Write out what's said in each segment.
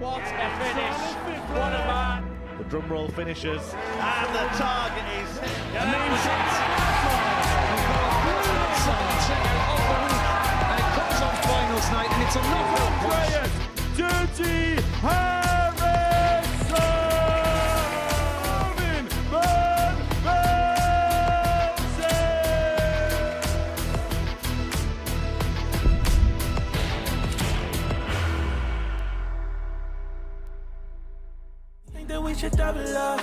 what a finish. What a man. The drum roll finishes, and the target is hit. And it comes on finals night, and it's a knockout Brilliant. Dirty Harrison. Van Velzen. That we should double up.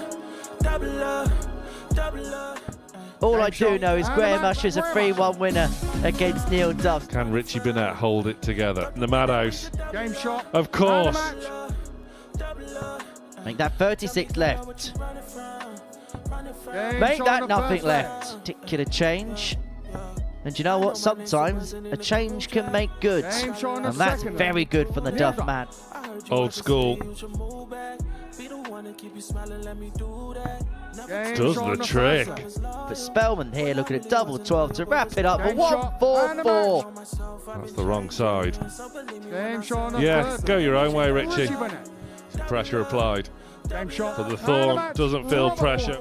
All I do know is Graham Usher's a 3-1 winner against Neil Duff. Can Richie Burnett hold it together? In the Madhouse, game shot. of course. Make that 36 left. Game Make shot that on the nothing first left. Particular change. And you know what? Sometimes a change can make good. Game shot on the And that's second very left. good from the Duff man. Old school. Game Does shot on the trick. first left. But Spelman here looking at double 12 to wrap it up for Game shot and a 1-4-4. That's the wrong side. Game shot on the Yeah, third go left. your own way, Richie. Burnett. Pressure applied. Game shot. But the and a Thorn match. doesn't feel Robert pressure.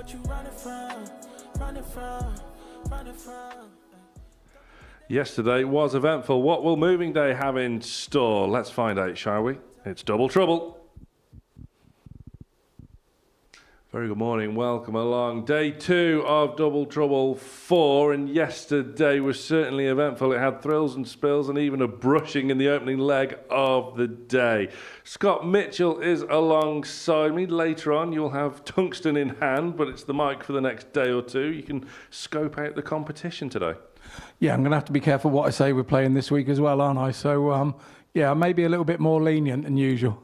Yesterday was eventful. What will moving day have in store? Let's find out, shall we? It's Double Trouble. Very good morning, welcome along. Day 2 of Double Trouble 4, and yesterday was certainly eventful. It had thrills and spills and even a brushing in the opening leg of the day. Scott Mitchell is alongside me. Later on, you'll have tungsten in hand, but it's the mic for the next day or two. You can scope out the competition today. Yeah, I'm going to have to be careful what I say we're playing this week as well, aren't I? So, yeah, maybe a little bit more lenient than usual.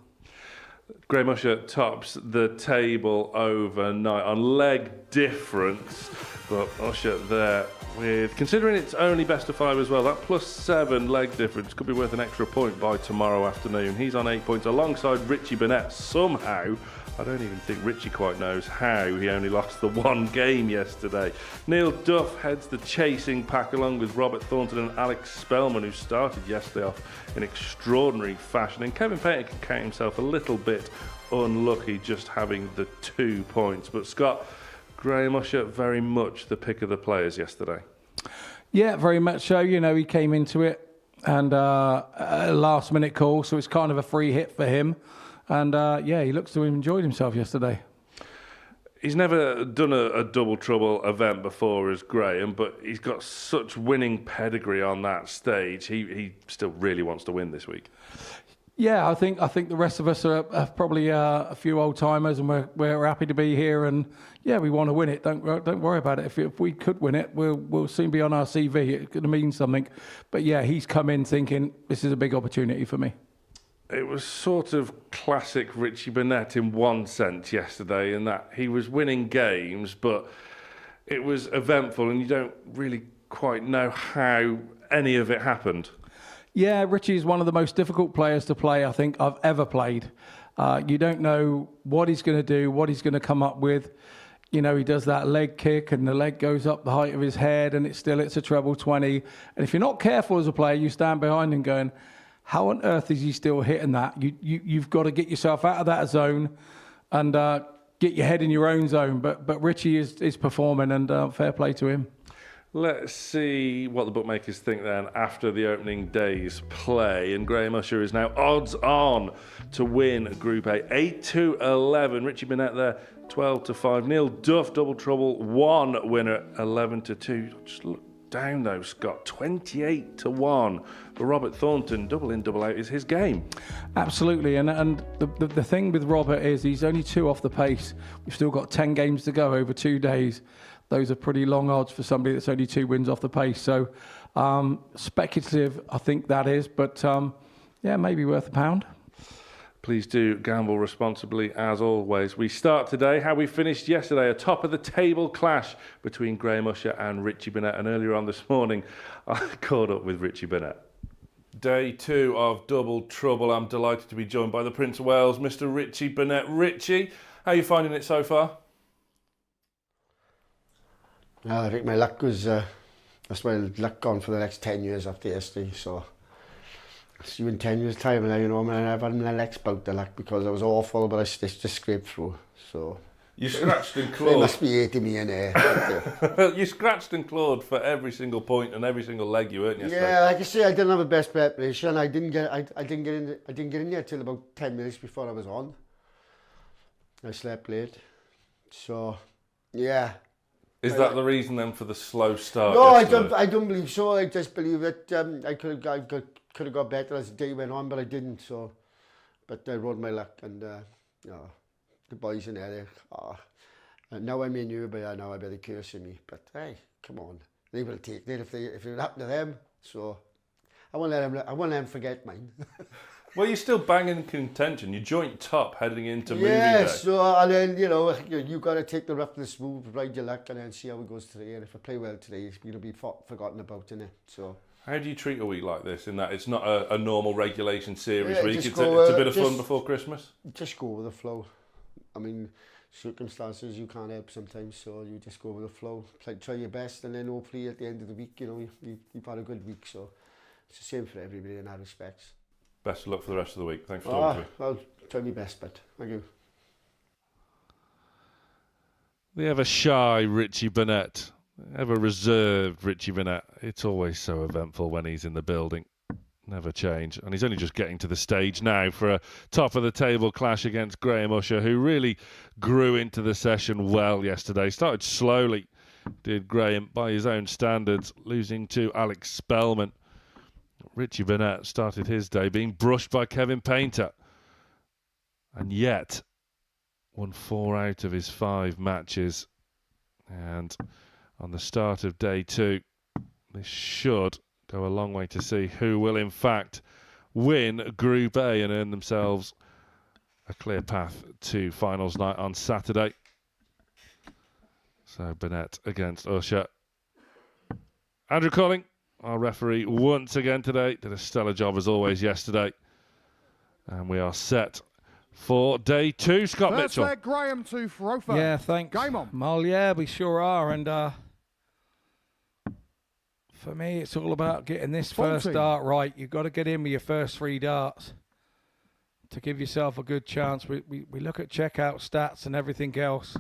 Graham Usher tops the table overnight on leg difference, but Usher there with, considering it's only best of 5 as well, that +7 leg difference could be worth an extra point by tomorrow afternoon. He's on 8 points alongside Richie Burnett somehow. I don't even think Richie quite knows how he only lost the one game yesterday. Neil Duff heads the chasing pack along with Robert Thornton and Alex Spelman, who started yesterday off in extraordinary fashion. And Kevin Painter can count himself a little bit unlucky just having the 2 points. But Scott, Graham Usher very much the pick of the players yesterday. Yeah, very much so. You know, he came into it and a last-minute call, so it's kind of a free hit for him. And, yeah, he looks to have enjoyed himself yesterday. He's never done a Double Trouble event before as Graham, but he's got such winning pedigree on that stage. He still really wants to win this week. Yeah, I think the rest of us are probably a few old timers, and we're happy to be here. And yeah, we want to win it. Don't worry about it. If we could win it, we'll soon be on our CV. It's going to mean something. But yeah, he's come in thinking this is a big opportunity for me. It was sort of classic Richie Burnett in one sense yesterday, in that he was winning games, but it was eventful, and you don't really quite know how any of it happened. Yeah, Richie is one of the most difficult players to play I think I've ever played. You don't know what he's going to do, what he's going to come up with. You know, he does that leg kick and the leg goes up the height of his head and it's a treble 20. And if you're not careful as a player, you stand behind him going, how on earth is he still hitting that? You've got to get yourself out of that zone and get your head in your own zone. But Richie is performing, and fair play to him. Let's see what the bookmakers think then after the opening day's play. And Graham Usher is now odds on to win Group A, 8-11. Richie Burnett there, 12-5. Neil Duff, Double Trouble 1 winner, 11-2. Just look down though, Scott, 28-1. But Robert Thornton, double in, double out is his game. Absolutely, and the thing with Robert is he's only 2 off the pace. We've still got 10 games to go over 2 days. Those are pretty long odds for somebody that's only 2 wins off the pace. So speculative, I think that is, but yeah, maybe worth £1. Please do gamble responsibly as always. We start today how we finished yesterday, a top of the table clash between Graham Usher and Richie Burnett. And earlier on this morning, I caught up with Richie Burnett. Day 2 of Double Trouble. I'm delighted to be joined by the Prince of Wales, Mr. Richie Burnett. Richie, how are you finding it so far? I think my luck was, that's my luck gone for the next 10 years after yesterday, so See you in 10 years' time, and you know, man, I've had my legs about the like because I was awful, but I just scraped through. So You scratched and they clawed. must be hating me in there. You scratched and clawed for every single point and every single leg you earned yesterday. Yeah, like I say, I didn't have a best preparation. I didn't get in there till about 10 minutes before I was on. I slept late, so yeah. Is that the reason then for the slow start? No, yesterday? I don't believe so. I just believe that I could have got better as the day went on, but I didn't. So, but I rode my luck, and you know, the boys in there. And now I'm in you, but now I better cursing me. But hey, come on, they will take it if it happened to them. So I won't let them forget mine. Well, you're still banging contention. You're joint top heading into movie Yeah, day. so and then you know you got to take the rough and the smooth, ride your luck, and then see how it goes today. And if I play well today, it's going to be forgotten about, innit? So. How do you treat a week like this? In that it's not a normal regulation series Yeah, week. just It's go, a bit of fun just- before Christmas. Just go with the flow. I mean, circumstances you can't help sometimes, so you just go with the flow. Try your best, and then hopefully at the end of the week, you know, you've had a good week. So it's the same for everybody in that respects. Best of luck for the rest of the week. Thanks for talking to me. I'll try my best, but thank you. The ever shy Richie Burnett, ever reserved Richie Burnett. It's always so eventful when he's in the building. Never change. And he's only just getting to the stage now for a top of the table clash against Graham Usher, who really grew into the session well yesterday. Started slowly, did Graham, by his own standards, losing to Alex Spelman. Richie Burnett started his day being brushed by Kevin Painter, and yet won 4 out of his 5 matches. And on the start of day 2, this should go a long way to see who will in fact win Group A and earn themselves a clear path to finals night on Saturday. So Burnett against Usher. Andrew Culling, our referee once again today, did a stellar job as always yesterday. And we are set for day 2, Scott First Mitchell. leg, Graham to Rofer. Yeah, thanks. Game on. Mal, yeah, we sure are. And for me, it's all about getting this first 40. dart right. You've got to get in with your first 3 darts to give yourself a good chance. We look at checkout stats and everything else.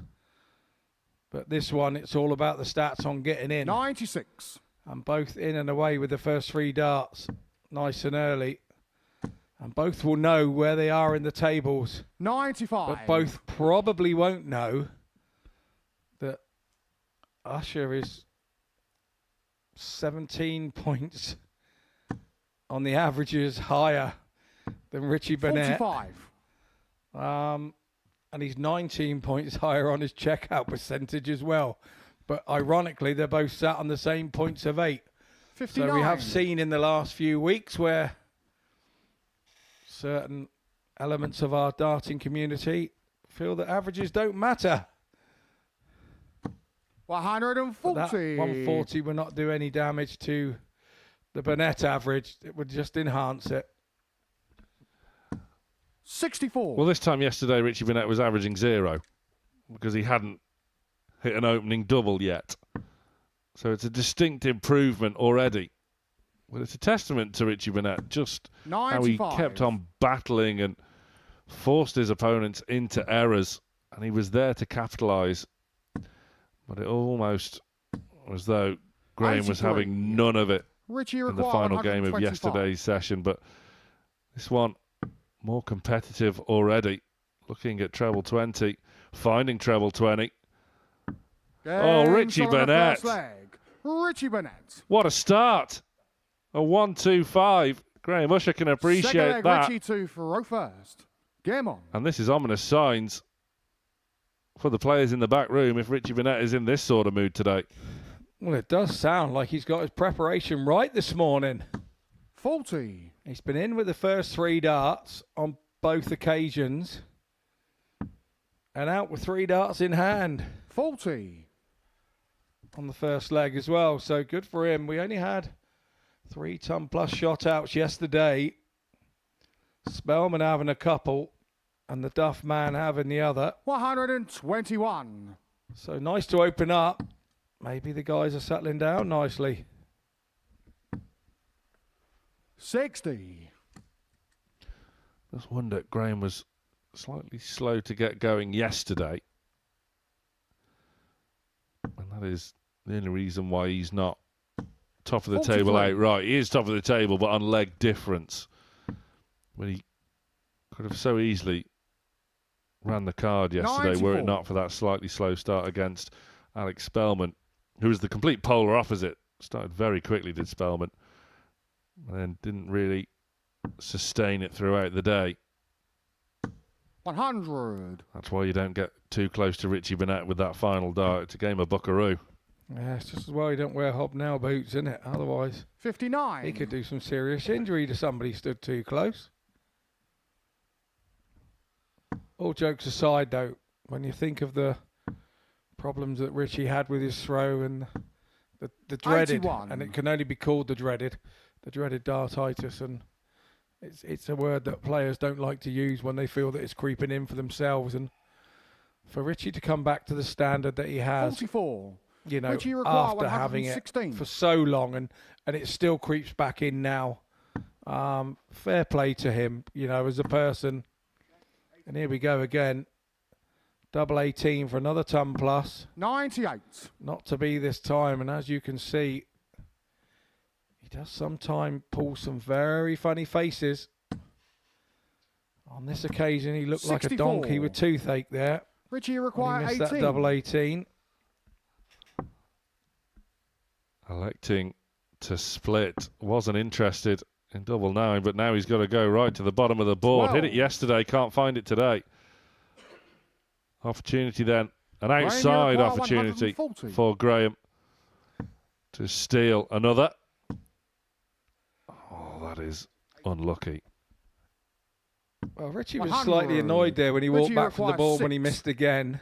But this one, it's all about the stats on getting in. 96. And both in and away with the first 3 darts, nice and early. And both will know where they are in the tables. 95. But both probably won't know that Usher is 17 points on the averages higher than Richie Burnett. 45. And he's 19 points higher on his checkout percentage as well. But ironically, they're both sat on the same points of 8. 59. So we have seen in the last few weeks where certain elements of our darting community feel that averages don't matter. 140. That 140 will not do any damage to the Burnett average. It would just enhance it. 64. Well, this time yesterday, Richie Burnett was averaging 0 because he hadn't hit an opening double yet. So it's a distinct improvement already. Well, it's a testament to Richie Burnett, just 95. how he kept on battling and forced his opponents into errors, and he was there to capitalise. But it almost was though Graham was 83. having none of it Richie in the required final game of 125. yesterday's session. But this one, more competitive already. Looking at treble 20, finding treble 20. Oh, Richie Games on the Burnett. first leg. Richie Burnett. What a start. A 1-2-5. Graham Usher can appreciate Second leg, that. Richie to Faro first. Game on. And this is ominous signs for the players in the back room if Richie Burnett is in this sort of mood today. Well, it does sound like he's got his preparation right this morning. 40. He's been in with the first 3 darts on both occasions and out with 3 darts in hand 40. on the first leg as well. So good for him. We only had 3 ton plus shot outs yesterday. Spelman having a couple and the Duff man having the other. 121. So nice to open up. Maybe the guys are settling down nicely. 60. Just wonder, Graham was slightly slow to get going yesterday. And that is the only reason why he's not top of the table outright. He is top of the table, but on leg difference. When he could have so easily ran the card yesterday 94. were it not for that slightly slow start against Alex Spelman, who was the complete polar opposite. Started very quickly, did Spelman, and then didn't really sustain it throughout the day. 100. That's why you don't get too close to Richie Burnett with that final dart. It's a game of buckaroo. Yeah, it's just as well he don't wear hobnail boots, isn't it? Otherwise, 59. he could do some serious injury to somebody stood too close. All jokes aside, though, when you think of the problems that Richie had with his throw and the dreaded, 81. and it can only be called the dreaded dartitis, and it's a word that players don't like to use when they feel that it's creeping in for themselves. And for Richie to come back to the standard that he has, 44. you know, Richie require after having it 116. for so long, and it still creeps back in now. Fair play to him, you know, as a person. And here we go again. Double 18 for another ton plus. 98. Not to be this time, and as you can see, he does sometimes pull some very funny faces. On this occasion, he looked like a 64. donkey with toothache there. Richie When require he missed 18. that double 18. Electing to split. Wasn't interested in double 9, but now he's got to go right to the bottom of the board. 12. Hit it yesterday, can't find it today. Opportunity then, an outside require opportunity 140. for Graham to steal another. Oh, that is unlucky. Well, Richie was 100. slightly annoyed there when he walked Richie back from the requires ball when he 6. missed again,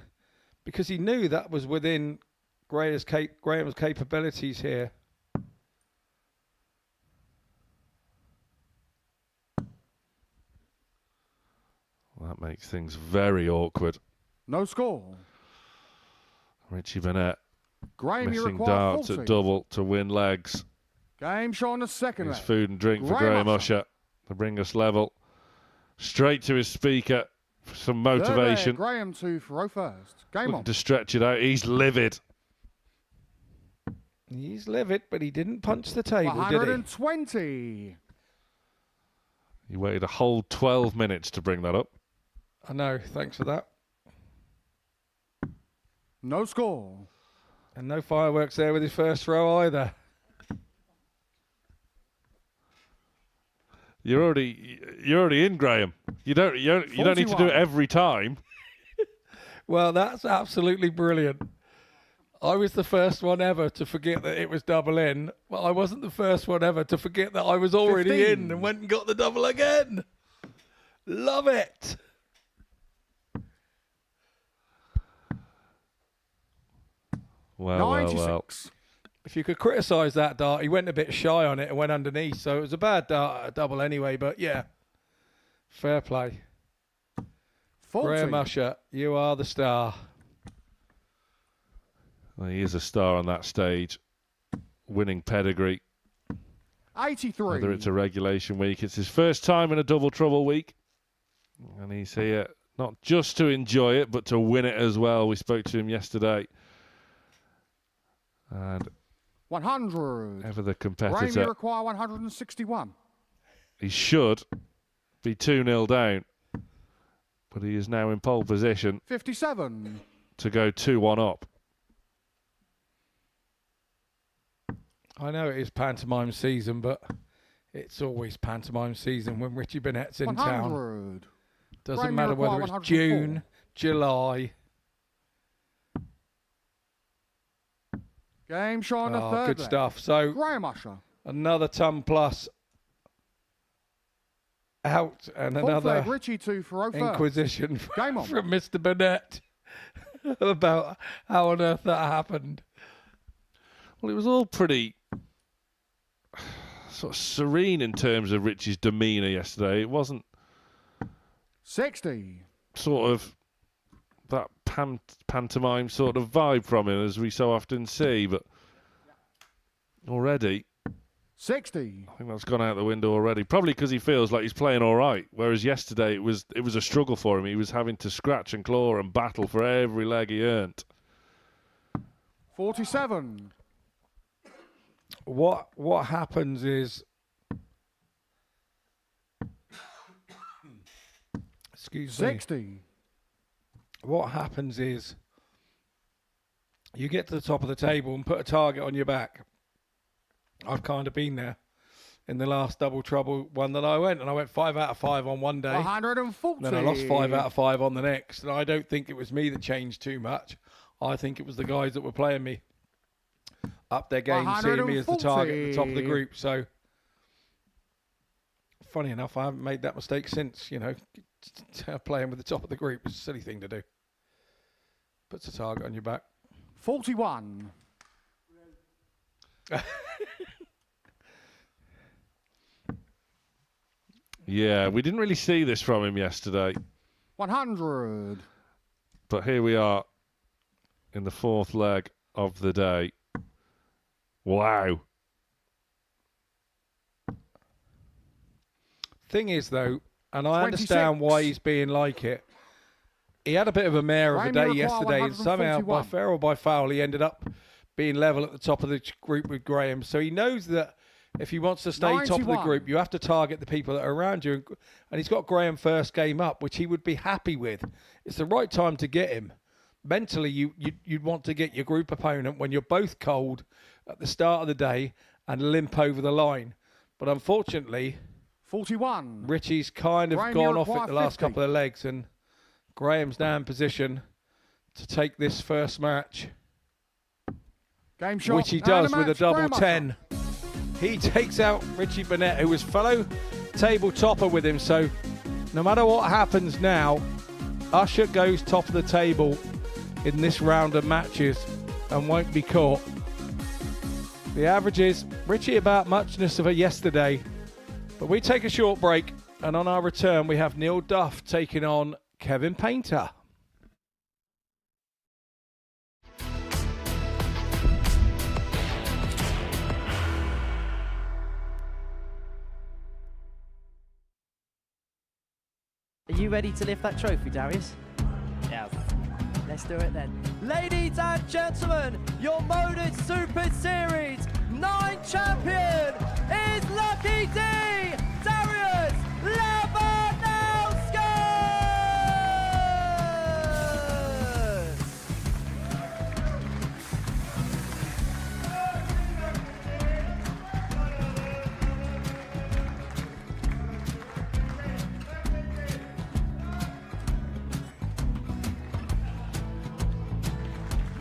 because he knew that was within Graham's capabilities here. That makes things very awkward. No score. Richie Burnett Graham, you missing require darts 40. at double to win legs. Game showing the second His leg. food and drink for Graham Graham Usher to bring us level. Straight to his speaker for some motivation. Graham to throw first. Game Looking on. to stretch it out. He's livid. He's livid, but he didn't punch the table, did he? 120. He waited a whole 12 minutes to bring that up. I know, thanks for that. No score. And no fireworks there with his first throw either. You're already in, Graham. You don't need to do it every time. Well, that's absolutely brilliant. I was the first one ever to forget that it was double in, but I wasn't the first one ever to forget that I was already 15. in and went and got the double again. Love it. Well. 96. If you could criticise that dart, he went a bit shy on it and went underneath, so it was a bad dart at a double anyway, but yeah, fair play. 40. Graham Usher, you are the star. Well, he is a star on that stage. Winning pedigree. 83. Whether it's a regulation week, it's his first time in a double trouble week. And he's here not just to enjoy it, but to win it as well. We spoke to him yesterday. And 100. ever the Graham, you competitor, require 161. he should be 2-0 down. But he is now in pole position 57. to go 2-1 up. I know it is pantomime season, but it's always pantomime season when Richie Burnett's in town. 100. Doesn't Graham, matter you require whether it's 104. June, July. Game showing the third Good leg. stuff. So Graham Usher. another ton plus out and Fourth another leg, Richie to throw first. inquisition Game on. from Mr. Burnett about how on earth that happened. Well, it was all pretty sort of serene in terms of Richie's demeanour yesterday. It wasn't 60. sort of that pantomime sort of vibe from him, as we so often see, but already 60. I think that's gone out the window already. Probably because he feels like he's playing all right. Whereas yesterday it was a struggle for him. He was having to scratch and claw and battle for every leg he earned. 47. What happens is, excuse me. 60. What happens is, you get to the top of the table and put a target on your back. I've kind of been there in the last double trouble one that I went, and I went 5 out of 5 on one day. 140. Then I lost 5 out of 5 on the next, and I don't think it was me that changed too much. I think it was the guys that were playing me up their game, seeing me as the target at the top of the group. So, funny enough, I haven't made that mistake since. You know, playing with the top of the group is a silly thing to do. Puts a target on your back. 41. Yeah, we didn't really see this from him yesterday. 100. But here we are in the fourth leg of the day. Wow. Thing is, though, and I 26. understand why he's being like it, he had a bit of a mare of a day yesterday, and somehow, by fair or by foul, he ended up being level at the top of the group with Graham. So he knows that if he wants to stay 91. top of the group, you have to target the people that are around you. And he's got Graham first game up, which he would be happy with. It's the right time to get him. Mentally, you'd want to get your group opponent when you're both cold at the start of the day and limp over the line. But unfortunately, 41. Richie's kind of Graham, gone you off it require the last 50. couple of legs, and Graham's now in position to take this first match, Game shot. which he And does the with a match, double Graham Usher. 10. He takes out Richie Burnett, who was fellow table topper with him. So no matter what happens now, Usher goes top of the table in this round of matches and won't be caught. The average is Richie about muchness of a yesterday. But we take a short break, and on our return we have Neil Duff taking on Kevin Painter. Are you ready to lift that trophy, Darius? Yes. Let's do it then. Ladies and gentlemen, your Modus Super Series 9 champion is Lucky D, Darius Labanowski!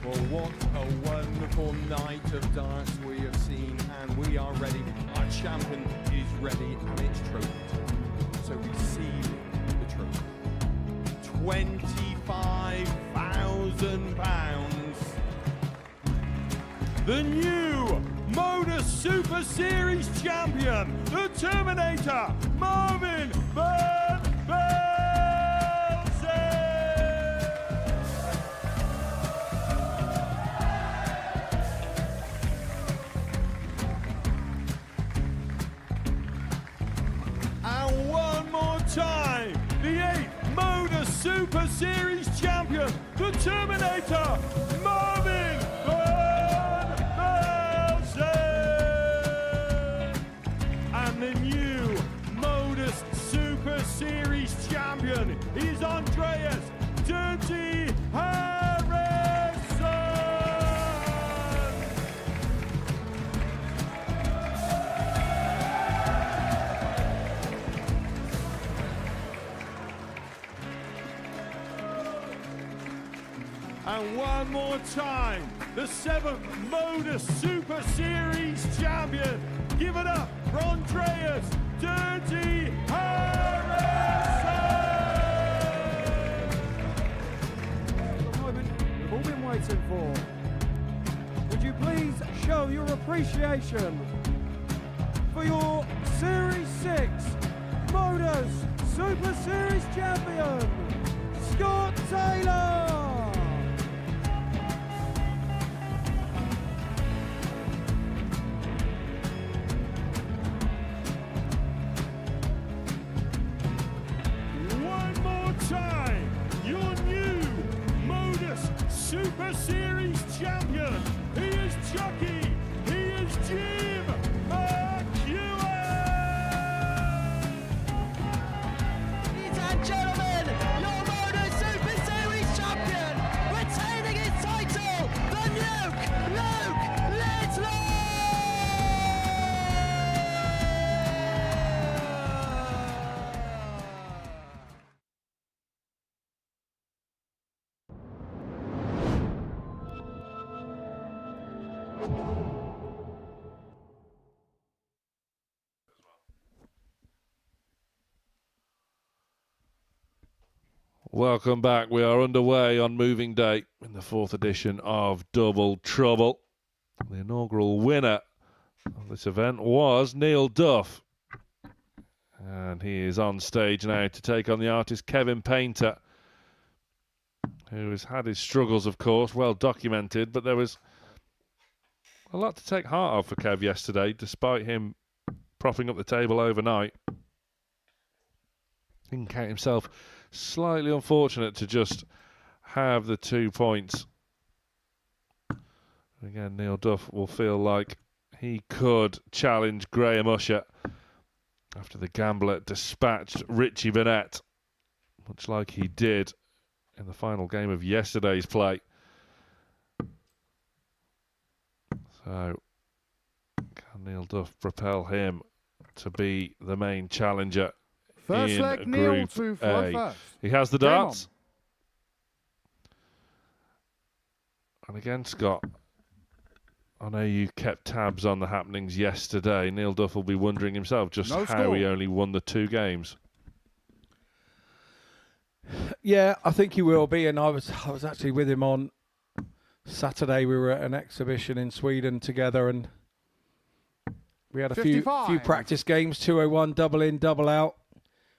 Well, what a wonderful night of darts we have seen, and we are ready. Our champion is ready, and it's trophy time. So receive the trophy. £25,000. The new Modus Super Series champion, the Terminator, Marvin Van Velzen. And one more time, the 8th Modus Super Series champion, the Terminator, Marvin Van Velzen. And the new Modus Super Series champion is Andreas Dirty Harrison. And one more time, the 7th Modus Super Series champion. Give it up for Andreas Dirty Harrison. The moment we've all been waiting for. Would you please show your appreciation for your Series 6 Modus Super Series champion, Scott Taylor? Super Series champion. He is Chucky. He is Jim McGuire. Ladies and gentlemen, your Modus Super Series champion, retaining his title, the Luke Lidlow! Welcome back. We are underway on moving day in the 4th edition of Double Trouble. The inaugural winner of this event was Neil Duff. And he is on stage now to take on the artist Kevin Painter, who has had his struggles, of course, well documented, but there was a lot to take heart of for Kev yesterday, despite him propping up the table overnight. He can count himself slightly unfortunate to just have the 2 points. Again, Neil Duff will feel like he could challenge Graham Usher after the gambler dispatched Richie Burnett, much like he did in the final game of yesterday's play. So, can Neil Duff propel him to be the main challenger First in leg, Neil Group to fly A? first. He has the Game darts. And again, Scott, I know you kept tabs on the happenings yesterday. Neil Duff will be wondering himself just No how score. he only won the 2 games. Yeah, I think he will be, and I was actually with him on Saturday. We were at an exhibition in Sweden together, and we had a few 55. practice games, 201, double in, double out.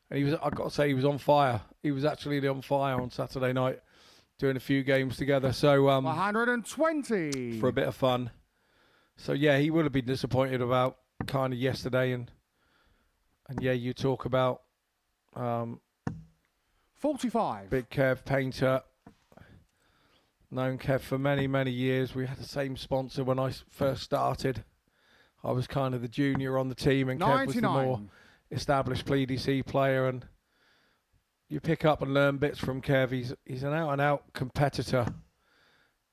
And he was, I've got to say, he was on fire. He was actually on fire on Saturday night, doing a few games together. So 120. for a bit of fun. So yeah, he would have been disappointed about kind of yesterday, and yeah, you talk about 45. Big Kev Painter. Known Kev for many, many years. We had the same sponsor when I first started. I was kind of the junior on the team, and Kev was the 99. more established PDC player. And you pick up and learn bits from Kev. He's an out-and-out competitor,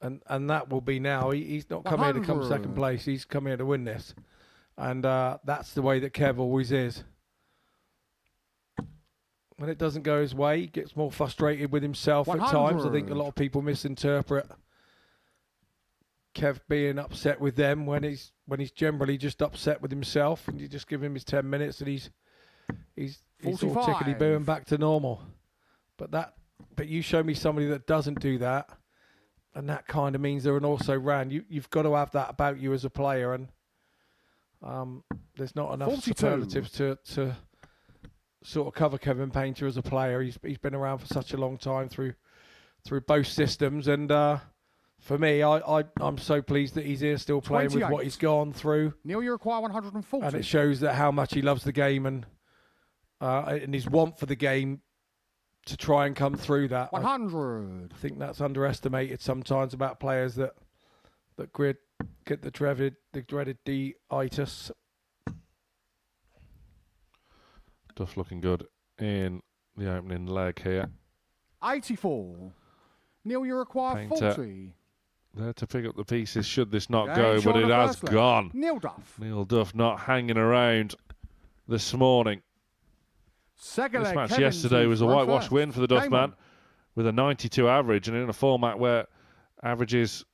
and that will be now. He's not come here to come 100. second place. He's come here to win this, and that's the way that Kev always is. When it doesn't go his way, he gets more frustrated with himself at times. I think a lot of people misinterpret Kev being upset with them when he's generally just upset with himself, and you just give him his 10 minutes and he's all 45. tickety-boo and back to normal. But you show me somebody that doesn't do that, and that kind of means they're an also ran. You've got to have that about you as a player, and there's not enough 42. superlatives to sort of cover Kevin Painter as a player. He's been around for such a long time through both systems, and for me, I'm so pleased that he's here still playing 28. with what he's gone through. Neil, you require 140. And it shows that how much he loves the game, and his want for the game to try and come through that. 100. I think that's underestimated sometimes about players that get the dreaded D-itis. Duff looking good in the opening leg here. 84. Neil, you require Painter 40. there to pick up the pieces should this not Yeah, go, he's but on it the has first leg. gone. Neil Duff. Neil Duff not hanging around this morning. Second This leg, match Kevin yesterday to was a fly whitewash first. win for the Duff Game man on. with a 92 average, and in a format where averages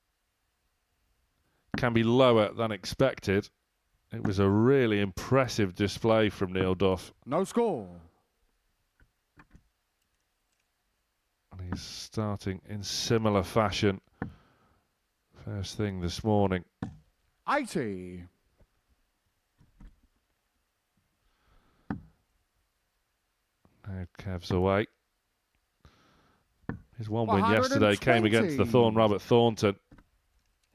can be lower than expected, it was a really impressive display from Neil Duff. No score. And he's starting in similar fashion first thing this morning. 80. Now Kev's away. His one win yesterday came 120. against the Robert Thornton.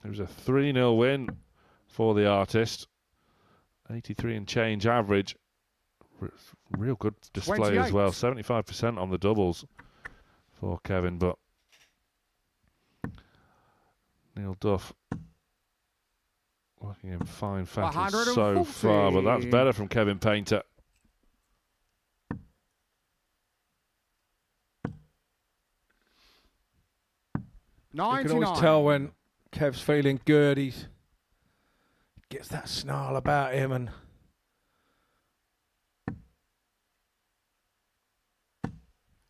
It was a 3-0 win for the artist. 83 and change average. Real good display as 28. well. 75% on the doubles for Kevin, but Neil Duff working in fine fashion so far, but that's better from Kevin Painter. You can always tell when Kev's feeling good. He gets that snarl about him, and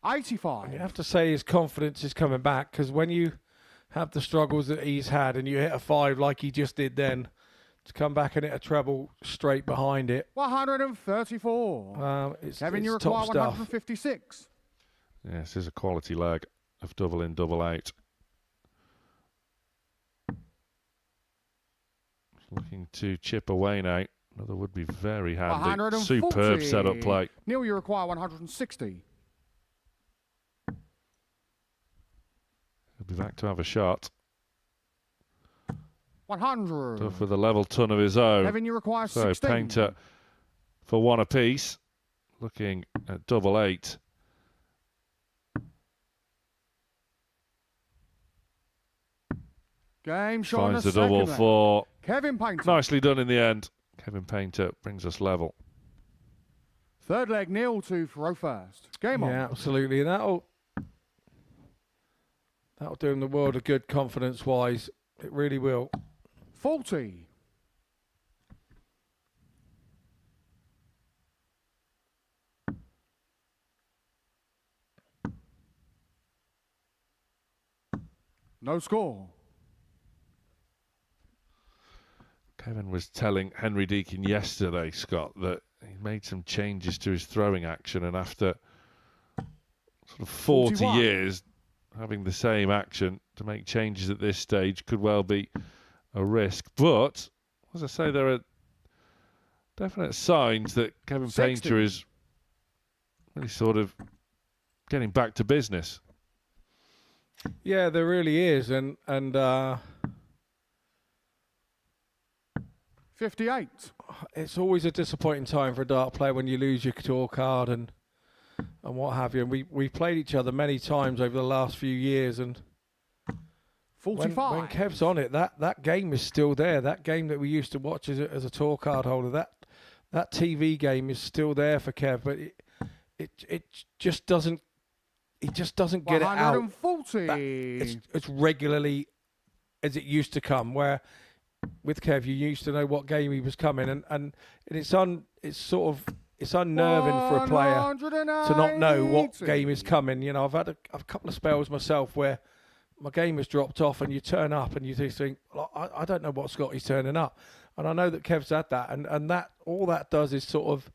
85. you have to say his confidence is coming back, because when you have the struggles that he's had and you hit a 5 like he just did then, to come back and hit a treble straight behind it. 134. Kevin, you top require stuff. 156. Yes, this is a quality leg of double in, double out. Looking to chip away now. Another would be very handy. 140. Superb setup play. Neil, you require 160. He'll be back to have a shot. 100. Duff with a level ton of his own. Kevin, you require So 16. Painter for 1 apiece. Looking at double 8. Game shot Finds in the a double second 4. Kevin Painter. Nicely done in the end. Kevin Painter brings us level. Third leg, Neil to throw first. Game on. Yeah, absolutely. And that'll do him the world of good confidence-wise. It really will. 40. No score. Kevin was telling Henry Deakin yesterday, Scott, that he made some changes to his throwing action, and after sort of 40 41. years having the same action, to make changes at this stage could well be a risk. But, as I say, there are definite signs that Kevin 60. Painter is really sort of getting back to business. Yeah, there really is, and 58. it's always a disappointing time for a dart player when you lose your tour card and what have you. And we played each other many times over the last few years, and 45. when Kev's on it, that game is still there. That game that we used to watch as a tour card holder, that TV game is still there for Kev, but it just doesn't. He just doesn't get it out 140. as regularly as it used to come. Where with Kev, you used to know what game he was coming, and it's unnerving for a player to not know what game is coming. You know, I've had a couple of spells myself where my game has dropped off, and you turn up and you just think, well, I don't know what Scotty's turning up, and I know that Kev's had that, and that all that does is sort of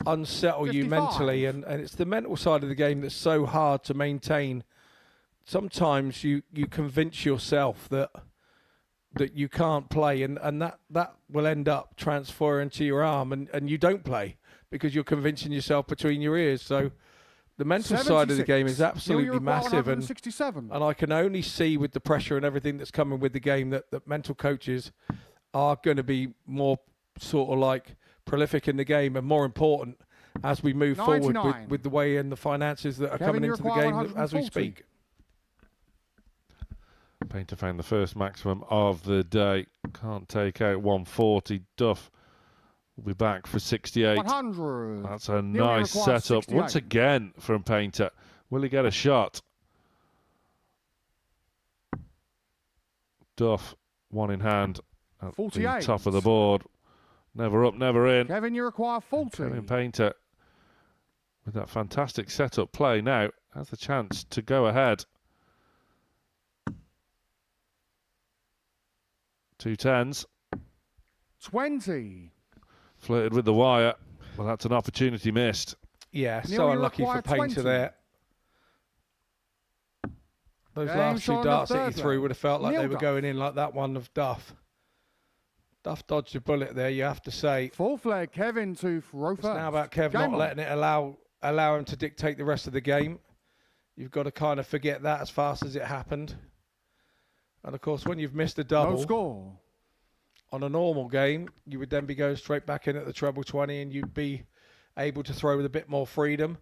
unsettle 55. you mentally, and it's the mental side of the game that's so hard to maintain. Sometimes you convince yourself that you can't play, and that will end up transferring to your arm, and you don't play because you're convincing yourself between your ears. So the mental side of the game is absolutely massive, and I can only see with the pressure and everything that's coming with the game that mental coaches are going to be more sort of like prolific in the game and more important as we move 99. forward with the way and the finances that are Kevin, coming into the game as we 140. speak. Painter found the first maximum of the day. Can't take out 140. Duff will be back for 68. 100. That's a Neil, you nice require setup 68. once again from Painter. Will he get a shot? Duff, one in hand at the 48. top of the board. Never up, never in. Kevin, you require 40. Kevin Painter, with that fantastic setup play, now has the chance to go ahead. 2 10s. 20. Flirted with the wire. Well, that's an opportunity missed. Yeah, Neil, so you unlucky for require Painter 20. there. Those Game last shot two on the darts that he third threw leg. would have felt like Neil they were Duff. going in like that one of Duff. Duff dodged a bullet there, you have to say. Fourth leg, Kevin to throw first. It's now about Kev Game not on. letting it allow him to dictate the rest of the game. You've got to kind of forget that as fast as it happened. And of course, when you've missed a double No score. on a normal game, you would then be going straight back in at the treble 20, and you'd be able to throw with a bit more freedom.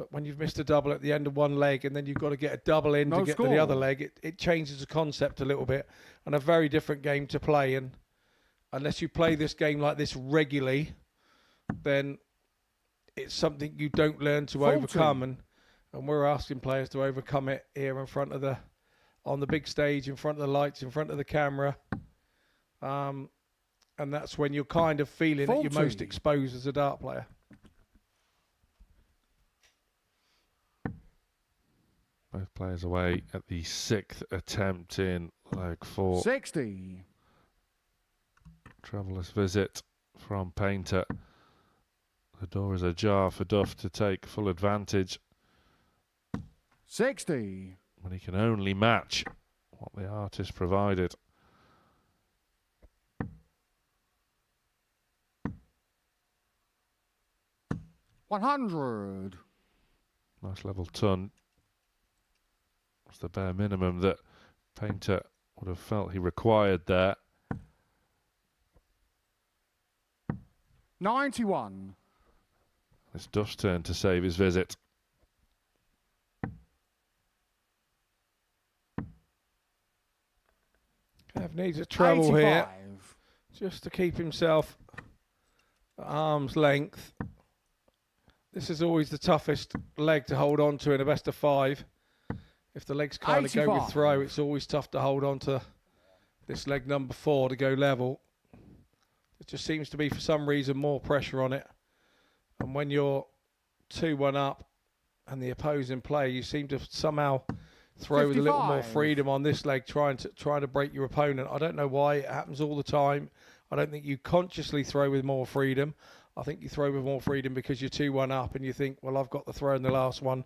But when you've missed a double at the end of one leg and then you've got to get a double in to get to the other leg, it changes the concept a little bit, and a very different game to play. And unless you play this game like this regularly, then it's something you don't learn to overcome. And we're asking players to overcome it here in front of on the big stage, in front of the lights, in front of the camera. And that's when you're kind of feeling that you're most exposed as a dart player. Both players away at the 6th attempt in leg 4. 60. Troublous visit from Painter. The door is ajar for Duff to take full advantage. 60. But he can only match what the artist provided. $100. Nice level ton. That's the bare minimum that Painter would have felt he required there. 91. It's Duff's turn to save his visit. Kev needs a treble 85. here just to keep himself at arm's length. This is always the toughest leg to hold on to in a best of 5. If the legs kind of go with throw, it's always tough to hold on to this leg number 4 to go level. It just seems to be, for some reason, more pressure on it. And when you're 2-1 up and the opposing player, you seem to somehow throw 55. With a little more freedom on this leg, trying to break your opponent. I don't know why it happens all the time. I don't think you consciously throw with more freedom. I think you throw with more freedom because you're 2-1 up and you think, well, I've got the throw in the last one,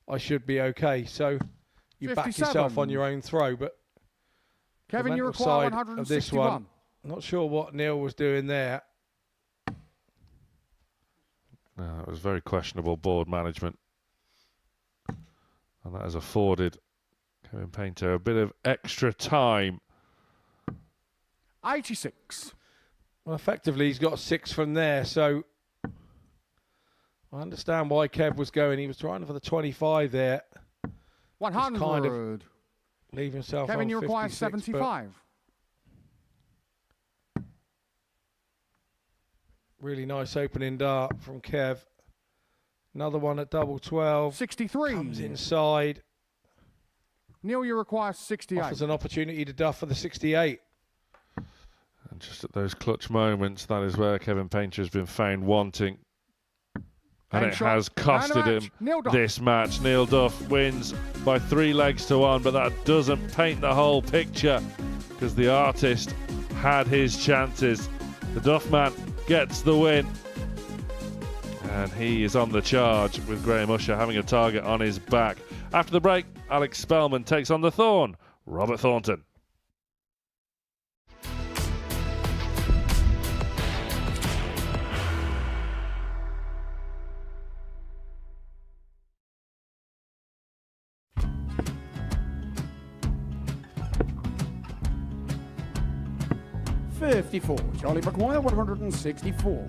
I should be okay. So you 57. Back yourself on your own throw. But Kevin, you require 161. Of this one, I'm not sure what Neil was doing there. No, it was very questionable board management. And that has afforded Kevin Painter a bit of extra time. 86. Well, effectively, he's got 6 from there, so I understand why Kev was going. He was trying for the 25 there. 100. Kind of leave himself Kevin, on you require 56, 75. Really nice opening dart from Kev. Another one at double 12. 63. Comes inside. Neil, you require 68. Offers an opportunity to Duff for the 68. And just at those clutch moments, that is where Kevin Painter has been found wanting. And it has costed him this match. Neil Duff wins by 3 legs to 1, but that doesn't paint the whole picture because the artist had his chances. The Duff man gets the win. And he is on the charge with Graham Usher having a target on his back. After the break, Alex Spelman takes on the Thorn, Robert Thornton. $54. Charlie McGuire, 164.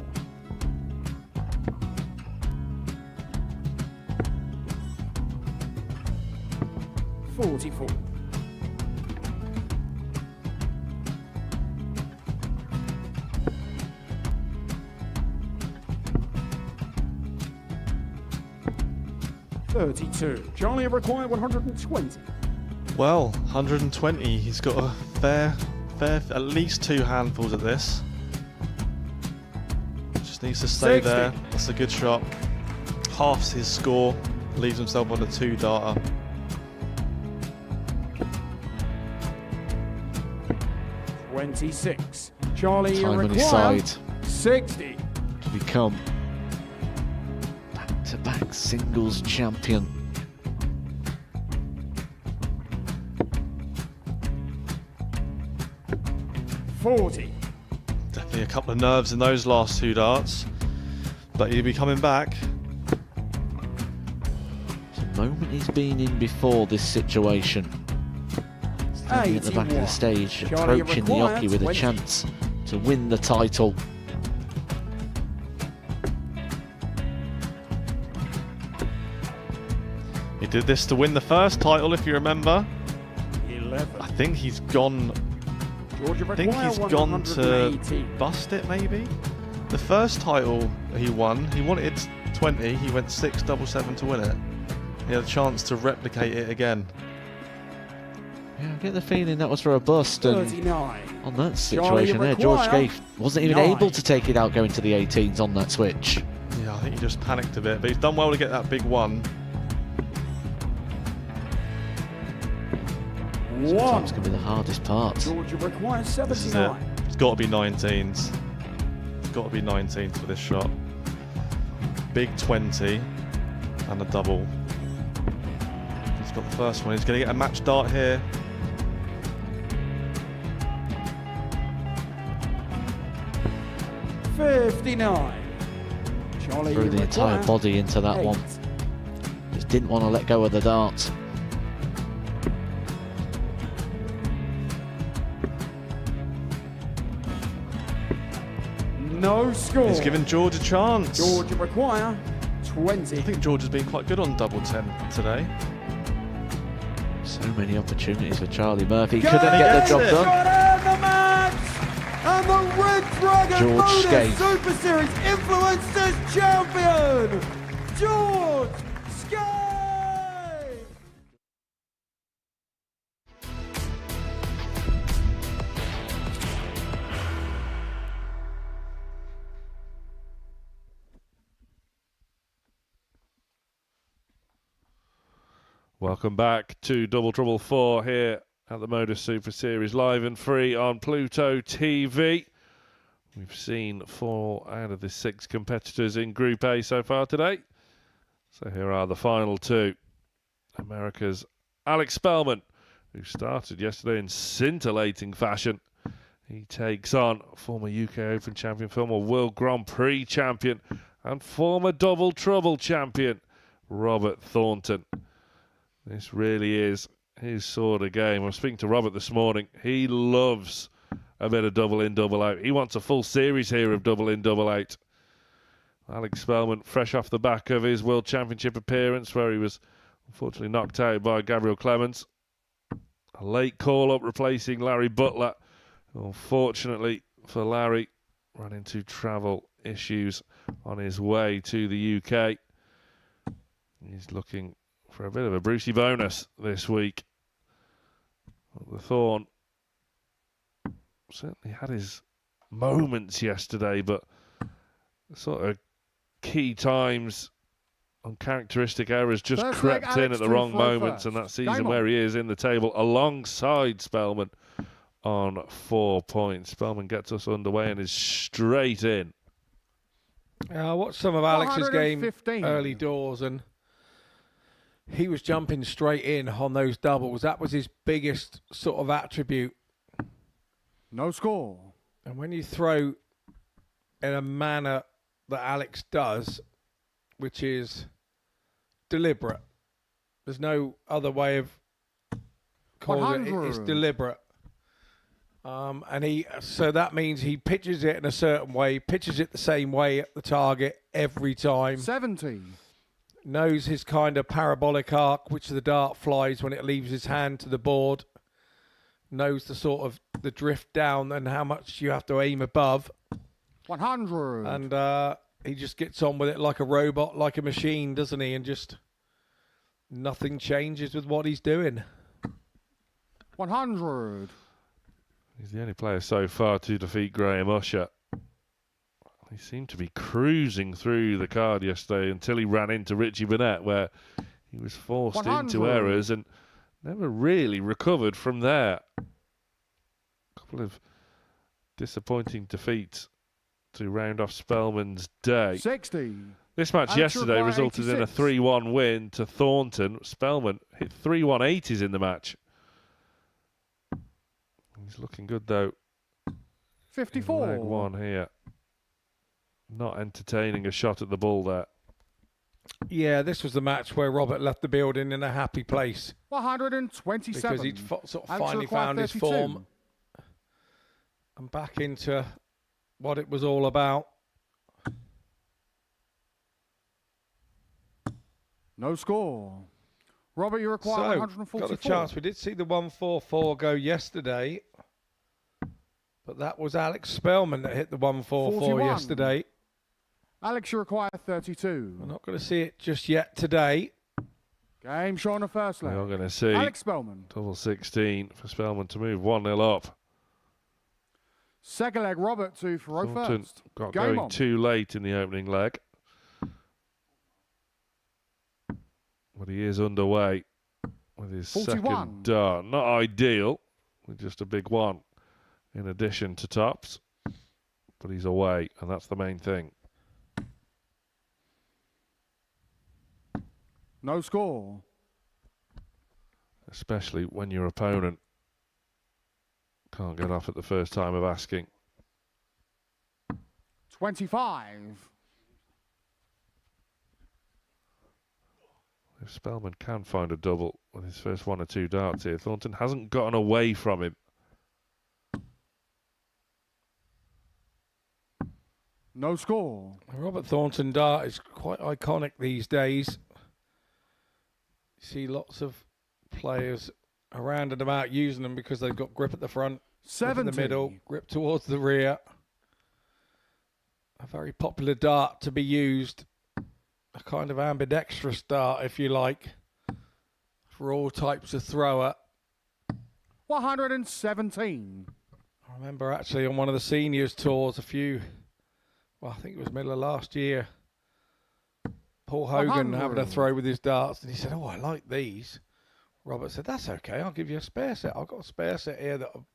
$44. $32. Charlie required 120. Well, 120. He's got a fair, at least 2 handfuls at this. Just needs to stay 60. there. That's a good shot. Halves his score. Leaves himself on a 2-darter. $26. Charlie Time on his required side 60. to become back-to-back singles champion. $40. Definitely a couple of nerves in those last 2 darts, but he'll be coming back. It's a moment he's been in before this situation. Standing at the back of the stage, approaching the hockey with a chance to win the title. He did this to win the first title, if you remember. 11. I think he's gone. Georgia I think he's gone to bust it, maybe. The first title he wanted 20. He went 6-7-7 to win it. He had a chance to replicate it again. Yeah, I get the feeling that was for a bust. And 39. on that situation there, George Scaife wasn't even able to take it out going to the 18s on that switch. Yeah, I think he just panicked a bit, but he's done well to get that big one. Sometimes can be the hardest part. Georgia requires This is it. 79. It's got to be 19s. It's got to be 19s for this shot. Big 20 and a double. He's got the first one. He's going to get a match dart here. Charlie, Threw the entire body into that one. Just didn't want to let go of the dart. No score. He's given George a chance. Georgia require 20. I think George has been quite good on double 10 today. So many opportunities for Charlie Murphy. Couldn't get the job done. The match! And the Red Dragon George Modus Scaife. Super Series Influencers Champion, George Scaife! Welcome back to Double Trouble 4 here at the Modus Super Series, live and free on Pluto TV. We've seen 4 out of the 6 competitors in Group A so far today. So here are the final 2. America's Alex Spelman, who started yesterday in scintillating fashion. He takes on former UK Open champion, former World Grand Prix champion, and former Double Trouble champion, Robert Thornton. This really is his sort of game. I was speaking to Robert this morning. He loves a bit of double in, double out. He wants a full series here of double in, double out. Alex Spelman, fresh off the back of his World Championship appearance, where he was unfortunately knocked out by Gabriel Clemens. A late call-up replacing Larry Butler. Unfortunately for Larry, ran into travel issues on his way to the UK. He's looking for a bit of a Brucey bonus this week. The Thorn certainly had his moments yesterday, but sort of key times, uncharacteristic errors just crept in at the wrong moments, and that sees him where he is in the table alongside Spelman on 4 points. Spelman gets us underway and is straight in. I watched some of Alex's game early doors, and he was jumping straight in on those doubles. That was his biggest sort of attribute. No score. And when you throw in a manner that Alex does, which is deliberate, there's no other way of calling it. It's deliberate. So that means he pitches it in a certain way, pitches it the same way at the target every time. 70. Knows his kind of parabolic arc, which the dart flies when it leaves his hand to the board. Knows the sort of the drift down and how much you have to aim above. 100. And he just gets on with it like a robot, like a machine, doesn't he? And just nothing changes with what he's doing. 100. He's the only player so far to defeat Graham Usher. He seemed to be cruising through the card yesterday until he ran into Richie Burnett, where he was forced 100. into errors and never really recovered from there. A couple of disappointing defeats to round off Spelman's day. 60. This match yesterday resulted in a 3-1 win to Thornton. Spelman hit 3 180s in the match. He's looking good though. 54. Leg one here. Not entertaining a shot at the ball there. Yeah, this was the match where Robert left the building in a happy place. 127. Because he'd sort of finally found his form and back into what it was all about. No score. Robert, you require So, 144. got a chance. We did see the 144 go yesterday, but that was Alex Spelman that hit the 144 41. yesterday. Alex, you require 32. We're not going to see it just yet today. Game show on the first leg. We're going to see Alex Spelman. double 16 for Spelman to move 1-0 up. Second leg, Robert 2 for Thornton first. got Game going on. too late in the opening leg. But he is underway with his 41. second dart. Not ideal, with just a big one in addition to tops. But he's away, and that's the main thing. No score. Especially when your opponent can't get off at the first time of asking. 25. If Spelman can find a double with his first 1 or 2 darts here, Thornton hasn't gotten away from him. No score. Robert Thornton dart is quite iconic these days. You see lots of players around and about using them because they've got grip at the front, grip in the middle, grip towards the rear. A very popular dart to be used. A kind of ambidextrous dart, if you like, for all types of thrower. 117. I remember actually on one of the seniors tours I think it was middle of last year, Paul Hogan 100. having a throw with his darts, and he said, "Oh, I like these." Robert said, "That's okay, I'll give you a spare set. I've got a spare set here that I've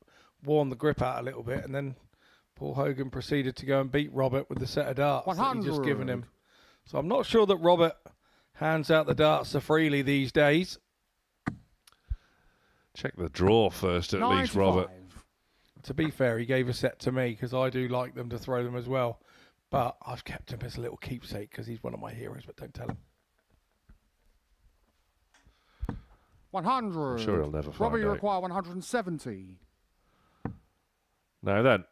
worn the grip out a little bit." And then Paul Hogan proceeded to go and beat Robert with the set of darts that he'd just given him. So I'm not sure that Robert hands out the darts so freely these days. Check the draw first, at 95. least, Robert. To be fair, he gave a set to me because I do like them to throw them as well. But I've kept him as a little keepsake because he's one of my heroes, but don't tell him. 100. I'm sure he'll never find Robert, you out. require 170. Now then.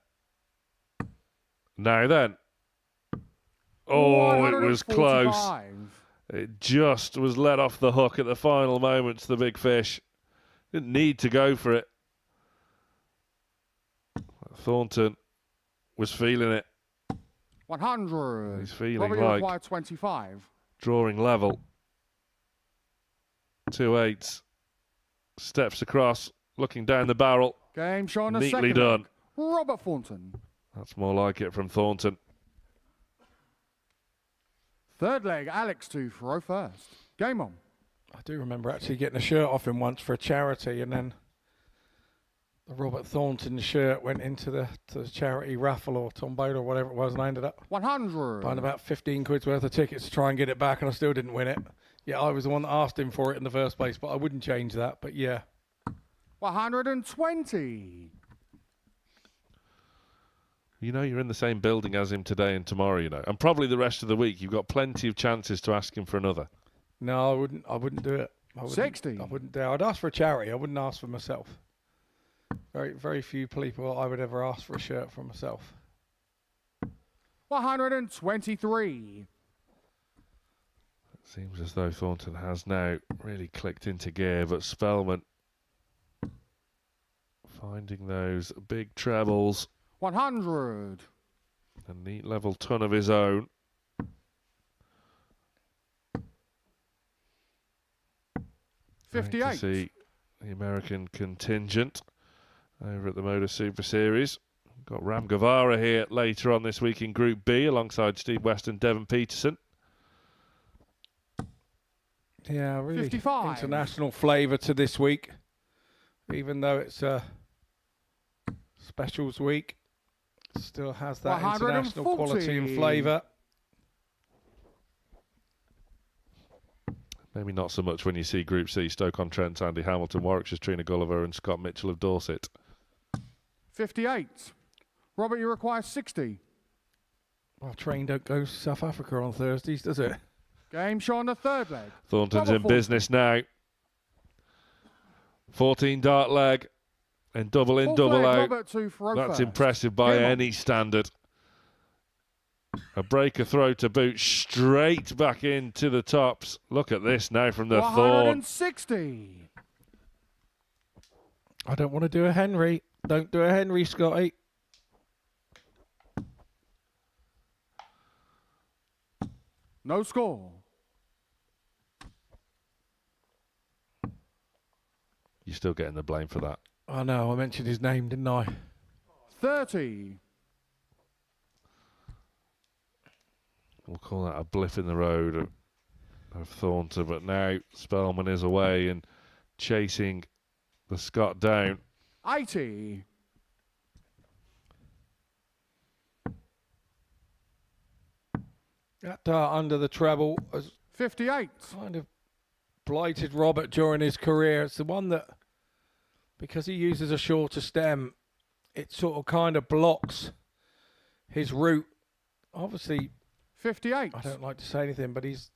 Oh, it was close. 145. It just was let off the hook at the final moments, the big fish. Didn't need to go for it. Thornton was feeling it. 100. He's feeling Robert, you like require 25. drawing level. 2 8s. Steps across, looking down the barrel. Game show on the Neatly second done. leg. Robert Thornton. That's more like it from Thornton. Third leg, Alex 2 for first. Game on. I do remember actually getting a shirt off him once for a charity, and then the Robert Thornton shirt went into the charity raffle or tombola or whatever it was, and I ended up 100. buying about 15 quid's worth of tickets to try and get it back, and I still didn't win it. Yeah, I was the one that asked him for it in the first place, but I wouldn't change that. But yeah. 120. You know you're in the same building as him today and tomorrow, you know. And probably the rest of the week. You've got plenty of chances to ask him for another. No, I wouldn't do it. 60. I wouldn't dare. I'd ask for a charity. I wouldn't ask for myself. Very few people I would ever ask for a shirt for myself. 123. It seems as though Thornton has now really clicked into gear, but Spelman finding those big trebles. 100. A neat level ton of his own. Great to 58. see the American contingent over at the Modus Super Series. We've got Ram Guevara here later on this week in Group B alongside Steve West and Devon Peterson. Yeah, really 55. international flavour to this week, even though it's a specials week. It still has that international 140. quality and flavour. Maybe not so much when you see Group C, Stoke-on-Trent, Andy Hamilton, Warwickshire's Trina Gulliver and Scott Mitchell of Dorset. 58. Robert, you require 60. Well, train don't go to South Africa on Thursdays, does it? Game show on the third leg. Thornton's Robert in business now. 14 dart leg and double in, Fourth double leg, out. Robert 2 for That's first. impressive by Game on. any standard. A breaker throw to boot, straight back into the tops. Look at this now from the Thorn. 160. I don't want to do a Henry. Don't do a Henry, Scotty. No score. You're still getting the blame for that. I know, I mentioned his name, didn't I? 30. We'll call that a blip in the road of Thornton, but now Spelman is away and chasing the Scot down. 80. That dart under the treble has 58. kind of blighted Robert during his career. It's the one that, because he uses a shorter stem, it sort of kind of blocks his route. Obviously, 58. I don't like to say anything, but he's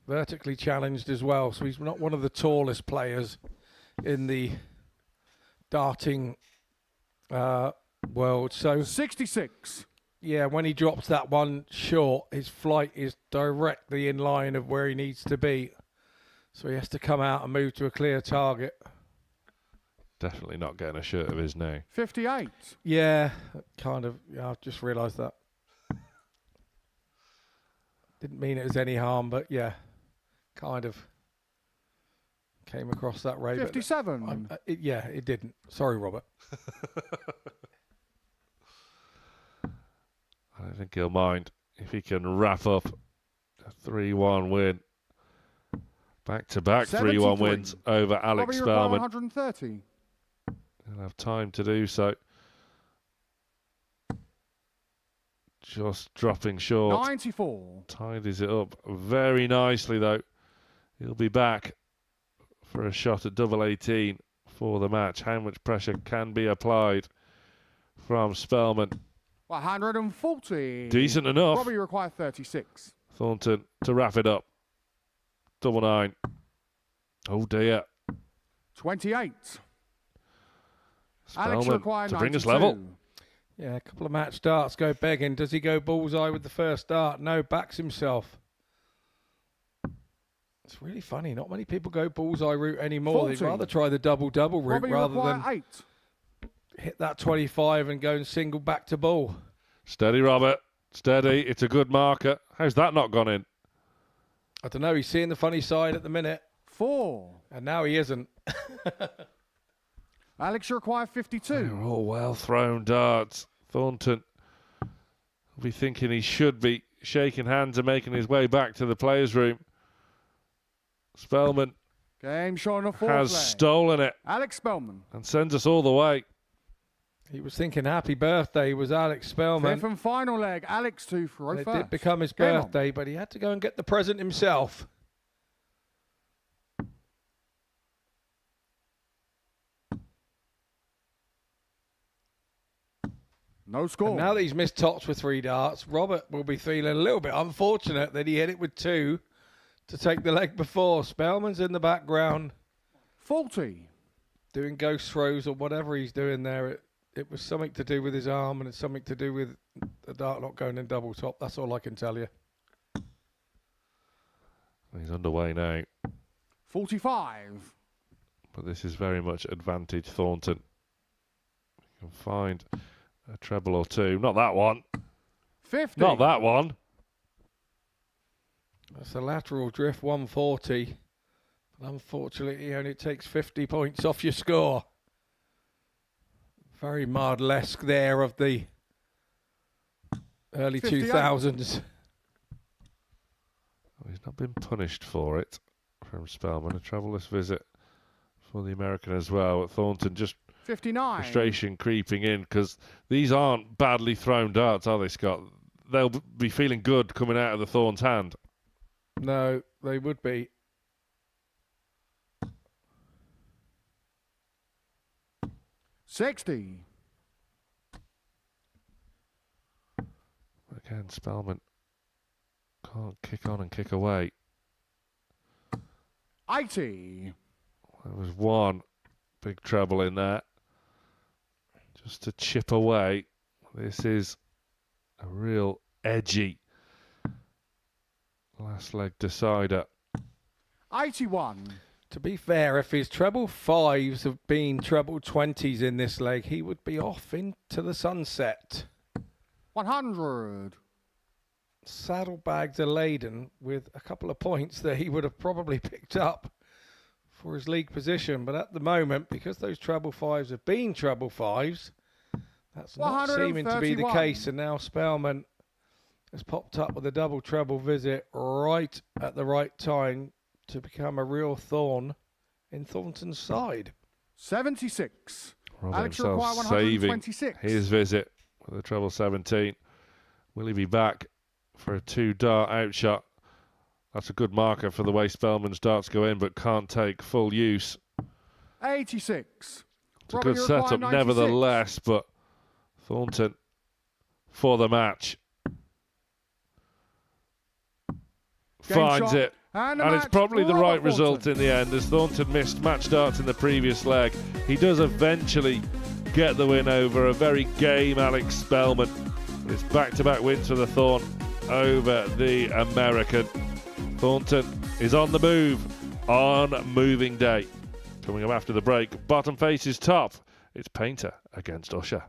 vertically challenged as well, so he's not one of the tallest players in the darting world. So 66. yeah, when he drops that one short, his flight is directly in line of where he needs to be. So he has to come out and move to a clear target. Definitely not getting a shirt of his now. 58. Yeah, kind of. Yeah, I've just realised that. Didn't mean it was any harm, but yeah, kind of came across that way. 57. Yeah, it didn't. Sorry, Robert. I don't think he'll mind if he can wrap up a 3-1 win. Back-to-back 3-1 wins over Alex Spelman. 130. He'll have time to do so. Just dropping short. 94. Tidies it up very nicely, though. He'll be back for a shot at double 18 for the match. How much pressure can be applied from Spelman? 140. Decent enough. Probably require 36. Thornton to wrap it up. Double 9. Oh dear. 28. Spelman Alex required to bring 92. us level. Yeah, a couple of match darts go begging. Does he go bullseye with the first dart? No, backs himself. It's really funny. Not many people go bullseye route anymore. 40. They'd rather try the double-double route Probably rather require than 8. hit that 25 and go and single back to bull. Steady, Robert. Steady. It's a good marker. How's that not gone in? I don't know. He's seeing the funny side at the minute. 4. And now he isn't. Alex require 52. They're all well thrown darts. Thornton will be thinking he should be shaking hands and making his way back to the players' room. Spelman Game showing a fourth has leg. stolen it Alex Spelman. and sends us all the way. He was thinking happy birthday was Alex Spelman. Fifth and final leg. Alex 2 for And it first. did become his Game on. birthday, but he had to go and get the present himself. No score. And now that he's missed tops with 3 darts, Robert will be feeling a little bit unfortunate that he hit it with 2 to take the leg before. Spelman's in the background 40. doing ghost throws or whatever he's doing there. It was something to do with his arm and it's something to do with the dart not going in double top. That's all I can tell you. He's underway now. 45. But this is very much advantage Thornton. You can find a treble or 2. Not that one. 50. Not that one. That's a lateral drift 140. But unfortunately, only takes 50 points off your score. Very Mardlesque there of the early 58. 2000s. Well, he's not been punished for it from Spelman. A troubleless visit for the American as well. But Thornton just 59. frustration creeping in because these aren't badly thrown darts, are they, Scott? They'll be feeling good coming out of the Thorn's hand. No, they would be. $60. Again, Spelman can't kick on and kick away. 80. There was one big treble in there. Just to chip away. This is A real edgy last leg decider. 81. To be fair, if his treble fives have been treble 20s in this leg, he would be off into the sunset. 100. Saddlebags are laden with a couple of points that he would have probably picked up for his league position. But at the moment, because those treble fives have been treble fives, that's not seeming to be the case. And now Spelman has popped up with a double treble visit right at the right time to become a real thorn in Thornton's side. 76. Robert Alex require himself saving 126. his visit with a treble 17. Will he be back for a 2-dart outshot? That's a good marker for the way Spelman's darts go in, but can't take full use. 86. It's a good setup nevertheless, but Thornton for the match. Finds it. And it's probably the right result in the end, as Thornton missed match darts in the previous leg. He does eventually get the win over a very game Alex Spelman. It's back-to-back wins for the Thorn over the American. Thornton is on the move on moving day. Coming up after the break, bottom faces top. It's Painter against Usher.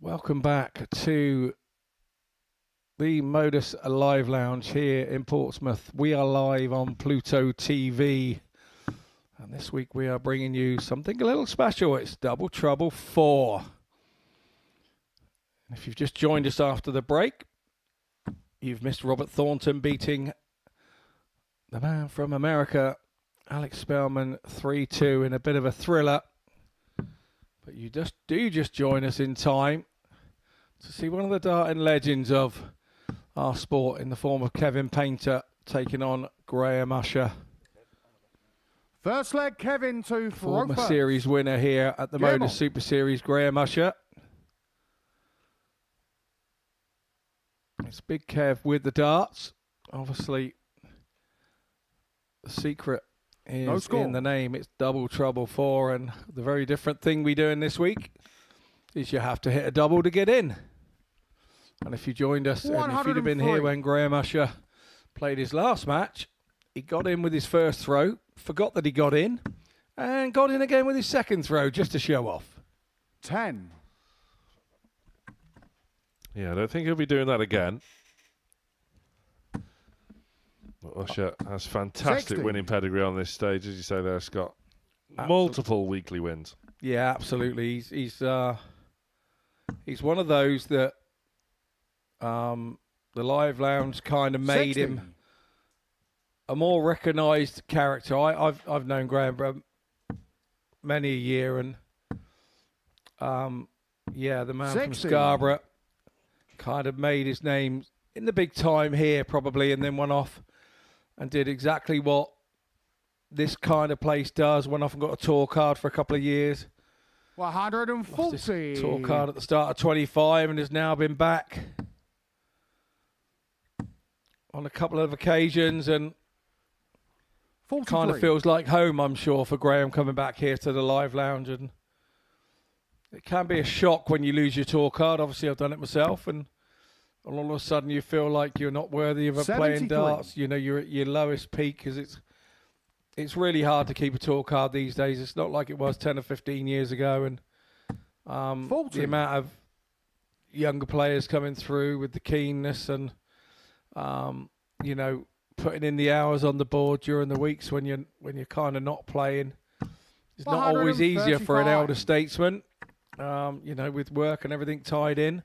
Welcome back to the Modus Live Lounge here in Portsmouth. We are live on Pluto TV. And this week we are bringing you something a little special. It's Double Trouble 4. And if you've just joined us after the break, you've missed Robert Thornton beating the man from America, Alex Spelman, 3-2 in a bit of a thriller. But you just join us in time to see one of the darting legends of our sport in the form of Kevin Painter taking on Graham Usher. First leg, Kevin to Former series winner here at the Modus Super Series, Graham Usher. It's Big Kev with the darts. Obviously, the secret is in the name. It's Double Trouble 4, and the very different thing we're doing this week is you have to hit a double to get in. And if you joined us, and if you'd have been here when Graham Usher played his last match, he got in with his first throw, forgot that he got in, and got in again with his second throw just to show off. 10. Yeah, I don't think he'll be doing that again. But Usher has fantastic 60. winning pedigree on this stage, as you say there, Scott. Multiple weekly wins. Yeah, absolutely. He's one of those that the Live Lounge kind of made 60. him a more recognised character. I've known Graham many a year, and yeah, the man 60. from Scarborough kind of made his name in the big time here probably, and then went off and did exactly what this kind of place does. Went off and got a tour card for a couple of years. 140. Lost his tour card at the start of 25 and has now been back on a couple of occasions, and 43. kind of feels like home, I'm sure, for Graham coming back here to the Live Lounge. And it can be a shock when you lose your tour card. Obviously, I've done it myself, and all of a sudden you feel like you're not worthy of playing darts. You know, you're at your lowest peak, because it's really hard to keep a tour card these days. It's not like it was 10 or 15 years ago. And the amount of younger players coming through with the keenness and, you know, putting in the hours on the board during the weeks when you're kind of not playing. It's not always easier for an elder statesman, you know, with work and everything tied in.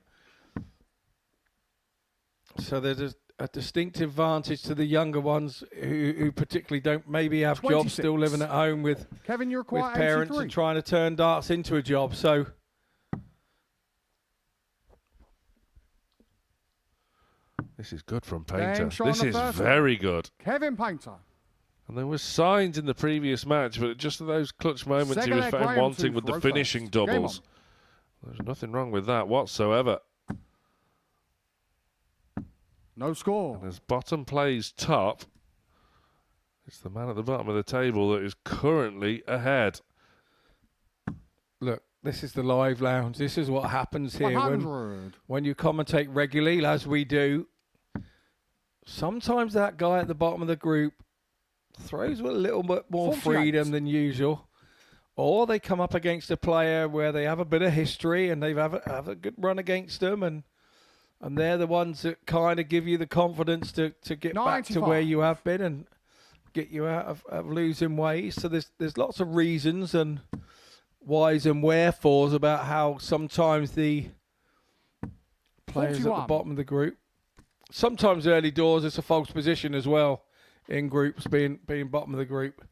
So there's a distinct advantage to the younger ones who particularly don't maybe have 26. jobs, still living at home with Kevin, you're with parents 83. and trying to turn darts into a job. So This is good from Painter. Sean This is McGuire. very good. Kevin Painter. And there were signs in the previous match, but just at those clutch moments Second he was leg, found Graham wanting to with the throw finishing first. Game doubles. There's nothing wrong with that whatsoever. No score. And as bottom plays top, it's the man at the bottom of the table that is currently ahead. look, this is the Live Lounge. This is what happens here 100. when you commentate regularly, as we do. Sometimes that guy at the bottom of the group throws with a little bit more 48. freedom than usual, or they come up against a player where they have a bit of history and they have a good run against them, and they're the ones that kind of give you the confidence to get back to where you have been and get you out of losing ways. So there's lots of reasons and whys and wherefores about how sometimes the players 41. at the bottom of the group, sometimes early doors, it's a false position as well in groups, being bottom of the group.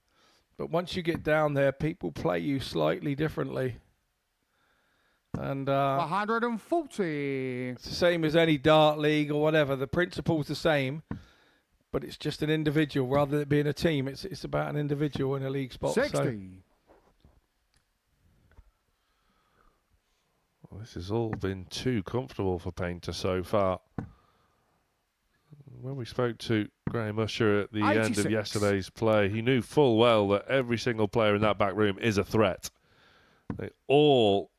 But once you get down there, people play you slightly differently. And 140. it's the same as any dart league or whatever. The principle's the same, but it's just an individual rather than it being a team. It's about an individual in a league spot. 60. So Well, this has all been too comfortable for Painter so far. When we spoke to Graham Usher at the 86. end of yesterday's play, he knew full well that every single player in that back room is a threat. They all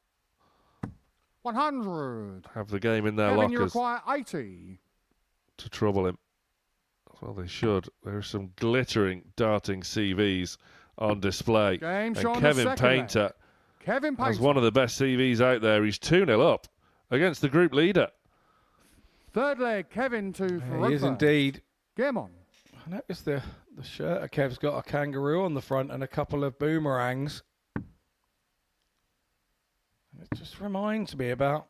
100. have the game in their Kevin, you lockers require 80. to trouble him. Well, they should. There are some glittering, darting CVs on display. Game And shown Kevin the second Painter leg. Kevin has Painter. one of the best CVs out there. He's 2-0 up against the group leader. Third leg, Kevin to Farouk. He is indeed. Game on. I noticed the shirt of Kev's got a kangaroo on the front and a couple of boomerangs. It just reminds me about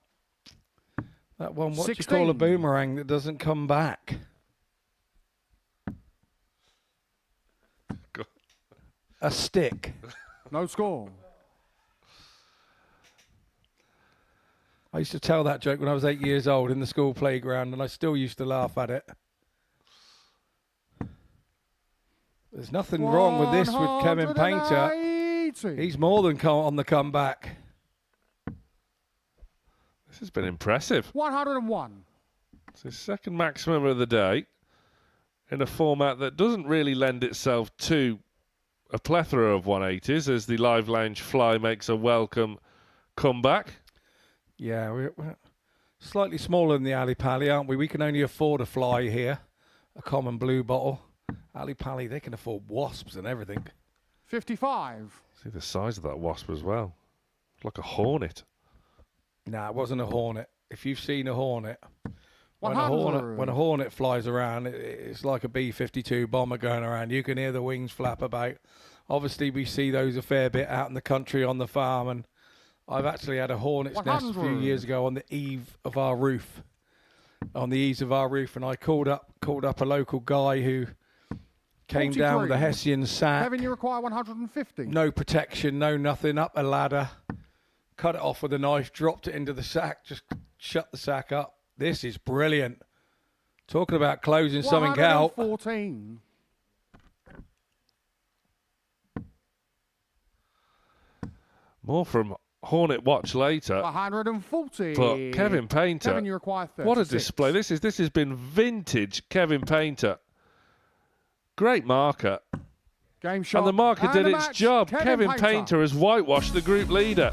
that one, what do you call a boomerang that doesn't come back? A stick. No score. I used to tell that joke when I was 8 years old in the school playground, and I still used to laugh at it. There's nothing wrong with this with Kevin Painter. He's more than on the comeback. This has been impressive. 101. It's his second maximum of the day in a format that doesn't really lend itself to a plethora of 180s as the Live Lounge Fly makes a welcome comeback. Yeah, we're slightly smaller than the Ali Pally, aren't we? We can only afford a fly here, a common blue bottle. Ali Pally, they can afford wasps and everything. 55. See the size of that wasp as well. It's like a hornet. Nah, it wasn't a hornet. If you've seen a hornet, when a hornet flies around, it's like a B-52 bomber going around. You can hear the wings flap about. Obviously, we see those a fair bit out in the country on the farm, and I've actually had a hornet's nest a few years ago on the eave of our roof. On the eaves of our roof, and I called up a local guy who came down with a Hessian sack. Kevin, you require 150. No protection, no nothing. Up a ladder, cut it off with a knife, dropped it into the sack, just shut the sack up. This is brilliant. Talking about closing something out. 114. More from Hornet Watch later. 140. But Kevin Painter, Kevin, you require 36. What a display. This has been vintage Kevin Painter. Great marker. Game shot. And the marker did its job. Kevin Painter has whitewashed the group leader.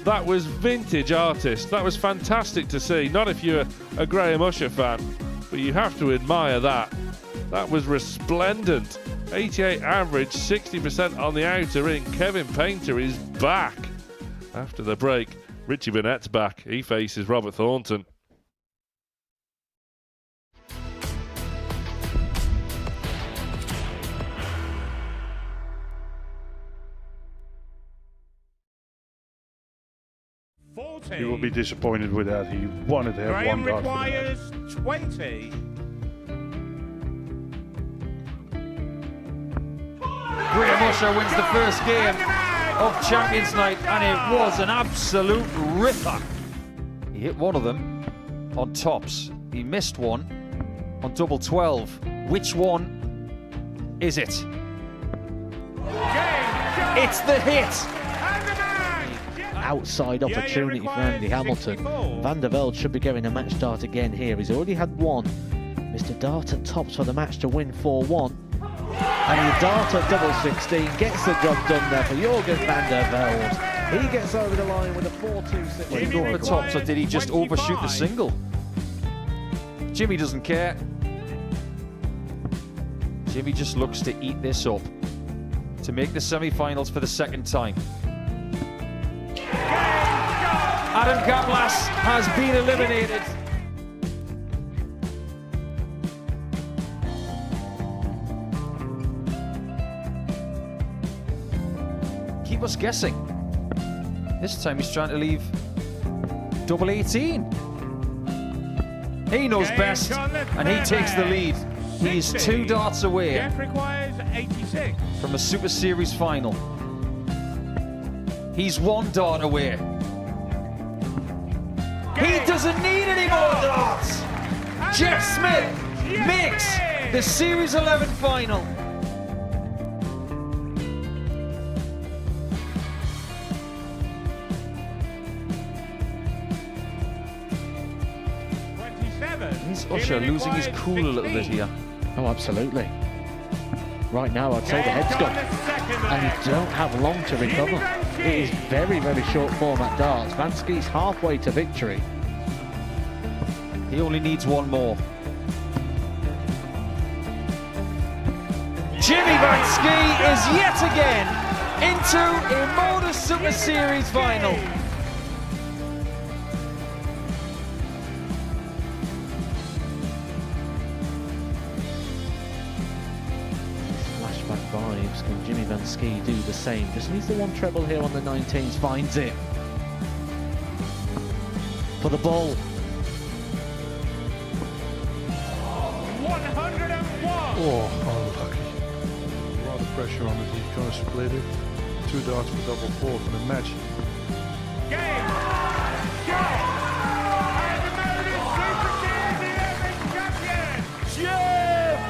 That was vintage artist. That was fantastic to see. Not if you're a Graham Usher fan, but you have to admire that. That was resplendent. 88 average, 60% on the outer ring. Kevin Painter is back. After the break, Richie Burnett's back. He faces Robert Thornton. You will be disappointed with that. He wanted to have Graham one dart. requires 20. Graham Usher wins the first game of Champions Night, and it was an absolute ripper. He hit one of them on tops. He missed one on double 12. Which one is it? It's the hit. Outside opportunity for Andy Hamilton. Van der Velde should be getting a match dart again here. He's already had one. Mr. Dart at tops for the match to win 4-1. And the dart at double 16 gets the job done there for Jurgen van der Velde. He gets over the line with a 4-2-6. Did he go for tops or did he just overshoot the single? Jimmy doesn't care. Jimmy just looks to eat this up to make the semi-finals for the second time. Adam Gablas has been eliminated. Keep us guessing. This time he's trying to leave double 18. He knows best, and he takes the lead. He's 2 darts away Requires 86. from a Super Series final. He's 1 dart away. He doesn't need any more darts. Jeff Smith makes the Series 11 final. Is Usher losing his cool a little bit here? Oh, absolutely. Right now, I'd say the head's gone, and you don't have long to recover. It is very, very short format darts. Vansky's halfway to victory. He only needs one more. Jimmy Vansky is yet again into a Modus Super Series final. Ski do the same. Just needs the one treble here on the 19s, finds it. For the ball. 101. Oh, unlucky. A lot of pressure on it. He's going to split it. 2 darts for double 4 for the match. Game. Go. And the Modus Super Series 11 champion, Jeff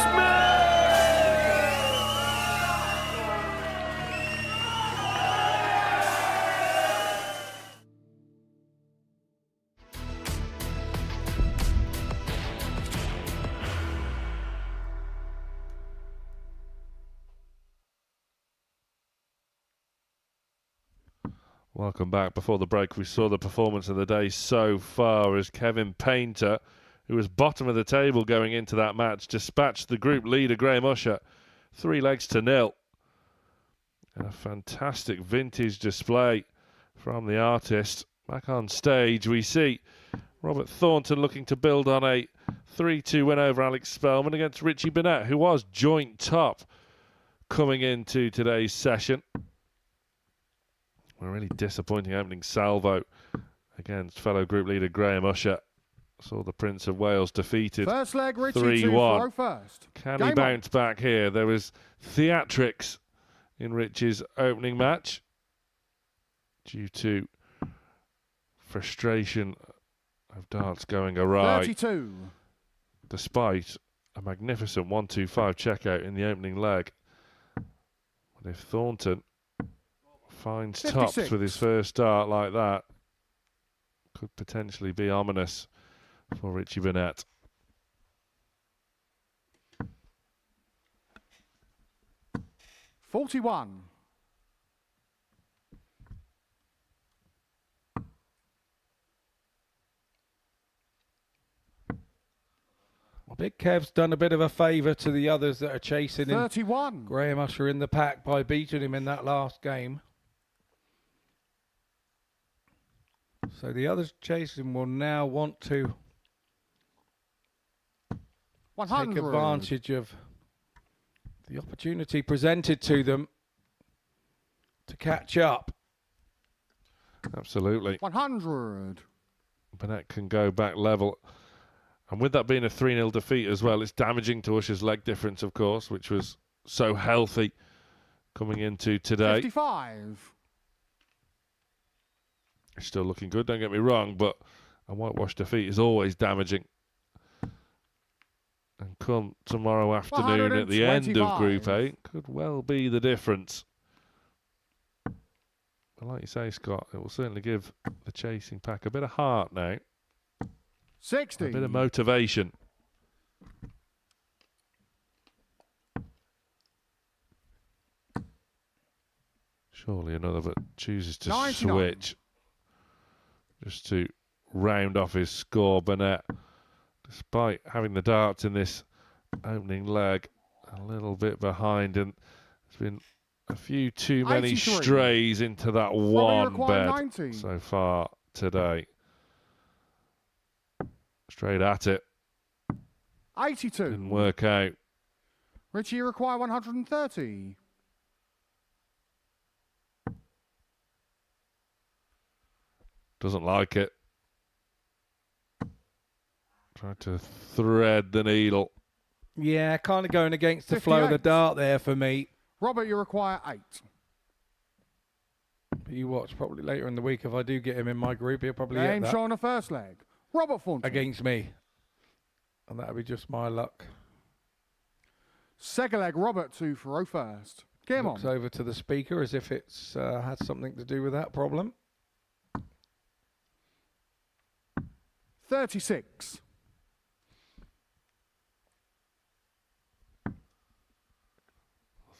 Smith. Welcome back. Before the break, we saw the performance of the day so far as Kevin Painter, who was bottom of the table going into that match, dispatched the group leader, Graham Usher, 3 legs to 0. And a fantastic vintage display from the artist. Back on stage, we see Robert Thornton looking to build on a 3-2 win over Alex Spelman against Richie Burnett, who was joint top coming into today's session. A really disappointing opening salvo against fellow group leader Graham Usher. Saw the Prince of Wales defeated 3-1. Can he bounce back here? There was theatrics in Richie's opening match due to frustration of darts going awry. 32. Despite a magnificent 1-2-5 checkout in the opening leg. But if Thornton finds 56. tops with his first start like that, could potentially be ominous for Richie Burnett. $41. Big Kev's done a bit of a favour to the others that are chasing him. 31. Graham Usher in the pack by beating him in that last game. So the others chasing will now want to 100. take advantage of the opportunity presented to them to catch up. Absolutely. 100. Burnett can go back level. And with that being a 3-0 defeat as well, it's damaging to Usher's leg difference, of course, which was so healthy coming into today. 55. It's still looking good, don't get me wrong, but a whitewash defeat is always damaging. And come tomorrow afternoon at the end of Group A, could well be the difference. But like you say, Scott, it will certainly give the chasing pack a bit of heart now. 60. A bit of motivation. Surely another but chooses to 99. switch. Just to round off his score. Burnett, despite having the darts in this opening leg, a little bit behind, and there's been a few too many 83. strays into that one bed 90. so far today. Straight at it. 82. Didn't work out. Richie require 130. Doesn't like it. Tried to thread the needle. Yeah, kind of going against the flow of the 58. dart there for me. Robert, you require 8. But you watch probably later in the week if I do get him in my group, he'll probably Game get that show on the first leg. Robert Thornton. against me. And that'll be just my luck. Second leg, Robert to throw first. Game Looks on. over to the speaker as if it's had something to do with that problem. 36.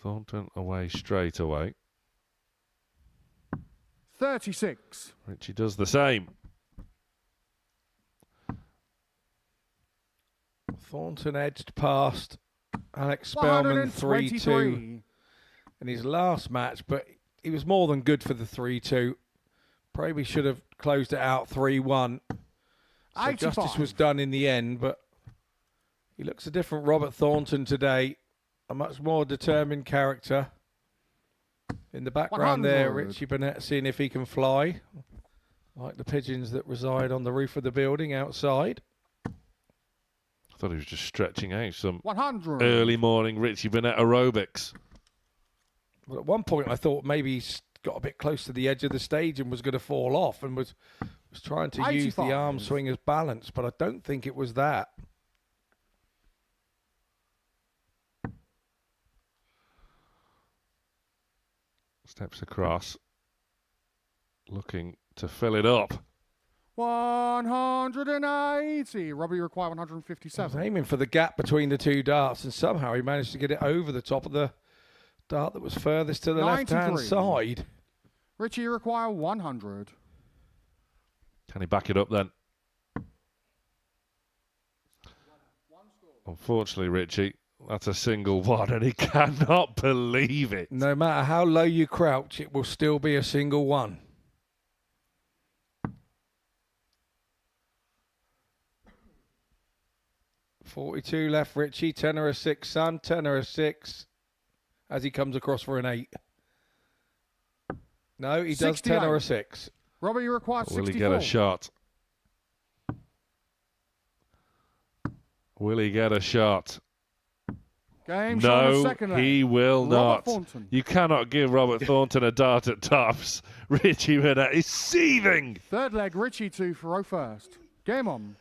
Thornton away straight away. 36. Richie does the same. Thornton edged past Alex Spelman 3-2 in his last match, but he was more than good for the 3-2. Probably should have closed it out 3-1. So justice was done in the end, but he looks a different Robert Thornton today. A much more determined character. In the background there, 100. Richie Burnett seeing if he can fly, like the pigeons that reside on the roof of the building outside. I thought he was just stretching out some 100. early morning Richie Burnett aerobics. Well, at one point I thought maybe he's got a bit close to the edge of the stage and was going to fall off and was trying to use the 85. arm swing as balance, but I don't think it was that. Steps across, looking to fill it up. 180. Robbie require I was 157. aiming for the gap between the two darts, and somehow he managed to get it over the top of the dart that was furthest to the 93. left-hand side. Richie require 100. Can he back it up then? Unfortunately, Richie, that's a single one, and he cannot believe it. No matter how low you crouch, it will still be a single one. .42 left, Richie. 10 or a 6, son. 10 or a 6 as he comes across for an 8. No, he does 10 or a 6. Robbie, you require 64. Will he get a shot? Will he get a shot? Game shot on the No, second leg. he will Robert not. Thornton. You cannot give Robert Thornton a dart at tops. Richie Burnett is seething. Third leg, Richie 2 for 0 first. Game on.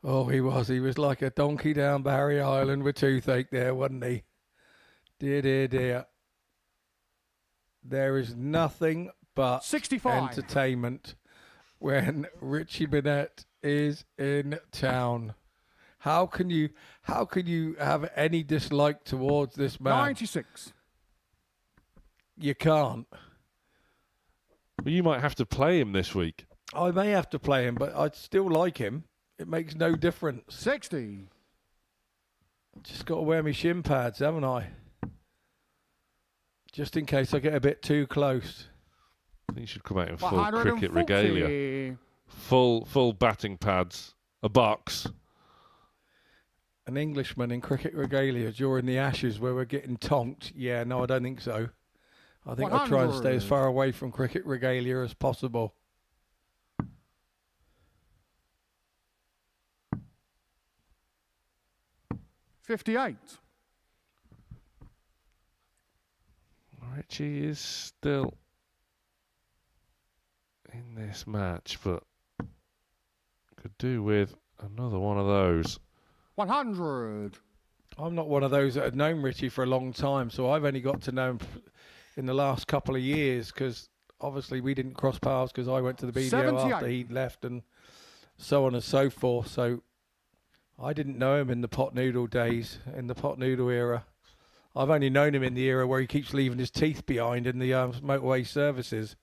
Oh, he was. He was like a donkey down Barry Island with toothache there, wasn't he? Dear, dear, dear. There is nothing but 65. entertainment when Richie Burnett is in town. How can you have any dislike towards this man? 96. You can't. Well, you might have to play him this week. I may have to play him, but I'd still like him. It makes no difference. 60. Just got to wear my shin pads, haven't I? Just in case I get a bit too close. I think you should come out in full 140. cricket regalia. Full batting pads, a box. An Englishman in cricket regalia during the Ashes where we're getting tonked. Yeah, no, I don't think so. I think I'll try and stay as 100. far away from cricket regalia as possible. $58. Richie is still in this match, but could do with another one of those. 100. I'm not one of those that had known Richie for a long time, so I've only got to know him in the last couple of years because obviously we didn't cross paths because I went to the BDO 78. after he'd left and so on and so forth. So I didn't know him in the pot noodle days, in the pot noodle era. I've only known him in the era where he keeps leaving his teeth behind in the motorway services.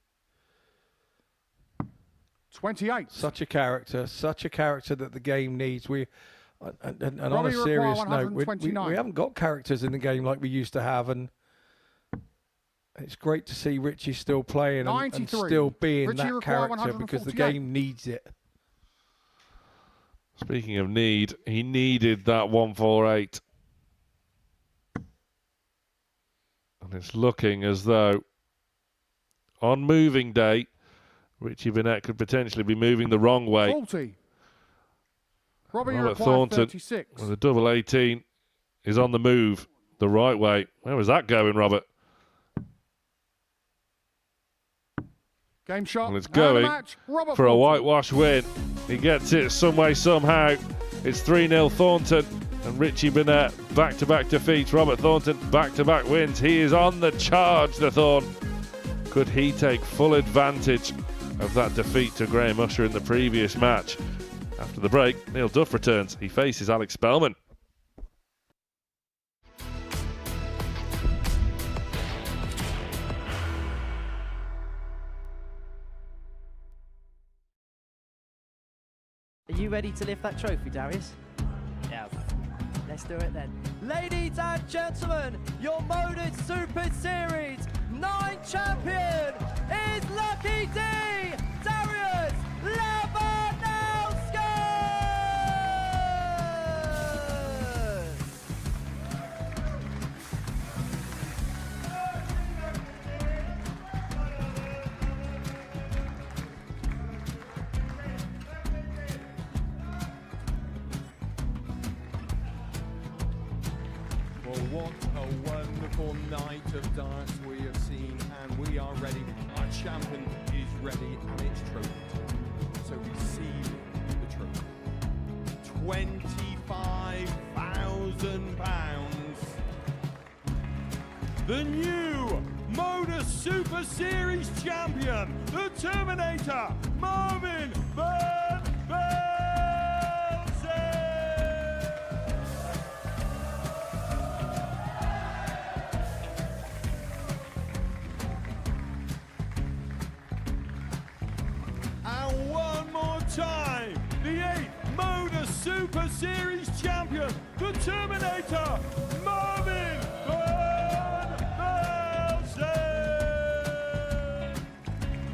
28. Such a character that the game needs. And on Robbie a serious require note, we 129. haven't got characters in the game like we used to have, and it's great to see Richie still playing and 93. still being Richie that require character because the 148. game needs it. Speaking of need, he needed that 148. And it's looking as though on moving day, Richie Burnett could potentially be moving the wrong way. 40. Robbie Robert require Thornton 36. with a double 18 is on the move the right way. Where was that going, Robert? Game shot. Well, it's and a going match. Robert for a Thornton. whitewash win. He gets it some way, somehow. It's 3-0 Thornton and Richie Burnett. Back-to-back defeats. Robert Thornton, back-to-back wins. He is on the charge, the Thorn. Could he take full advantage of that defeat to Graham Usher in the previous match? After the break, Neil Duff returns. He faces Alex Spelman. Are you ready to lift that trophy, Darius? Yes. Let's do it then. Ladies and gentlemen, your Modus Super Series 9 champion is Lucky D, Darius Labanowski! wonderful night of darts we have seen, and we are ready. Our champion is ready, and it's trophy time. So receive the trophy. £25,000. The new Modus Super Series champion, the Terminator, Marvin Van Velzen. And one more time, the 8th Modus Super Series champion, the Terminator, Marvin Van Velzen.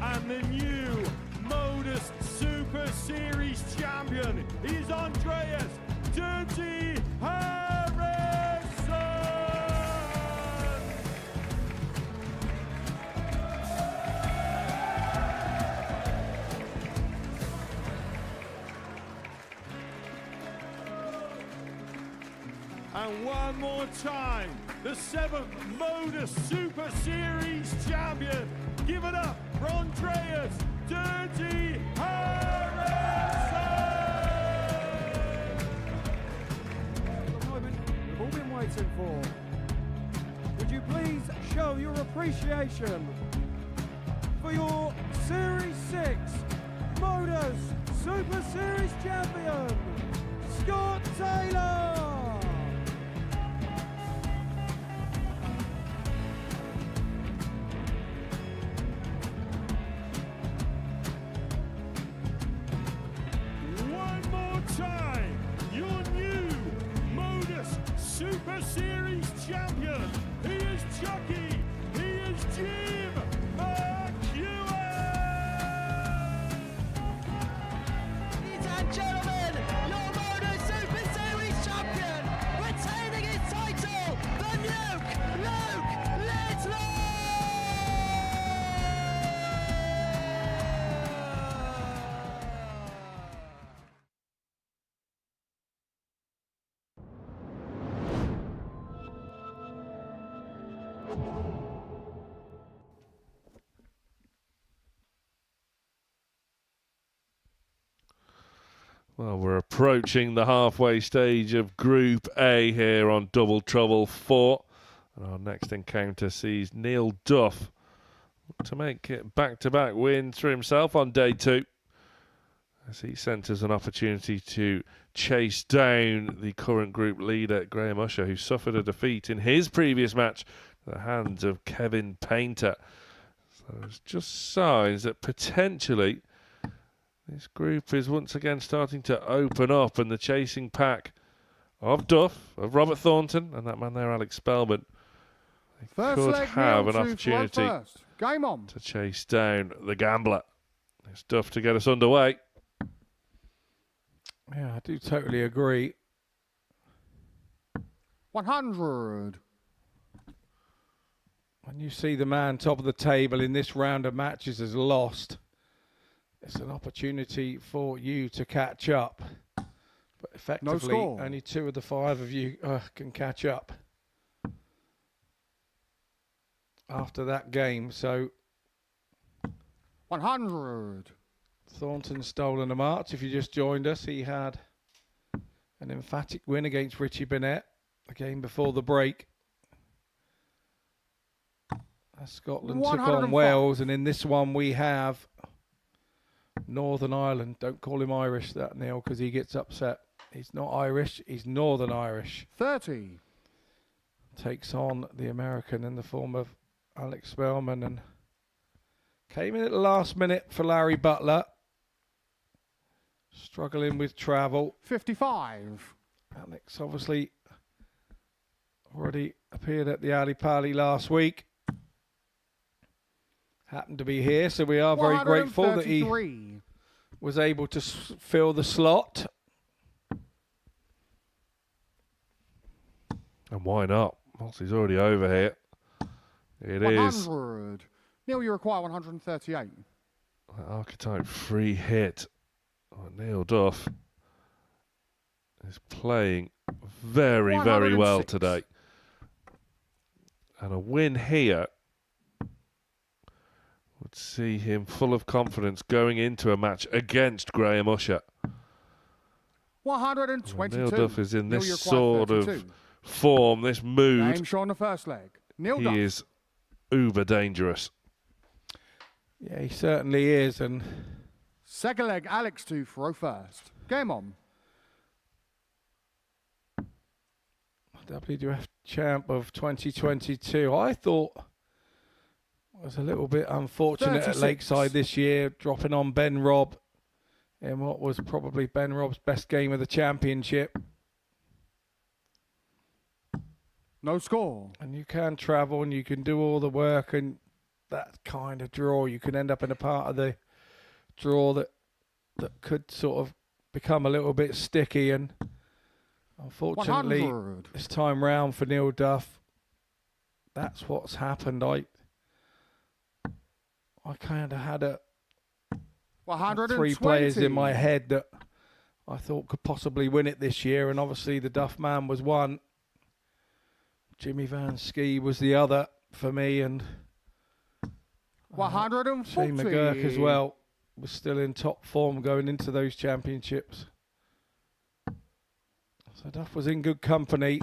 And the new Modus Super Series champion is Andreas Dirty Harrison. And one more time, the 7th Modus Super Series champion. Give it up for Andreas Dirty Harrison. The moment we've all been waiting for. Would you please show your appreciation for your Series 6 Modus Super Series champion, Scott Taylor. Time, your new Modus Super Series champion. He is Chucky. He is Jim McGuire. Ladies and gentlemen, your Modus Super Series champion, retaining his title, the Nuke, Luke Littler. Well, we're approaching the halfway stage of Group A here on Double Trouble 4. And our next encounter sees Neil Duff to make it back-to-back wins for himself on day 2, as he centres an opportunity to chase down the current group leader, Graham Usher, who suffered a defeat in his previous match at the hands of Kevin Painter. So there's just signs that potentially this group is once again starting to open up, and the chasing pack of Duff, of Robert Thornton, and that man there, Alex Spelman, they could have an opportunity Game on. to chase down the gambler. It's Duff to get us underway. Yeah, I do totally agree. 100. When you see the man top of the table in this round of matches has lost, it's an opportunity for you to catch up. But effectively, only 2 of the 5 of you can catch up after that game. So 100. Thornton's stolen a march. If you just joined us, he had an emphatic win against Richie Burnett the game before the break. Scotland took on Wales, and in this one we have Northern Ireland. Don't call him Irish, that Neil, because he gets upset. He's not Irish, he's Northern Irish. 30. Takes on the American in the form of Alex Spelman, and came in at the last minute for Larry Butler. Struggling with travel. 55. Alex obviously already appeared at the Ali Pali last week. Happened to be here, so we are very grateful that he was able to fill the slot. And why not? Whilst he's already over here. It 100. Neil, you require 138. Archetype free hit. Oh, Neil Duff is playing very, very well today. And a win here would see him full of confidence going into a match against Graham Usher. 122. Neil Duff is in Neil, this you're quite sort 32. of form, this mood. Game show on the first leg. Neil Duff. He is uber dangerous. Yeah, he certainly is. And second leg, Alex to throw first. Game on. WWF champ of 2022. I thought was a little bit unfortunate 36. at Lakeside this year, dropping on Ben Robb in what was probably Ben Robb's best game of the championship. No score. And you can travel and you can do all the work, and that kind of draw, you can end up in a part of the draw that could sort of become a little bit sticky. And unfortunately, 100. this time round for Neil Duff, that's what's happened. I kind of had 3 players in my head that I thought could possibly win it this year, and obviously the Duff man was one. Jimmy Van Ski was the other for me, and 140. Shane McGuire as well was still in top form going into those championships. So Duff was in good company.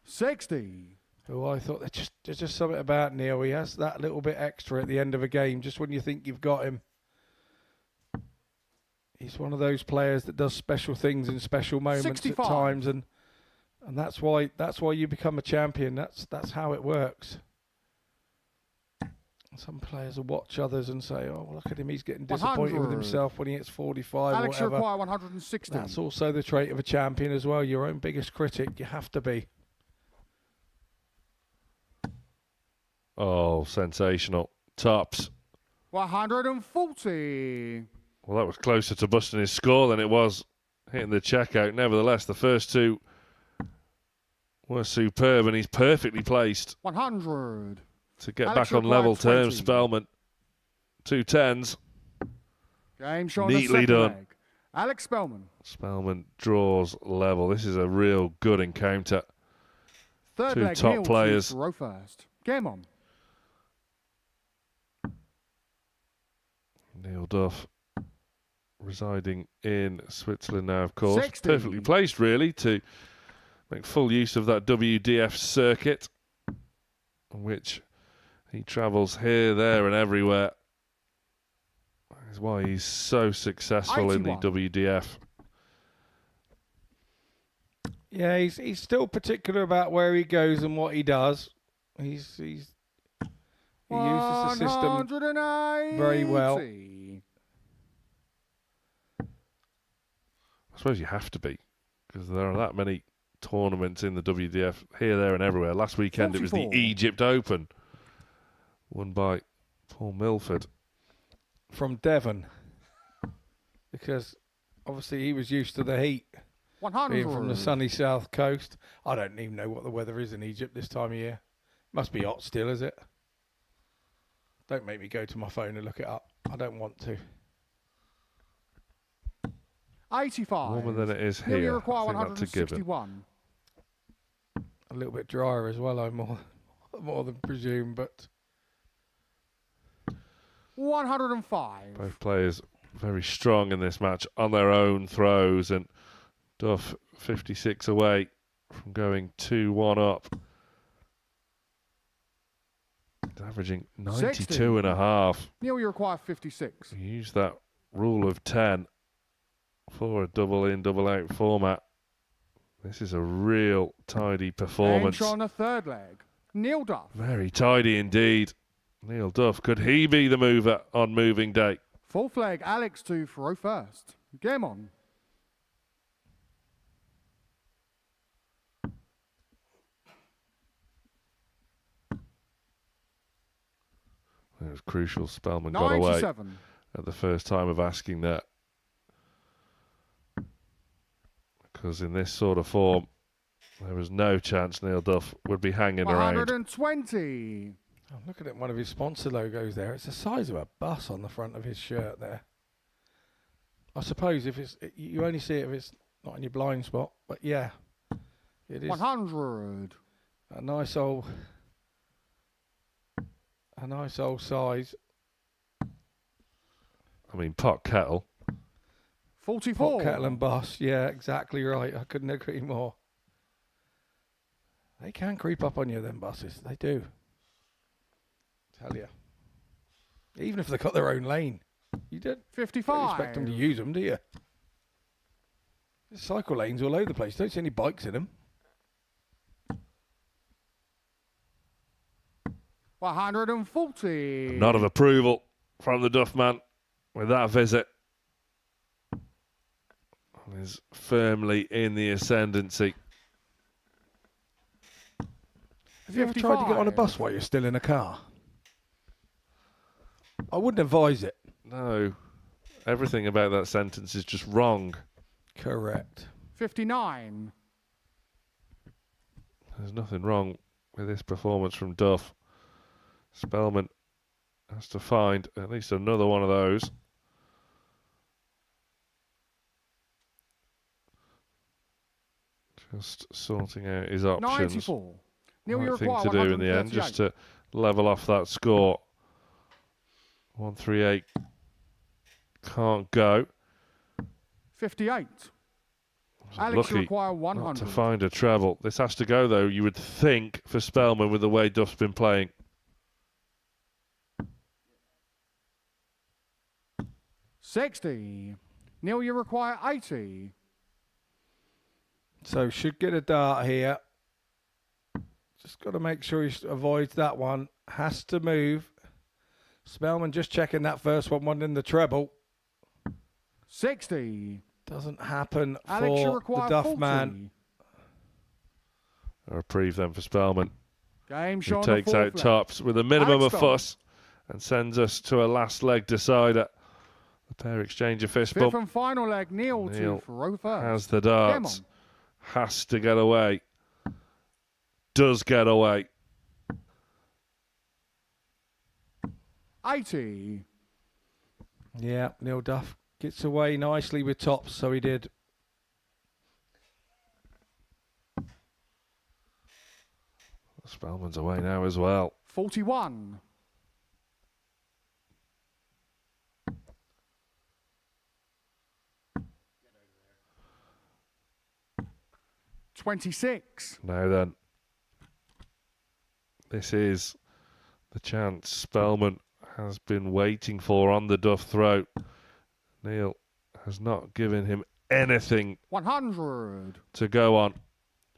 60. Who I thought there's just something about Neil. He has that little bit extra at the end of a game, just when you think you've got him. He's one of those players that does special things in special moments 65. at times, and that's why you become a champion. That's how it works. Some players will watch others and say, "Oh, look at him, he's getting disappointed 100. with himself when he hits 45 Alex, or whatever." require 160. That's also the trait of a champion as well. Your own biggest critic, you have to be. Oh, sensational. Tops. 140. Well, that was closer to busting his score than it was hitting the checkout. Nevertheless, the first two were superb, and he's perfectly placed 100. to get Alex back on required level 20. terms. Spelman, 2 10s. Game shot Neatly on the second done. leg. Alex Spelman. Spelman draws level. This is a real good encounter. Third 2 leg, top Neil players. to row first. Game on. Neil Duff residing in Switzerland now, of course. 60. Perfectly placed, really, to make full use of that WDF circuit, which he travels here, there, and everywhere. That's why he's so successful in the 81. WDF. Yeah, he's still particular about where he goes and what he does. He uses the system very well. I suppose you have to be, because there are that many tournaments in the WDF here, there, and everywhere. Last weekend it was the 44. Egypt Open, won by Paul Milford. From Devon, because obviously he was used to the heat, 100. being from the sunny south coast. I don't even know what the weather is in Egypt this time of year. Must be hot still, is it? Don't make me go to my phone and look it up. I don't want to. 85. Warmer than it is Neil, you here. require I think that's a given. 161. A little bit drier as well, I'm more than presume, but 105. Both players very strong in this match on their own throws, and Duff 56 away from going 2-1 up. He's averaging 92 and a half. Neil, you require 56. Use that rule of 10 for a double in, double out format. This is a real tidy performance. Game on the third leg. Neil Duff. Very tidy indeed. Neil Duff, could he be the mover on moving day? Fourth leg, Alex to throw first. Game on. It was crucial Spelman got away 97. at the first time of asking that. Because in this sort of form, there was no chance Neil Duff would be hanging around. 120. I'm looking at one of his sponsor logos there. It's the size of a bus on the front of his shirt there. I suppose if it's you only see it if it's not in your blind spot, but yeah, it is 100. a nice old a nice old size. I mean, pot kettle. 44. Pot, kettle and boss. Yeah, exactly right. I couldn't agree more. They can creep up on you, them buses. They do. Tell you. Even if they've got their own lane. You don't 55. expect them to use them, do you? There's cycle lanes all over the place. Don't see any bikes in them. 140. A nod of approval from the Duff man with that visit. He's firmly in the ascendancy. Have you ever tried to get on a bus while you're still in a car? I wouldn't advise it. No. Everything about that sentence is just wrong. Correct. 59. There's nothing wrong with this performance from Duff. Spelman has to find at least another one of those. Just sorting out his options. 94. Right thing to do in the end, just to level off that score. 138 can't go. 58. Alex, you require 100. Not to find a treble. This has to go, though, you would think, for Spelman with the way Duff's been playing. $60. Neil, you require 80. So should get a dart here. Just got to make sure he avoids that one. Has to move. Spelman just checking that first one, wasn't in the treble. 60. Doesn't happen Alex, you for require the Duff 40. man. A reprieve then for Spelman. Game who shot takes out tops with a minimum of fuss and sends us to a last leg decider. The pair exchange a fist bump. Fifth and final leg, Neil to throw first. Has the darts. Has to get away. Does get away. 80. Yeah, Neil Duff gets away nicely with tops, so he did. Spelman's away now as well. 41. $26. Now then, this is the chance Spelman has been waiting for on the Duff throat. Neil has not given him anything 100 to go on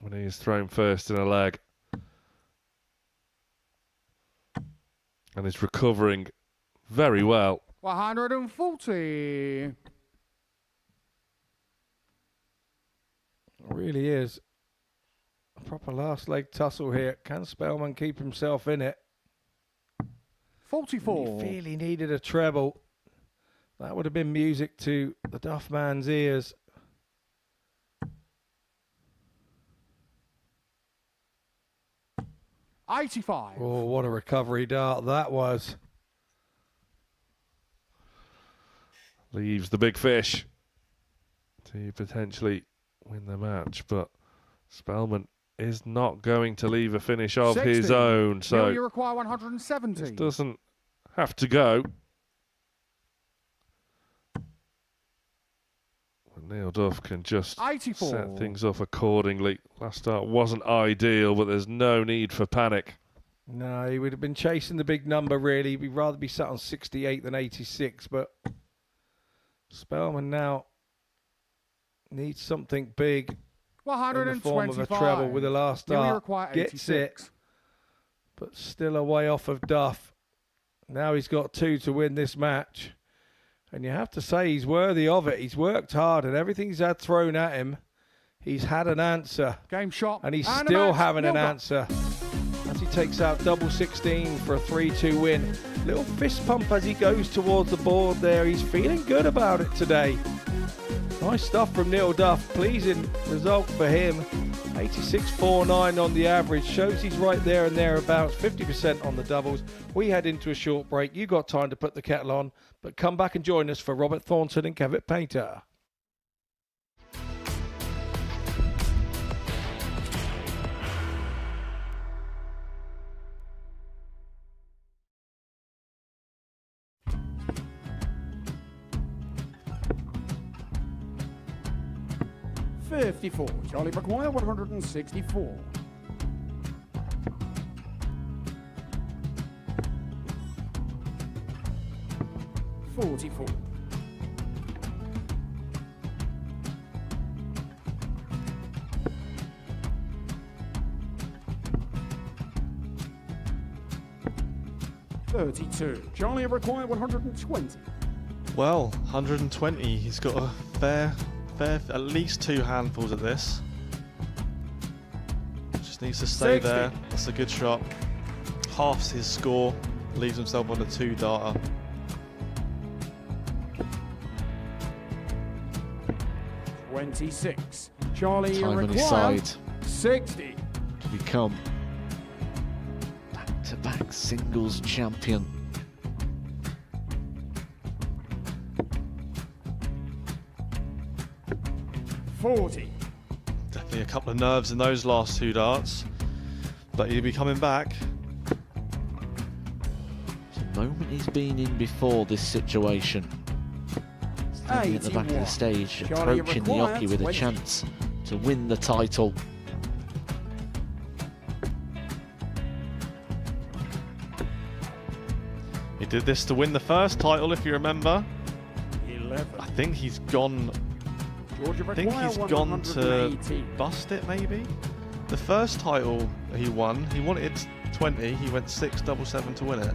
when he is thrown first in a leg. And is recovering very well. 140. It really is a proper last leg tussle here. Can Spelman keep himself in it? 44. He really needed a treble. That would have been music to the Duff man's ears. $85. Oh, what a recovery dart that was. Leaves the big fish to potentially win the match, but Spelman is not going to leave a finish of 60. his own, so Neil, you require 170. this doesn't have to go. Neil Duff can just 84. set things up accordingly. Last start wasn't ideal, but there's no need for panic. No, he would have been chasing the big number, really. He'd rather be sat on 68 than 86, but Spelman now needs something big in the form of a treble with the last start. Gets it, but still a way off of Duff. Now he's got 2 to win this match. And you have to say he's worthy of it. He's worked hard, and everything he's had thrown at him, he's had an answer. Game shot. And he's still having an answer. As he takes out double 16 for a 3-2 win. Little fist pump as he goes towards the board there. He's feeling good about it today. Nice stuff from Neil Duff. Pleasing result for him. 86.49 on the average. Shows he's right there and thereabouts. 50% on the doubles. We head into a short break. You got time to put the kettle on, but come back and join us for Robert Thornton and Kevin Painter. 54. Charlie McGuire, 164. 44. 32. Charlie required 120. Well, 120. He's got a fair, at least 2 handfuls at this. Just needs to stay 60. there. That's a good shot. Halves his score. Leaves himself on a 2-darter. $26. Charlie Time on his required side 60. to become back-to-back singles champion. $40. Definitely a couple of nerves in those last 2 darts, but he'll be coming back. It's a moment he's been in before this situation. Standing at the back of the stage, Charlie approaching the required hockey with a 20. chance to win the title. He did this to win the first title, if you remember. 11. I think he's gone. Georgia I think he's gone to 118. bust it, maybe. The first title he won, he wanted 20. He went 6-7-7 to win it.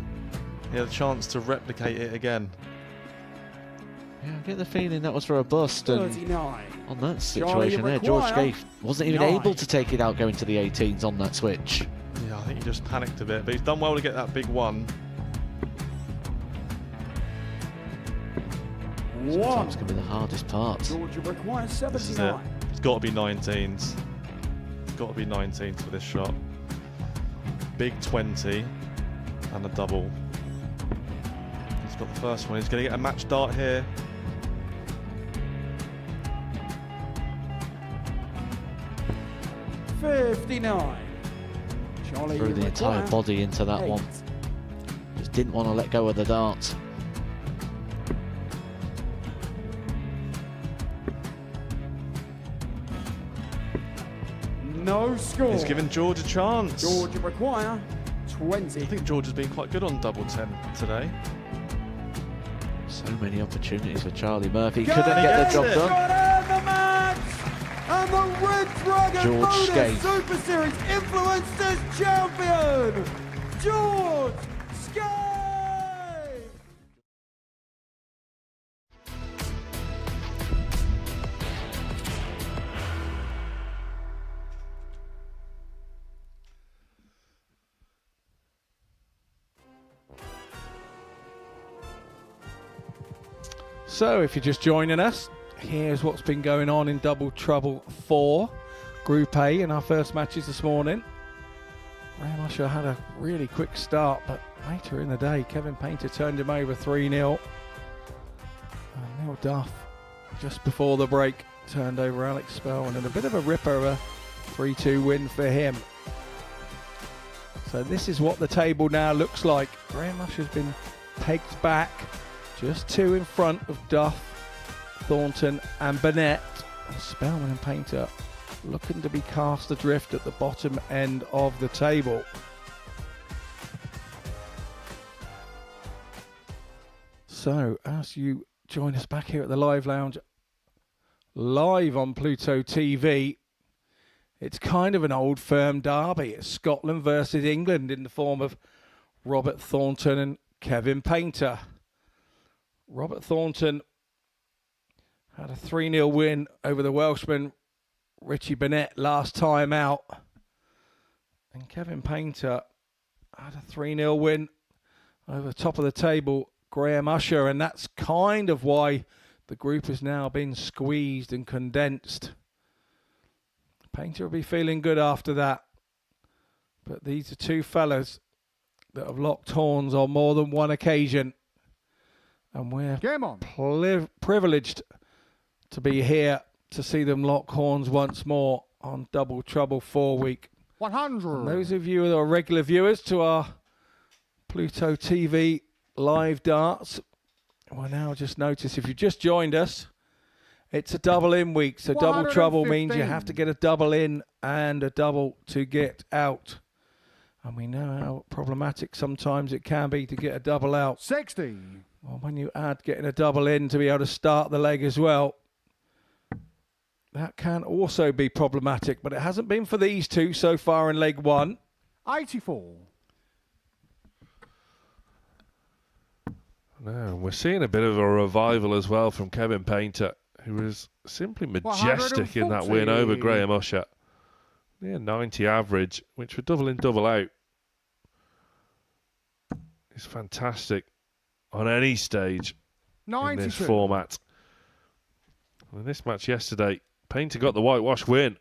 He had a chance to replicate it again. Yeah, I get the feeling that was for a bust, and 39. on that situation there, George Scaife wasn't even 9. able to take it out going to the 18s on that switch. Yeah, I think he just panicked a bit, but he's done well to get that big one. Sometimes can be the hardest part. Georgia requires This is it. 79. It's got to be 19s. It's got to be 19s for this shot. Big 20 and a double. He's got the first one. He's going to get a match dart here. $59. Charlie Threw the entire required body into that 8. one. Just didn't want to let go of the dart. No score. He's given George a chance. Georgia require 20. I think George has been quite good on double 10 today. So many opportunities for Charlie Murphy. Got Couldn't get the job it. done. Got it, the match. And the Red Dragon George Modus Scaife. Super Series Influencers Champion, George Scaife. So, if you're just joining us, here's what's been going on in Double Trouble 4, Group A, in our first matches this morning. Graham Usher had a really quick start, but later in the day, Kevin Painter turned him over 3-0. And Neil Duff, just before the break, turned over Alex Spelman, and a bit of a ripper of a 3-2 win for him. So this is what the table now looks like. Graham Usher's been pegged back, just 2 in front of Duff, Thornton and Burnett. And Spelman and Painter looking to be cast adrift at the bottom end of the table. So as you join us back here at the Live Lounge, live on Pluto TV, it's kind of an old firm derby. It's Scotland versus England in the form of Robert Thornton and Kevin Painter. Robert Thornton had a 3-0 win over the Welshman Richie Burnett last time out. And Kevin Painter had a 3-0 win over top of the table, Graham Usher. And that's kind of why the group has now been squeezed and condensed. Painter will be feeling good after that. But these are 2 fellas that have locked horns on more than one occasion. And we're privileged to be here to see them lock horns once more on Double Trouble 4 week. 100. And those of you that are regular viewers to our Pluto TV live darts will now just notice, if you just joined us, It's a double in week, so double trouble means you 115. have to get a double in and a double to get out. And we know how problematic sometimes it can be to get a double out. 60. Well, when you add getting a double in to be able to start the leg as well, that can also be problematic, but it hasn't been for these two so far in leg one. 84. No, we're seeing a bit of a revival as well from Kevin Painter, who was simply majestic in that win over Graham Usher. Near 90 average, which for double in, double out is fantastic on any stage in this format. In this match yesterday, Painter got the whitewash win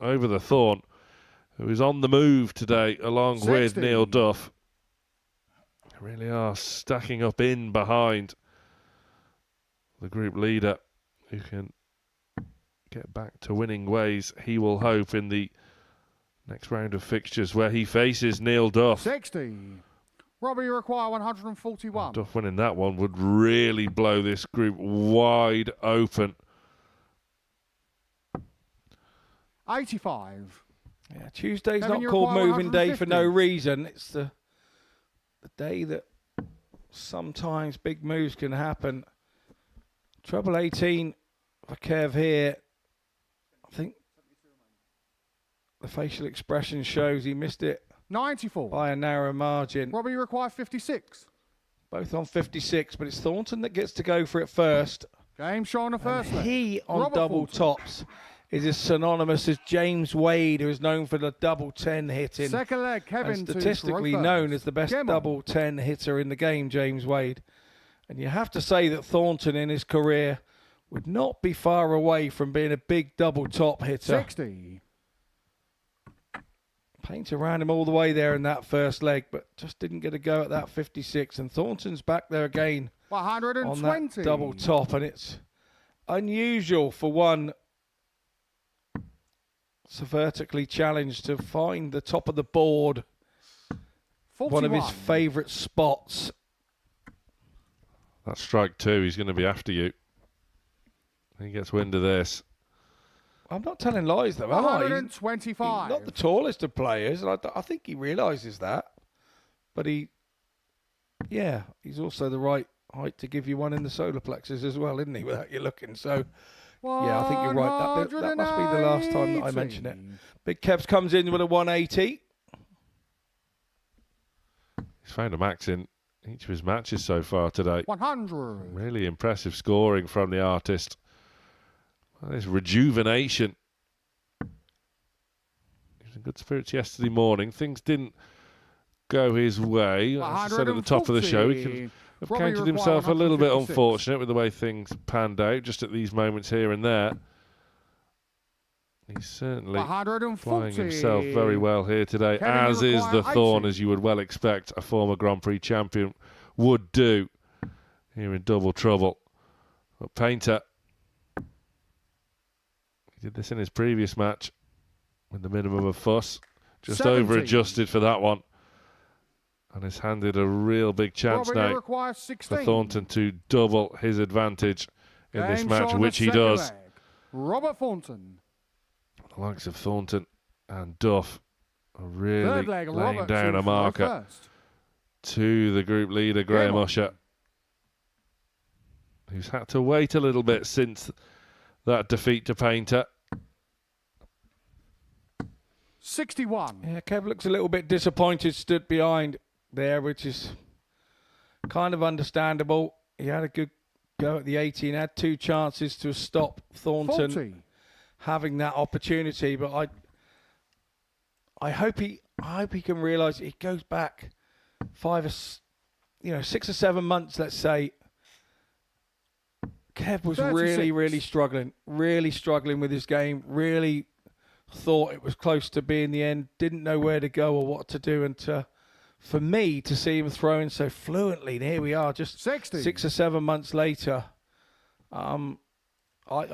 over the Thorn, who is on the move today along with Neil Duff. They really are stacking up in behind the group leader, who can get back to winning ways, he will hope, in the next round of fixtures where he faces Neil Duff. 60. Robbie, you require 141. Duff winning that one would really blow this group wide open. 85. Yeah, Tuesday's Kevin, not you called require moving day for 150. no reason. It's the day that sometimes big moves can happen. Treble 18 for Kev here. I think the facial expression shows he missed it 94. by a narrow margin. Robbie, you require 56. Both on 56, but it's Thornton that gets to go for it first. Game show on the first leg. He on Robert double Thornton. tops is as synonymous as James Wade, who is known for the double 10 hitting. Second leg, Kevin and to statistically throw known first. as the best Gemma. double 10 hitter in the game, James Wade. And you have to say that Thornton in his career would not be far away from being a big double top hitter. 60. Painter ran him all the way there in that first leg, but just didn't get a go at that 56. And Thornton's back there again 120. on that double top. And it's unusual for one so vertically challenged to find the top of the board. 41. One of his favourite spots. That's strike two. He's going to be after you. He gets wind of this. I'm not telling lies, though, am I? 125. He's not the tallest of players, and I think he realises that. But he's also the right height to give you one in the solar plexus as well, isn't he, without you looking? So, yeah, I think you're right. That must be the last time that I mentioned it. Big Kevs comes in with a 180. He's found a max in each of his matches so far today. 100. Really impressive scoring from the artist. Well, this rejuvenation. He was in good spirits yesterday morning. Things didn't go his way. As I said at the top of the show, he could have counted himself a little bit unfortunate with the way things panned out, just at these moments here and there. He's certainly flying himself very well here today, as is the Thorn, as you would well expect a former Grand Prix champion would do here in double trouble. But Painter, he did this in his previous match with the minimum of fuss, just 70. over adjusted for that one, and has handed a real big chance now for Thornton to double his advantage in this match, which he does. Robert Thornton. The likes of Thornton and Duff are really leg, laying Robert down a marker to the group leader, Graham Usher, who's had to wait a little bit since that defeat to Painter. 61. Yeah, Kev looks a little bit disappointed, stood behind there, which is kind of understandable. He had a good go at the 18, had two chances to stop Thornton 40. having that opportunity, but I hope he can realise it goes back 6 or 7 months, let's say. Kev was 36. really struggling with his game, really thought it was close to being the end, didn't know where to go or what to do, and for me to see him throwing so fluently, and here we are just 60. 6 or 7 months later. I'm so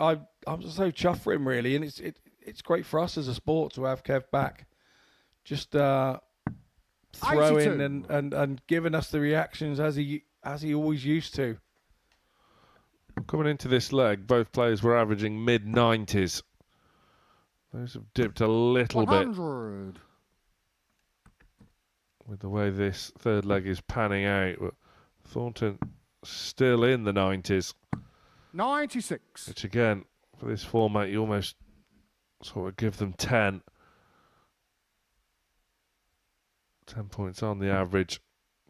chuffed for him, really, and it's great for us as a sport to have Kev back, just throwing 82. and giving us the reactions as he always used to. Coming into this leg, both players were averaging mid-90s. Those have dipped a little 100. bit with the way this third leg is panning out. But Thornton still in the 90s. 96. Which again, for this format, you almost sort of give them 10. 10 points on the average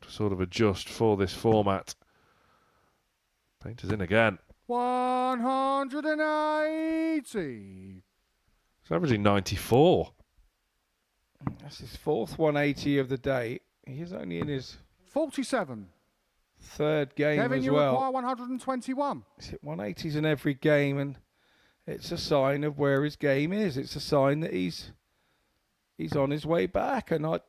to sort of adjust for this format. Painter's in again. 180. He's averaging 94. That's his fourth 180 of the day. He's only in his 47. third game Kevin, as you well. require 121. He's hit 180s in every game, and it's a sign of where his game is. It's a sign that he's on his way back, and I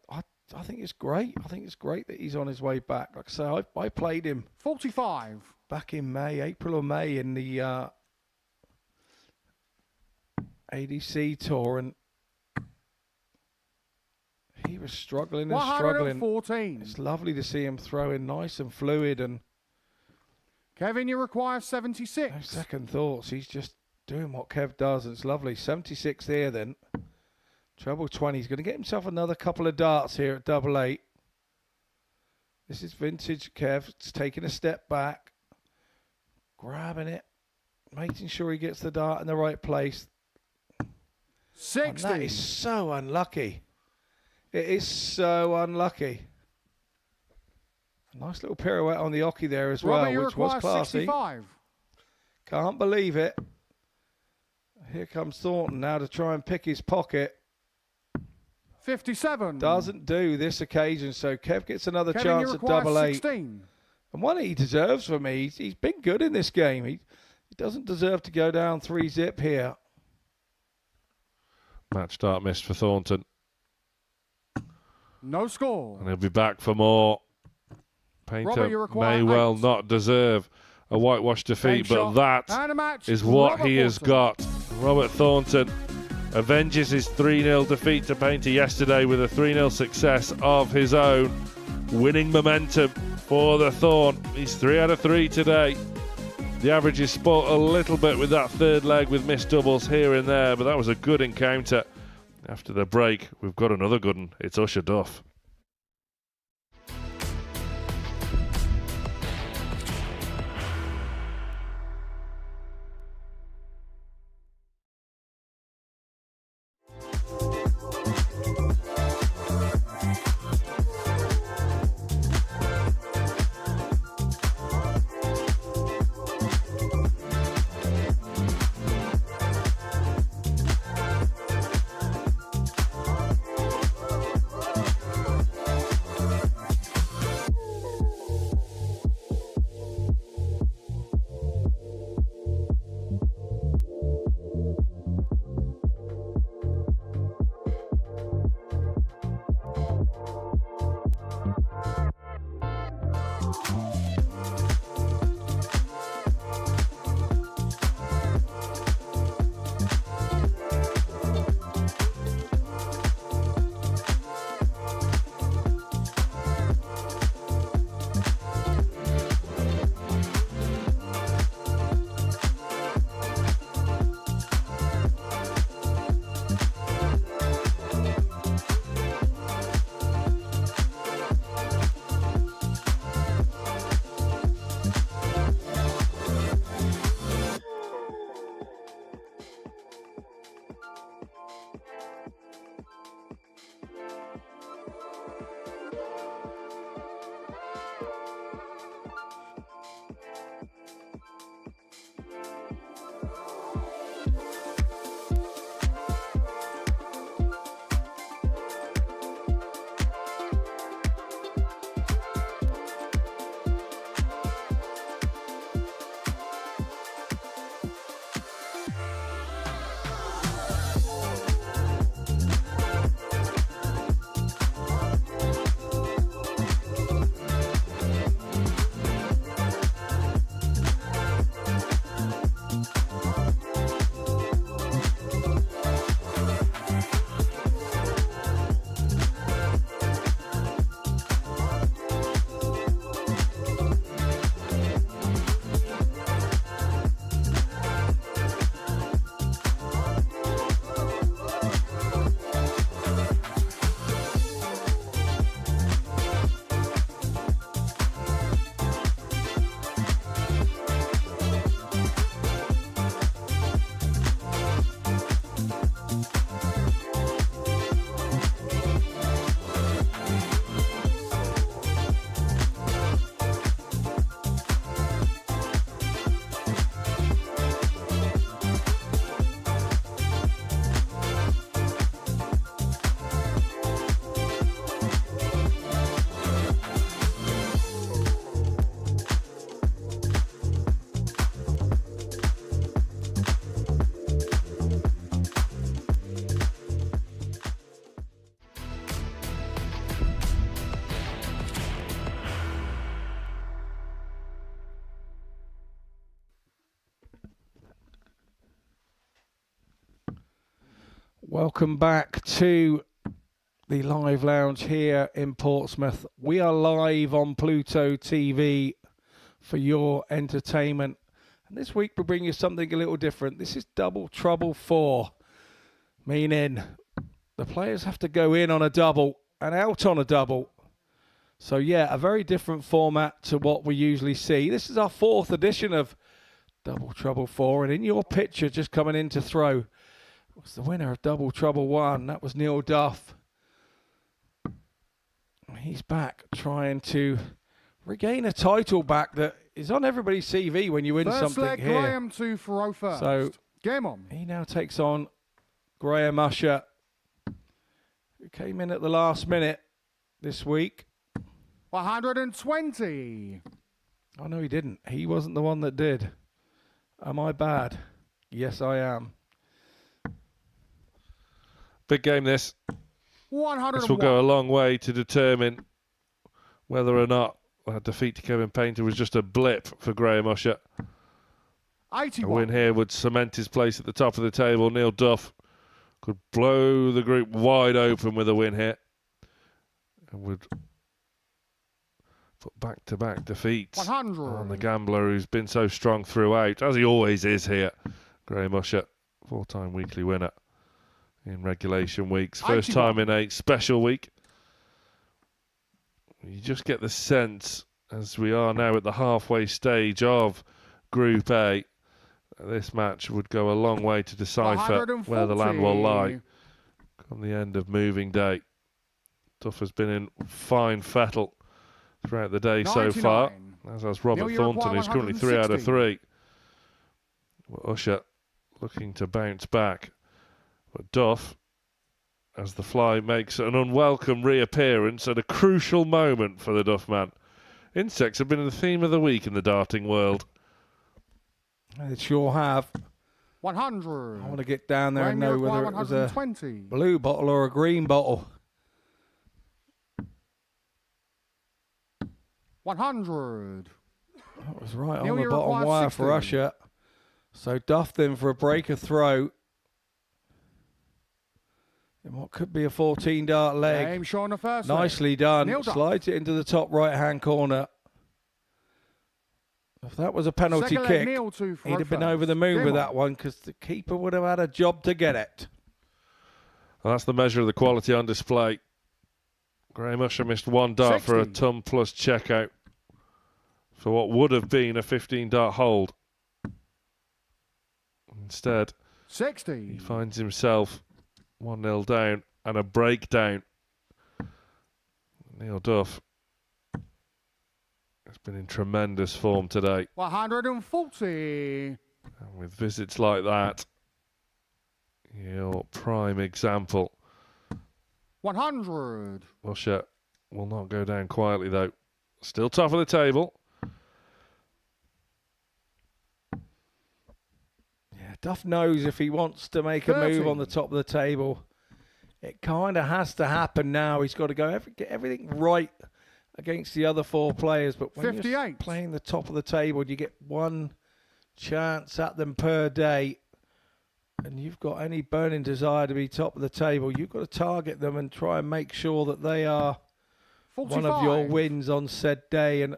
think it's great. I think it's great that he's on his way back. Like I say, I played him 45 back in April or May in the ADC tour, and he was struggling and struggling. 114. It's lovely to see him throwing nice and fluid. And Kevin, you require 76. No second thoughts. He's just doing what Kev does, and it's lovely. 76 there then. Treble 20. He's going to get himself another couple of darts here at double 8. This is vintage Kev. It's taking a step back, grabbing it, making sure he gets the dart in the right place. 60. And that is so unlucky. It is so unlucky. A nice little pirouette on the oche there as well, which was classy. 65. Can't believe it. Here comes Thornton now to try and pick his pocket. 57. Doesn't do this occasion, so Kev gets another Kevin, chance you at require double 8. 16. And one he deserves for me. He's been good in this game. He doesn't deserve to go down 3-zip here. Match start missed for Thornton. No score. And he'll be back for more. Painter may well not deserve a whitewash defeat, but that is what he has got. Robert Thornton avenges his 3-0 defeat to Painter yesterday with a 3-0 success of his own, winning momentum for the Thorn. He's 3 out of 3 today. The average is spoilt a little bit with that third leg with missed doubles here and there, but that was a good encounter. After the break, we've got another good one. It's Usher Duff. Welcome back to the live lounge here in Portsmouth. We are live on Pluto TV for your entertainment. And this week we bring you something a little different. This is Double Trouble 4, meaning the players have to go in on a double and out on a double. So yeah, a very different format to what we usually see. This is our 4th edition of Double Trouble 4, and in your picture just coming in to throw was the winner of Double Trouble 1. That was Neil Duff. He's back trying to regain a title back that is on everybody's CV when you win something leg, here. Graham to throw first. So game on. He now takes on Graham Usher, who came in at the last minute this week. 120. Oh no, he didn't. He wasn't the one that did. Am I bad? Yes, I am. Big game this. 101. This will go a long way to determine whether or not that defeat to Kevin Painter was just a blip for Graham Usher. 81. A win here would cement his place at the top of the table. Neil Duff could blow the group wide open with a win here, and would put back-to-back defeats 100. on the gambler who's been so strong throughout, as he always is here. Graham Usher, 4-time weekly winner in regulation weeks. First 81. time in a special week. You just get the sense, as we are now at the halfway stage of Group A, this match would go a long way to decipher where the land will lie come the end of moving day. Duff has been in fine fettle throughout the day 99. so far, as has Robert Neil Thornton, who's currently 3 out of 3. 160. Well, Usher looking to bounce back. But Duff, as the fly makes an unwelcome reappearance at a crucial moment for the Duff man. Insects have been the theme of the week in the darting world. They sure have. 100. I want to get down there and know whether it was a 120. blue bottle or a green bottle. 100. That was right Neil, on the you bottom require wire 60. for Usher. So Duff then for a breaker throw. In what could be a 14-dart leg. Game shot on the first Nicely leg. done. Neil Duff. Slides it into the top right-hand corner. If that was a penalty Second leg, kick, Neil to he'd have been first. over the moon Game with on. that one because the keeper would have had a job to get it. Well, that's the measure of the quality on display. Graham Usher missed 1 dart for a 60. ton plus checkout for what would have been a 15-dart hold. Instead, 60. he finds himself 1-0 down and a breakdown. Neil Duff has been in tremendous form today. 140. And with visits like that, your prime example. 100. Usher will not go down quietly, though. Still top of the table. Yeah, Duff knows if he wants to make a 30. move on the top of the table, it kind of has to happen now. He's got to go get everything right against the other 4 players. But when you're 58. playing the top of the table, you get 1 chance at them per day. And you've got any burning desire to be top of the table, you've got to target them and try and make sure that they are 45. one of your wins on said day. And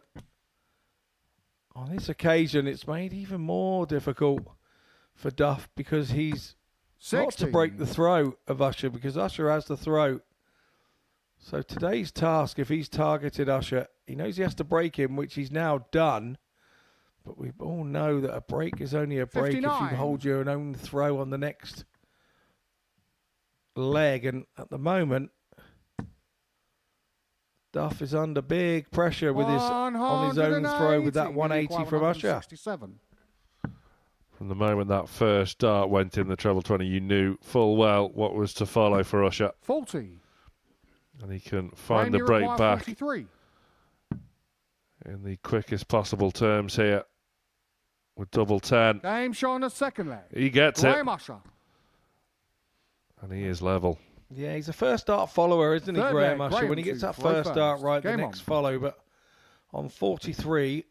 on this occasion, it's made even more difficult for Duff because he's 60. not to break the throw of Usher, because Usher has the throw. So today's task, if he's targeted Usher, he knows he has to break him, which he's now done. But we all know that a break is only a break 59. if you hold your own throw on the next leg. And at the moment, Duff is under big pressure with his on his own throw with that 180 from Usher. 67. From the moment that first dart went in the treble 20, you knew full well what was to follow for Usher. 40. And he can find Graham, the break you require back 43. in the quickest possible terms here with double 10. Game shot on the second leg. He gets Graham it. Usher. And he is level. Yeah, he's a first dart follower, isn't he, Third Graham leg, Usher? When Graham he gets to that throw first dart first. right, the Game next on. follow. But on 43,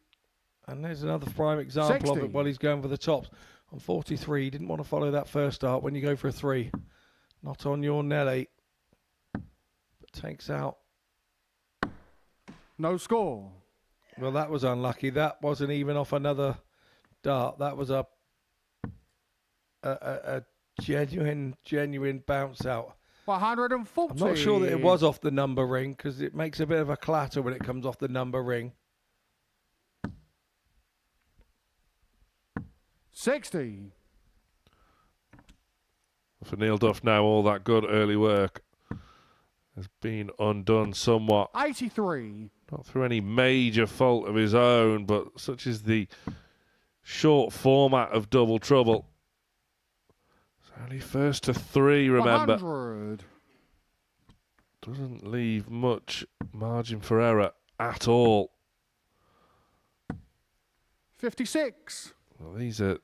and there's another prime example of 60. it while he's going for the tops. On 43, he didn't want to follow that first dart when you go for a 3. Not on your Nelly. But takes out. No score. Well, that was unlucky. That wasn't even off another dart. That was a genuine bounce out. 140. I'm not sure that it was off the number ring because it makes a bit of a clatter when it comes off the number ring. 60. For Neil Duff now, all that good early work has been undone somewhat. 83. Not through any major fault of his own, but such is the short format of Double Trouble. It's only first to 3, remember. 100. Doesn't leave much margin for error at all. 56. Well, these are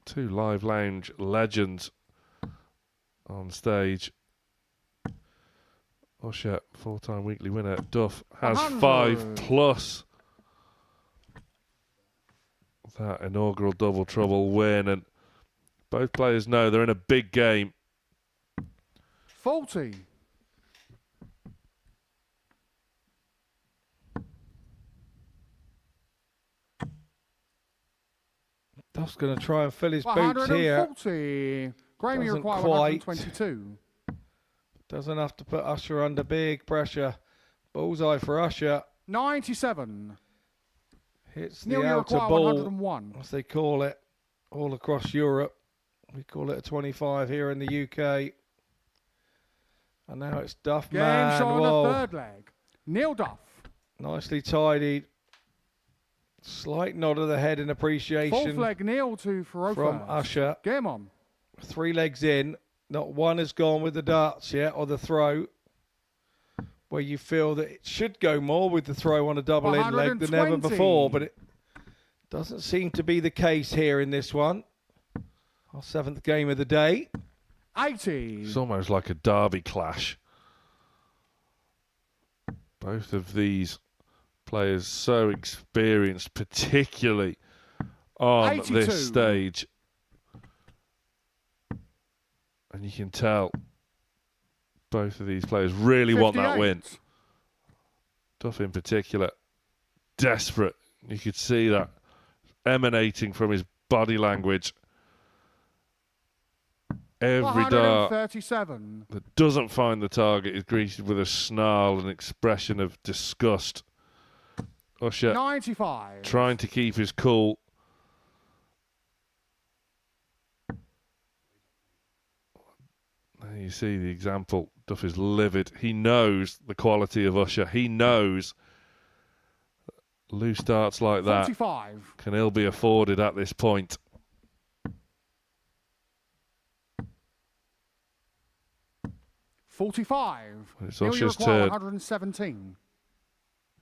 2 Live Lounge legends on stage. Usher, 4-time weekly winner. Duff has 100. 5+ that inaugural Double Trouble win, and both players know they're in a big game. 40. Duff's going to try and fill his boots here. 140. Graham, you Doesn't require quite. 122. Doesn't have to put Usher under big pressure. Bullseye for Usher. 97. Hits the Neil, you outer require ball, 101. as they call it, all across Europe. We call it a 25 here in the UK. And now it's Duff Game man. shot on Whoa. the third leg. Neil Duff. Nicely tidied. Slight nod of the head in appreciation. Fourth leg, Neil to Ferro from first. Usher. Game on. 3 legs in. Not one has gone with the darts yet, or the throw. Where you feel that it should go more with the throw on a double in leg than ever before, but it doesn't seem to be the case here in this one. Our 7th game of the day. 80. It's almost like a derby clash. Both of these players so experienced, particularly on 82. this stage. And you can tell both of these players really want that 58. win. Duff in particular, desperate. You could see that emanating from his body language. Every dart 137. that doesn't find the target is greeted with a snarl and expression of disgust. Usher 95. trying to keep his cool. There you see the example. Duff is livid. He knows the quality of Usher. He knows loose darts like that 45. can ill be afforded at this point. $45. It's Neil, you Usher's require turn 117.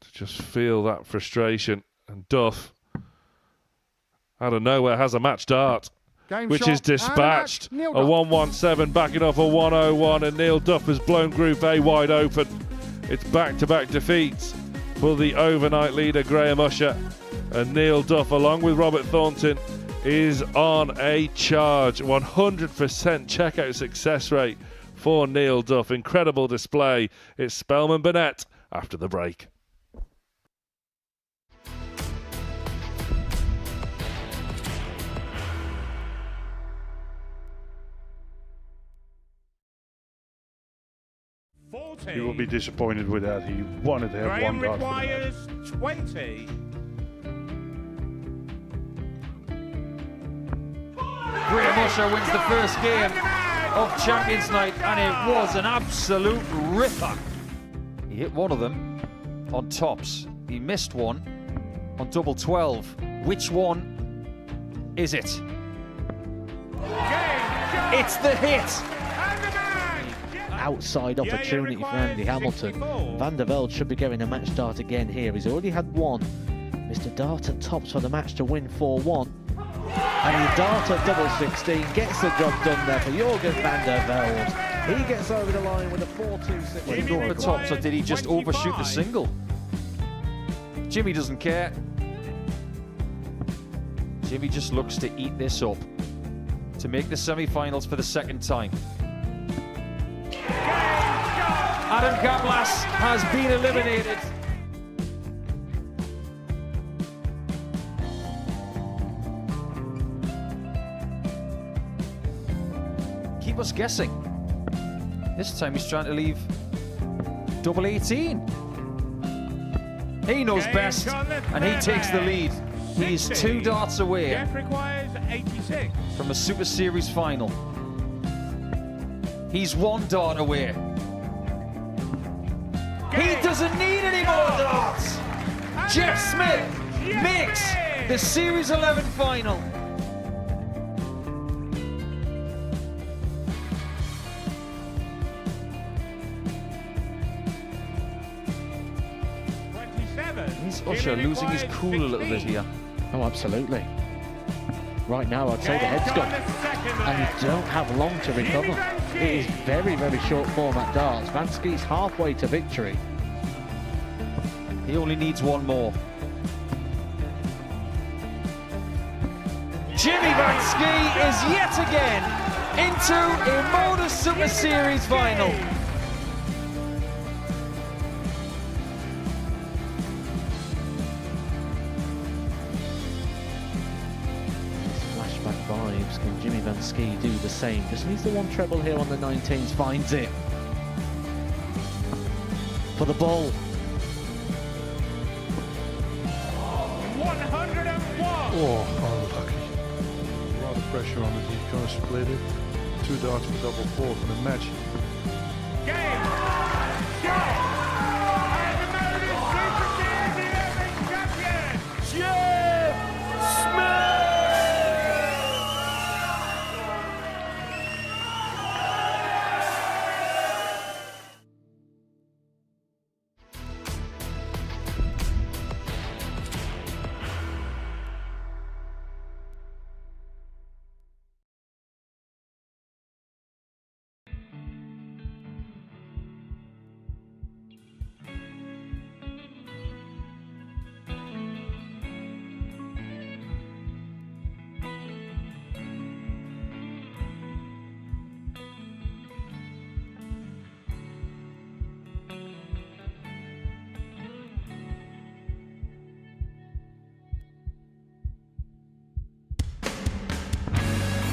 to just feel that frustration. And Duff, out of nowhere, has a match dart, Game which shot is dispatched. and a match. A Neil 117 backing off a 101, and Neil Duff has blown Group A wide open. It's back-to-back defeats for the overnight leader, Graham Usher. And Neil Duff, along with Robert Thornton, is on a charge. 100% checkout success rate for Neil Duff. Incredible display. It's Spelman Burnett after the break. You will be disappointed with that. He wanted to have Graham one dart for the match. requires 20. Graham Usher wins the first game of Champions Night, and it was an absolute ripper. He hit one of them on tops. He missed one on double 12. Which one is it? It's the hit. Outside opportunity for Andy Hamilton. Van der Velde should be getting a match start again here. He's already had one. Mr. Dart at tops for the match to win 4-1. And the Dart at double 16 gets the job done there for Jurgen van der Velde. He gets over the line with a 4-2-6. Did he go for tops, or did he just overshoot the single? Jimmy doesn't care. Jimmy just looks to eat this up to make the semi-finals for the second time. Adam Gablas has been eliminated. Keep us guessing. This time he's trying to leave double 18. He knows best, and he takes the lead. He's 2 darts away Jeff requires 86. from a Super Series final. He's 1 dart away. He doesn't need any more darts. Jeff Smith makes the Series 11 final. Is Usher losing his cool a little bit here? Oh, absolutely. Right now, I'd say the head's gone, and you don't have long to recover. It is very, very short format darts. Van Skee's halfway to victory. He only needs 1 more. Jimmy Van Schie is yet again into a Modus Super Series final. Flashback vibes. Can Jimmy Van Schie do the same? Just needs the 1 treble here on the 19s. Finds it. For the ball. 101. Oh, unlucky. A lot of pressure on it. He's going to split it. 2 darts for double 4 for the match. Game. Shot. And the Modus Super Series 11 champion, Jeff Smith.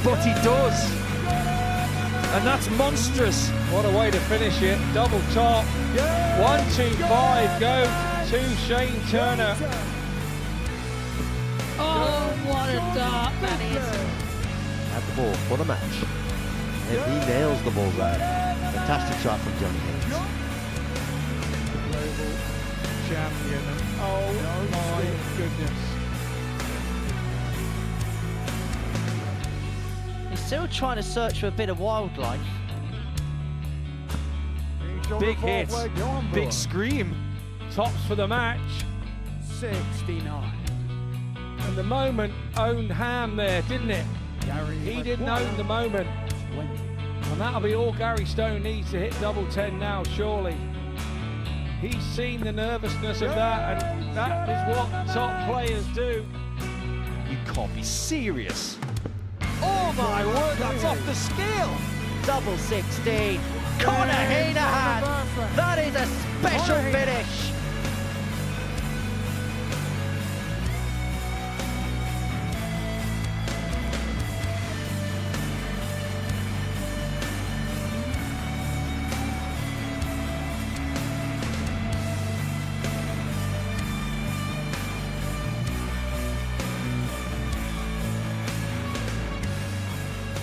But he does. And that's monstrous. What a way to finish it. Double top. 1-2-5 go to Shane Turner. Oh, what a dart that is. At the ball for the match. And he nails the ball right. Fantastic shot from Johnny Haynes. Global champion. Oh my goodness. He's still trying to search for a bit of wildlife. Big hit. Big scream. Tops for the match. 69. And the moment owned Ham there, didn't it? He didn't own the moment. And that'll be all Gary Stone needs to hit double 10 now, surely. He's seen the nervousness of that, and that is what top players do. You can't be serious. Oh my word, that's off the scale. Double 16. Conor Hanahan. That is a special finish.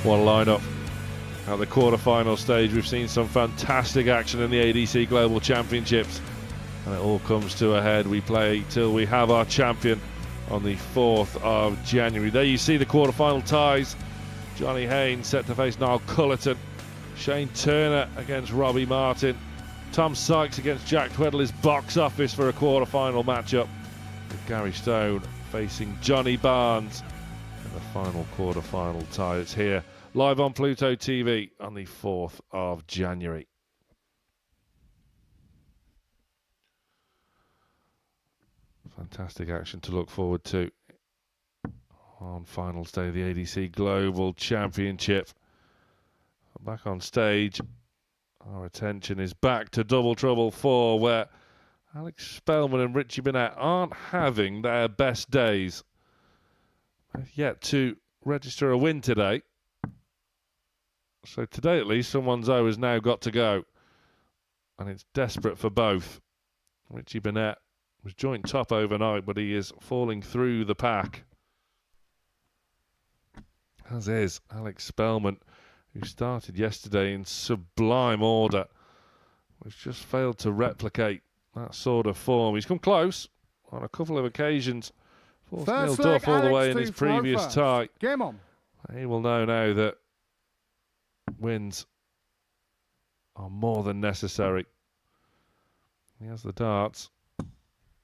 What a lineup. At the quarter-final stage, we've seen some fantastic action in the ADC Global Championships. And it all comes to a head. We play till we have our champion on the 4th of January. There you see the quarter-final ties. Johnny Haynes set to face Niall Cullerton. Shane Turner against Robbie Martin. Tom Sykes against Jack Tweddle is box office for a quarter-final matchup. With Gary Stone facing Johnny Barnes in the final quarter-final tie. It's here live on Pluto TV on the 4th of January. Fantastic action to look forward to on finals day of the ADC Global Championship. Back on stage, Our attention is back to Double Trouble 4, where Alex Spelman and Richie Burnett aren't having their best days. They've yet to register a win today. So today at least, someone's O has now got to go. And it's desperate for both. Richie Burnett was joint top overnight, but he is falling through the pack. As is Alex Spelman, who started yesterday in sublime order, which just failed to replicate that sort of form. He's come close on a couple of occasions. Forced Neil Duff all the way in his previous tie. Game on. He will know now that wins are more than necessary. He has the darts.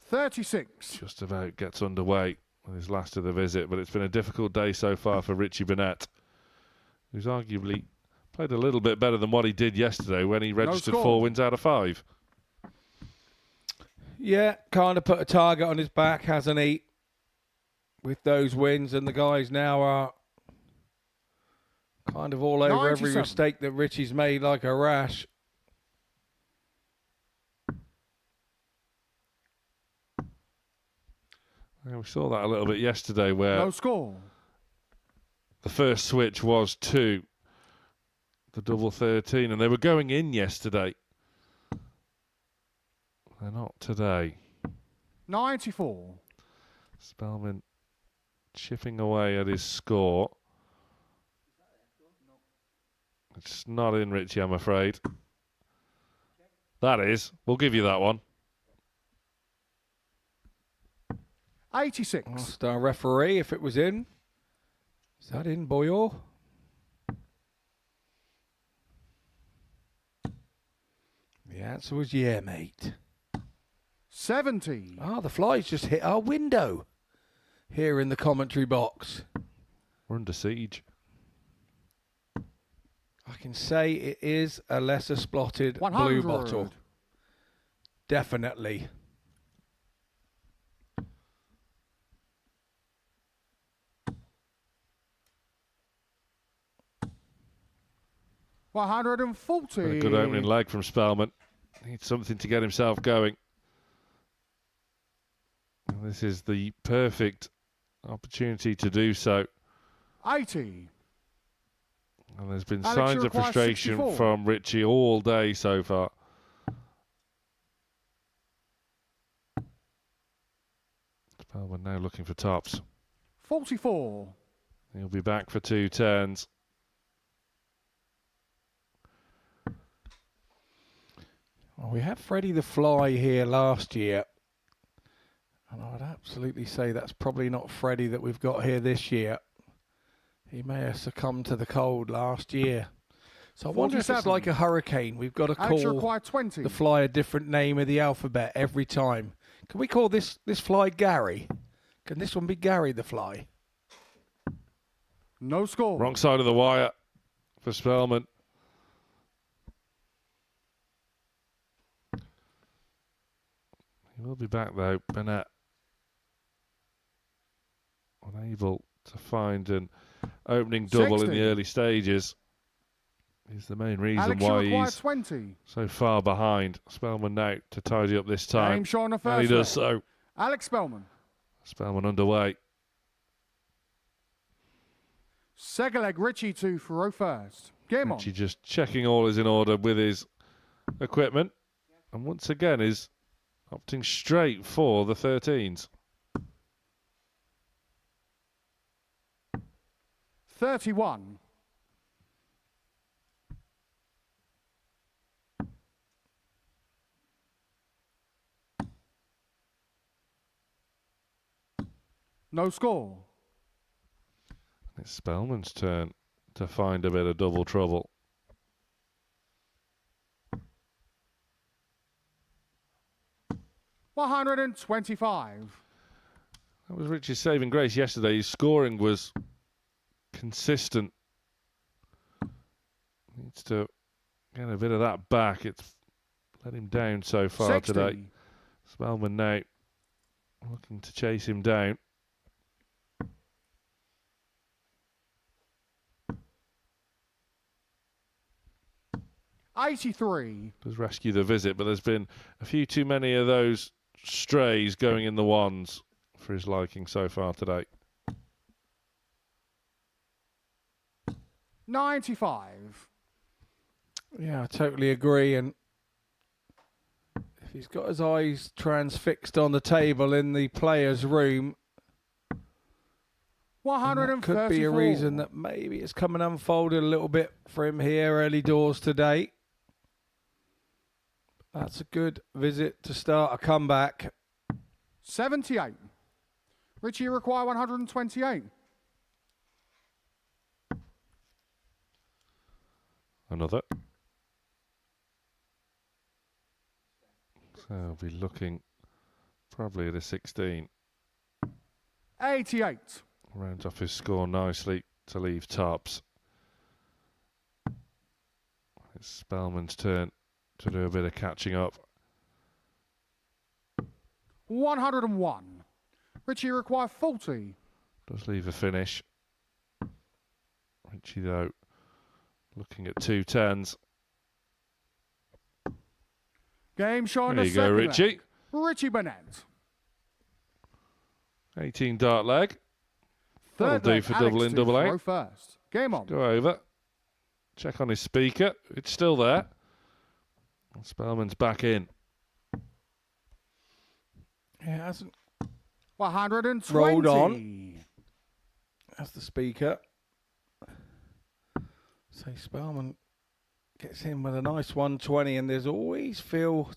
36. Just about gets underway with his last of the visit, but it's been a difficult day so far for Richie Burnett, who's arguably played a little bit better than what he did yesterday when he registered 4 wins out of 5. Yeah, kind of put a target on his back, hasn't he? With those wins, and the guys now are kind of all over every mistake that Richie's made like a rash. And we saw that a little bit yesterday, where no score. The first switch was to the double 13, and they were going in yesterday. They're not today. 94. Spelman chipping away at his score. It's not in, Richie, I'm afraid. That is. We'll give you that one. 86. Asked our referee if it was in. Is that in, Boyor? The answer was yeah, mate. 70. Ah, the flies just hit our window here in the commentary box. We're under siege. I can say it is a lesser splotted blue bottle. Definitely. $140. A good opening leg from Spelman. Needs something to get himself going. And this is the perfect opportunity to do so. 80. And there's been signs of frustration 64. From Richie all day so far. Spelman now looking for tops. 44. He'll be back for 2 turns. Well, we had Freddie the Fly here last year. And I would absolutely say that's probably not Freddie that we've got here this year. He may have succumbed to the cold last year. So I wonder if it's like a hurricane. We've got to call the fly a different name of the alphabet every time. Can we call this fly Gary? Can this one be Gary the Fly? No score. Wrong side of the wire for Spelman. He will be back though. Burnett unable to find an opening double 60. In the early stages. Is the main reason why he's 20. So far behind. Spelman now to tidy up this time. And he does so. Alex Spelman. Spelman underway. Second leg, Richie to throw first. Game on. Richie just checking all is in order with his equipment. And once again is opting straight for the 13s. 31. No score. It's Spelman's turn to find a bit of double trouble. $125. That was Richie's saving grace yesterday. His scoring was consistent. Needs to get a bit of that back. It's let him down so far 60. Today. Spelman now looking to chase him down. 83. Does rescue the visit, but there's been a few too many of those strays going in the ones for his liking so far today. 95. Yeah, I totally agree. And if he's got his eyes transfixed on the table in the players' room, that could be a reason that maybe it's coming unfolded a little bit for him here early doors today. That's a good visit to start a comeback. 78. Richie, you require 128. Another. So I'll be looking probably at a 16. 88. Rounds off his score nicely to leave tops. It's Spelman's turn to do a bit of catching up. 101. Richie, you require 40. Does leave a finish. Richie, though, looking at 2 10s. Game showing There a you go, second Richie. leg. Richie Burnett. 18 dart leg. That'll Third do leg, for Alex double in, to double throw out. first. Game on. Go over. Check on his speaker. It's still there. And Spelman's back in. Yeah, it hasn't 120. rolled on. That's the speaker. So Spelman gets in with a nice 120, and there's always always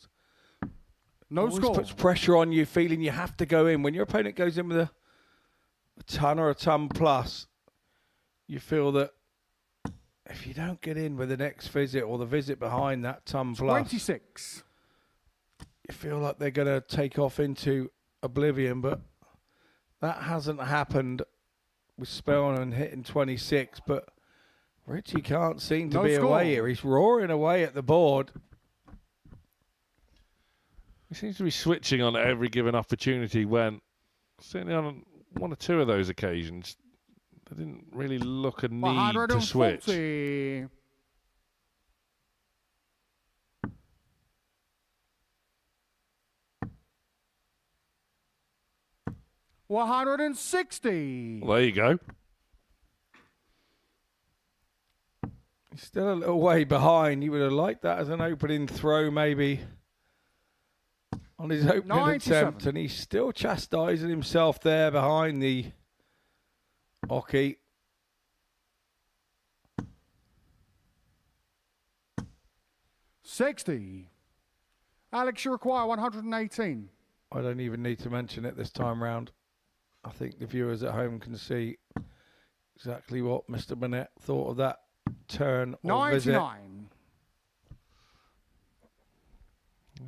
score. puts pressure on you, feeling you have to go in. When your opponent goes in with a ton or a ton plus, you feel that if you don't get in with the next visit or the visit behind that ton plus, 26. you feel like they're going to take off into oblivion, but that hasn't happened with Spelman hitting 26, but Richie can't seem to be away here. He's roaring away at the board. He seems to be switching on every given opportunity when, certainly on 1 or 2 of those occasions, they didn't really look a need to switch. 140. $160. Well, there you go. He's still a little way behind. You would have liked that as an opening throw, maybe, on his opening 97. attempt. And he's still chastising himself there behind the hockey. $60. Alex, you require 118. I don't even need to mention it this time round. I think the viewers at home can see exactly what Mr. Burnett thought of that turn or visit. 99.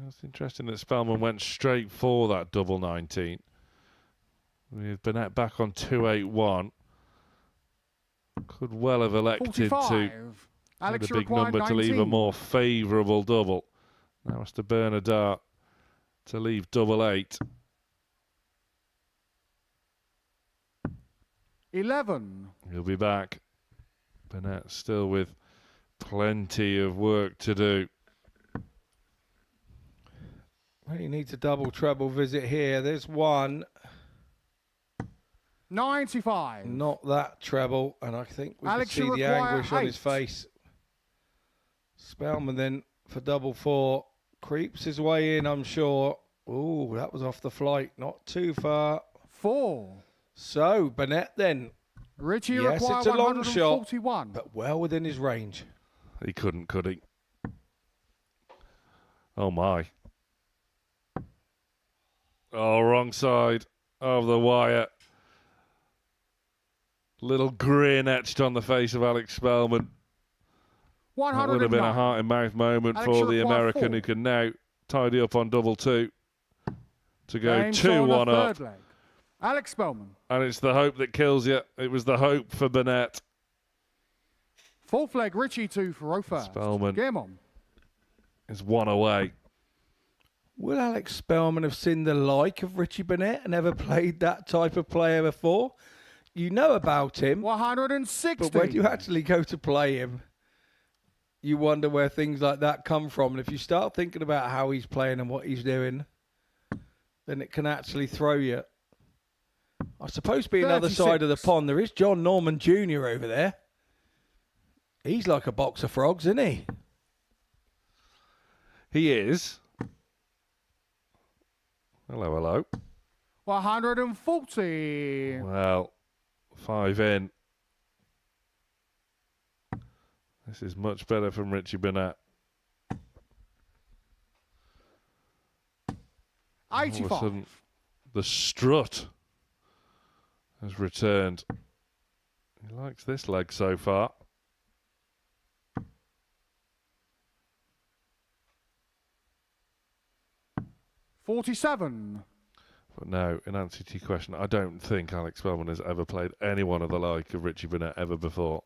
It's interesting that Spelman went straight for that double 19. With Burnett back on 281. Could well have elected 45. to Alex, the you big require number 19. to leave a more favourable double. Now it's to burn a dart to leave double 8. 11. He'll be back. Burnett still with plenty of work to do. Really needs a double treble visit here. There's one. 95. Not that treble, and I think we Alex, can see you the require anguish on 8. his face. Spelman then for double 4. Creeps his way in, I'm sure. Ooh, that was off the flight. Not too far. 4. So, Burnett then. Richie, you Yes, require it's a long shot, 141. but well within his range. He couldn't, could he? Oh, my. Oh, wrong side of the wire. Little grin etched on the face of Alex Spelman. That would have been a heart-in-mouth moment Alex, for you the require American 4. who can now tidy up on double 2 to go Game showing 2-1 a up. third leg. Alex Spelman. And it's the hope that kills you. It was the hope for Burnett. Fourth leg, Richie to throw first. Spelman Game on. is 1 away. Will Alex Spelman have seen the like of Richie Burnett and ever played that type of player before? You know about him. 160. But when you actually go to play him, you wonder where things like that come from. And if you start thinking about how he's playing and what he's doing, then it can actually throw you. I suppose to be another side of the pond, there is John Norman Jr. over there. He's like a box of frogs, isn't he? He is. Hello, hello. 140. Well, 5 in. This is much better from Richie Burnett. 85. All of a sudden, the strut has returned. He likes this leg so far. $47. But no, in answer to your question, I don't think Alex Spelman has ever played anyone of the like of Richie Burnett ever before.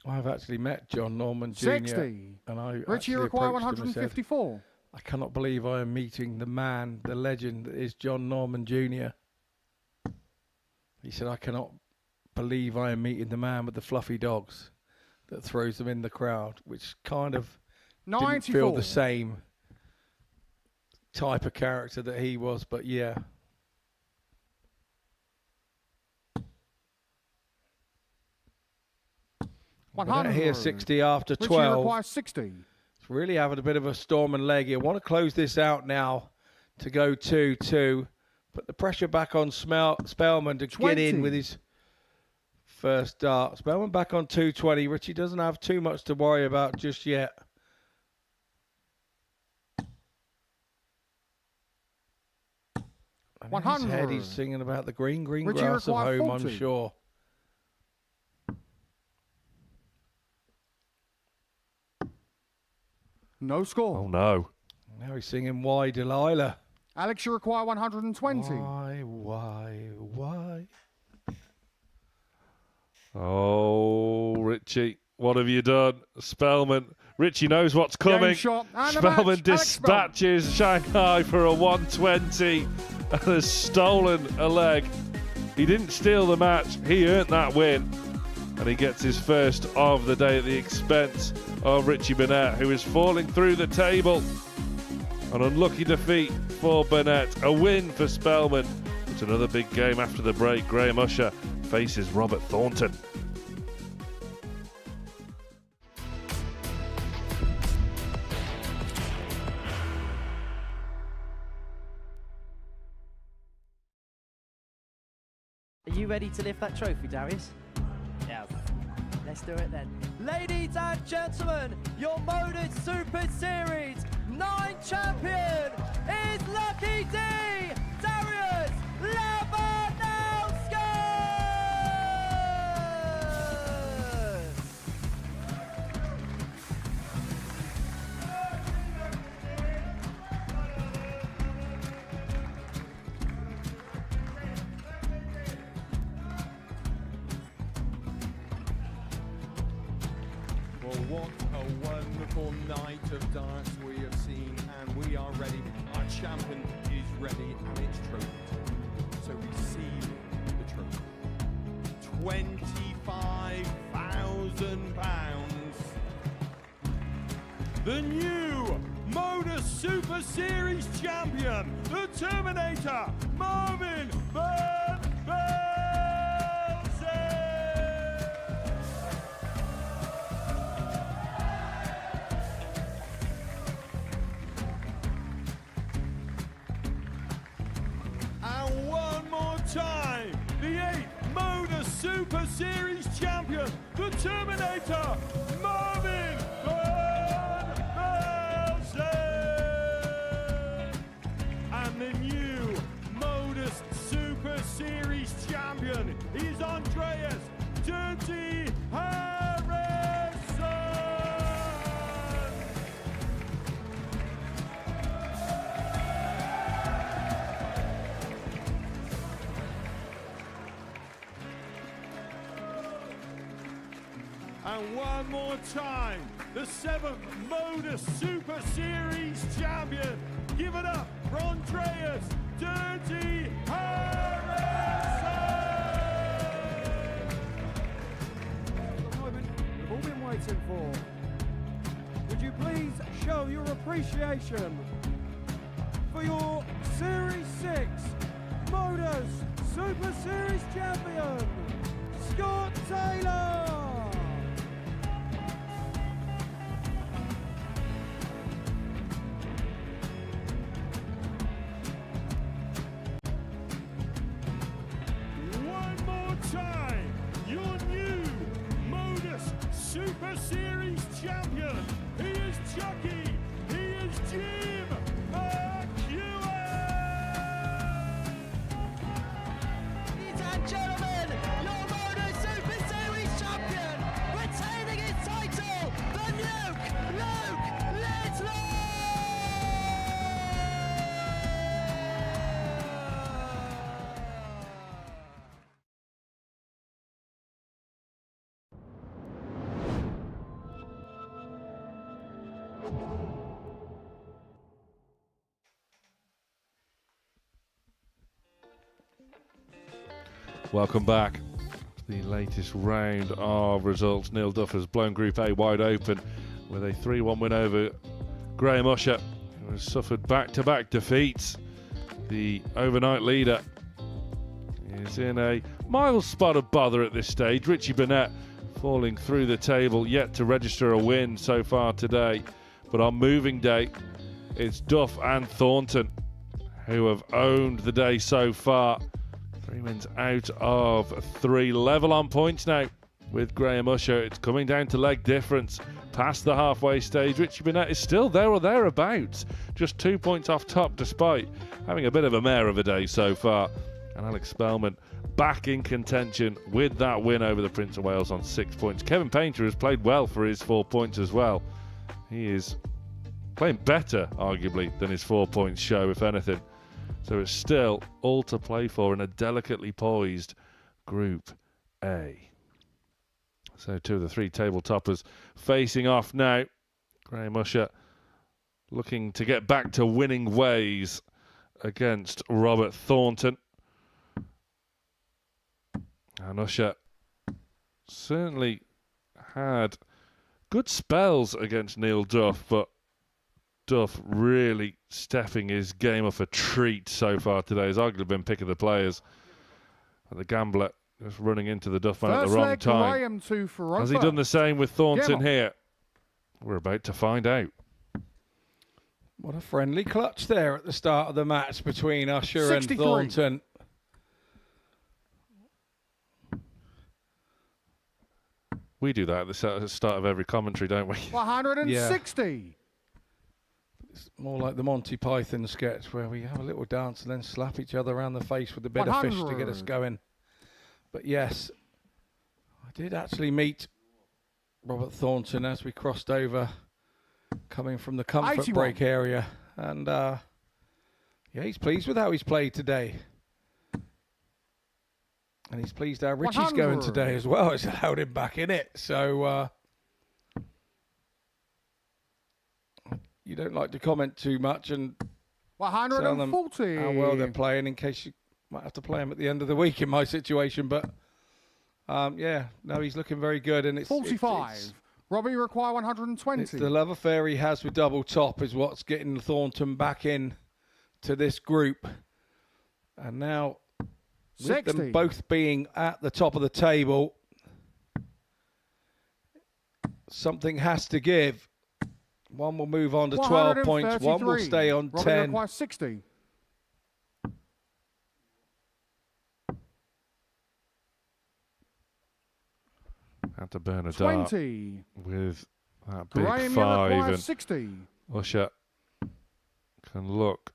I've actually met John Norman Jr. 60. And I Richie require 154. I cannot believe I am meeting the man, the legend that is John Norman Jr. He said, I cannot believe I am meeting the man with the fluffy dogs that throws them in the crowd, which kind of didn't feel the same type of character that he was, but yeah. Here 60 after 12. Requires 60. It's really having a bit of a storm and leg here. Want to close this out now to go 2-2. Put the pressure back on Spelman to 20. get in with his first dart. Spelman back on 220. Richie doesn't have too much to worry about just yet. And in his head, he's singing about the green Richie grass of home, 40. I'm sure. No score. Oh, no. Now he's singing Why Delilah. Alex, you require 120. Why? Oh, Richie, what have you done? Spelman. Richie knows what's coming. Game shot and a Spelman match. dispatches Shanghai for a 120 and has stolen a leg. He didn't steal the match. He earned that win. And he gets his first of the day at the expense of Richie Burnett, who is falling through the table. An unlucky defeat for Burnett. A win for Spelman. It's another big game after the break. Graham Usher faces Robert Thornton. Are you ready to lift that trophy, Darius? Yeah. Let's do it then. Ladies and gentlemen, your Modus Super Series 9 champion is Lucky D, Darius Labanowski! Well, what a wonderful night of darts we have seen, and we are ready. Our champion is ready, and it's trophy time. So receive the trophy. £25,000. The new Modus Super Series champion, the Terminator, Marvin Van Velzen. And one more time, the 8th Modus Super Series champion, the Terminator, Marvin Van Velzen. And the new Modus Super Series champion is Andreas Dirty Harrison. And one more time, the 7th Modus Super Series champion. Give it up for Andreas Dirty Harrison. waiting for? Would you please show your appreciation for your Series 6 Modus Super Series champion, Scott Taylor? One more time, your new Modus Super Series champion. He is Chucky. He is Jim McGuire. Ladies and gentlemen, your Modus Super Series champion, retaining his title, the Luke Ledlow! Welcome back to the latest round of results. Neil Duff has blown Group A wide open with a 3-1 win over Graham Usher, who has suffered back-to-back defeats. The overnight leader is in a mild spot of bother at this stage. Richie Burnett falling through the table, yet to register a win so far today. But on moving day, it's Duff and Thornton who have owned the day so far. 3 wins out of 3, level on points now with Graham Usher. It's coming down to leg difference past the halfway stage. Richie Burnett is still there or thereabouts, just 2 points off top despite having a bit of a mare of a day so far. And Alex Spelman back in contention with that win over the Prince of Wales on 6 points. Kevin Painter has played well for his 4 points as well. He is playing better, arguably, than his 4 points show, if anything. So it's still all to play for in a delicately poised Group A. So 2 of the 3 table toppers facing off now. Graham Usher looking to get back to winning ways against Robert Thornton. And Usher certainly had good spells against Neil Duff, but Duff really stepping his game up a treat so far today. Has arguably been pick of the players. And the gambler just running into the Duff man at the wrong time. Has he done the same with Thornton here? We're about to find out. What a friendly clutch there at the start of the match between Usher and Thornton. We do that at the start of every commentary, don't we? 160. Yeah. It's more like the Monty Python sketch where we have a little dance and then slap each other around the face with a bit of fish to get us going. But yes, I did actually meet Robert Thornton as we crossed over, coming from the comfort 81. break area. And yeah, he's pleased with how he's played today. And he's pleased how Richie's 100. going today as well. It's allowed him back in it. So you don't like to comment too much and 140. tell them how well they're playing in case you might have to play them at the end of the week in my situation. But yeah, no, he's looking very good. And it's 45. Robbie require 120. It's the love affair he has with double top is what's getting Thornton back in to this group. And now, with 60. them both being at the top of the table, something has to give. One will move on to 12 points. One will stay on Robbie 10. requires 60. Had to burn a 20. dart with that big Graham 5. requires And 60. Usher can look.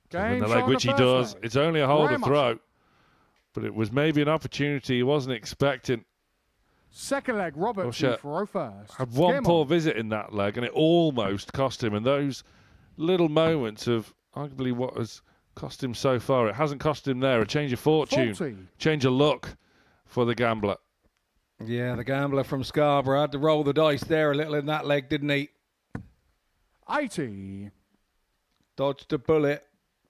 Game The leg, shot which he on the does. first leg. It's only a hold Graham of throw, but it was maybe an opportunity he wasn't expecting. Second leg, Robert Usher to throw first. had one Game poor on. visit in that leg, and it almost cost him. And those little moments of arguably what has cost him so far, it hasn't cost him there. A change of fortune, 40. change of luck for the gambler. Yeah, the gambler from Scarborough had to roll the dice there a little in that leg, didn't he? 80. Dodged a bullet.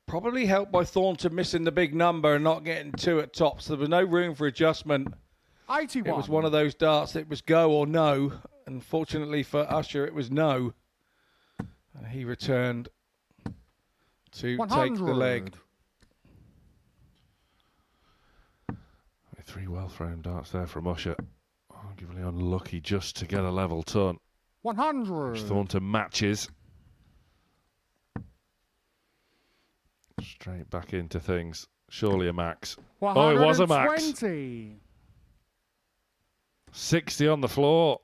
Probably helped by Thornton missing the big number and not getting 2 at top. So there was no room for adjustment 81. It was one of those darts that was go or no. Unfortunately for Usher, it was no. And he returned to 100. take the leg. 3 well-thrown darts there from Usher. Arguably unlucky just to get a level ton. 100. Which Thornton matches. Straight back into things. Surely a max. Oh, it was a max. 120. 60 on the floor.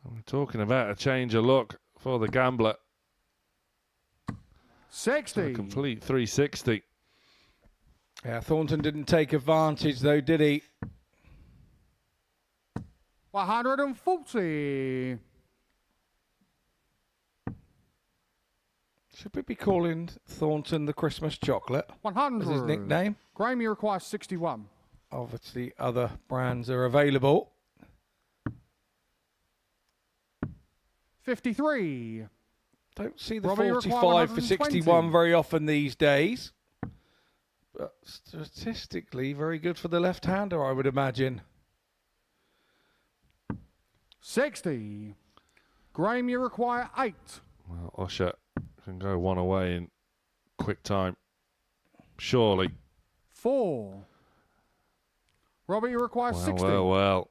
We're talking about a change of look for the gambler. 60. So a complete 360. Yeah, Thornton didn't take advantage though, did he? 140. Should we be calling Thornton the Christmas chocolate? 100. As his nickname? Graham, you require 61. Obviously, other brands are available. 53. Don't see the Robbie, you require 45 for 120. 61 very often these days. But statistically, very good for the left-hander, I would imagine. 60. Graham, you require 8. Well, Usher can go one away in quick time. Surely. 4. Robbie, you require 60. Well.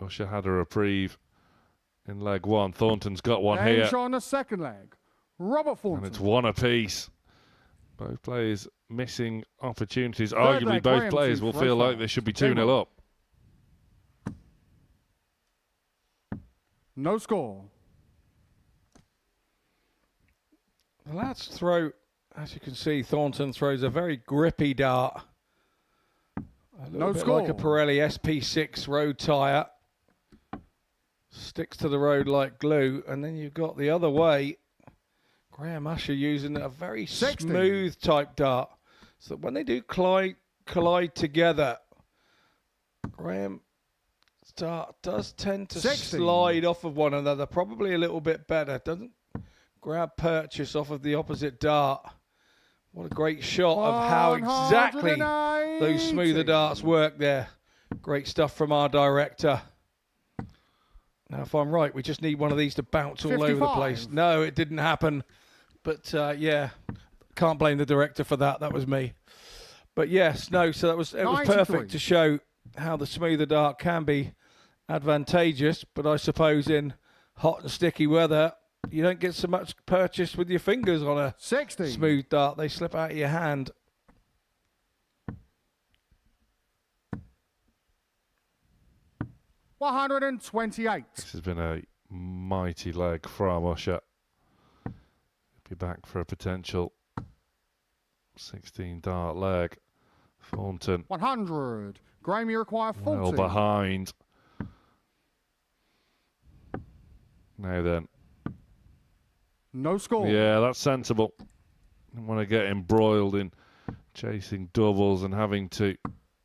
Usher had a reprieve in leg one. Thornton's got one here. On the second leg. Robert Thornton. And it's one apiece. Both players missing opportunities. Third Arguably, leg, both Graham players to will feel like they should be 2-0 Table. up. No score. The lads throw, as you can see, Thornton throws a very grippy dart. A little bit like a Pirelli SP6 road tyre. Sticks to the road like glue. And then you've got the other way, Graham Usher using a very 60. smooth type dart. So when they do collide together, Graham's dart does tend to 60. slide off of one another, probably a little bit better. Doesn't grab purchase off of the opposite dart. What a great shot of how exactly those smoother darts work there. Great stuff from our director. Now, if I'm right, we just need one of these to bounce all 55. over the place. No, it didn't happen. But, yeah, can't blame the director for that. That was me. But, yes, no, so it was perfect to show how the smoother dart can be advantageous. But I suppose in hot and sticky weather, you don't get so much purchase with your fingers on a 60. smooth dart. They slip out of your hand. $128. This has been a mighty leg from Usher. He'll be back for a potential 16 dart leg. Thornton 100. Graham, you require 40. well behind. Now then. No score. Yeah, that's sensible. Don't want to get embroiled in chasing doubles and having to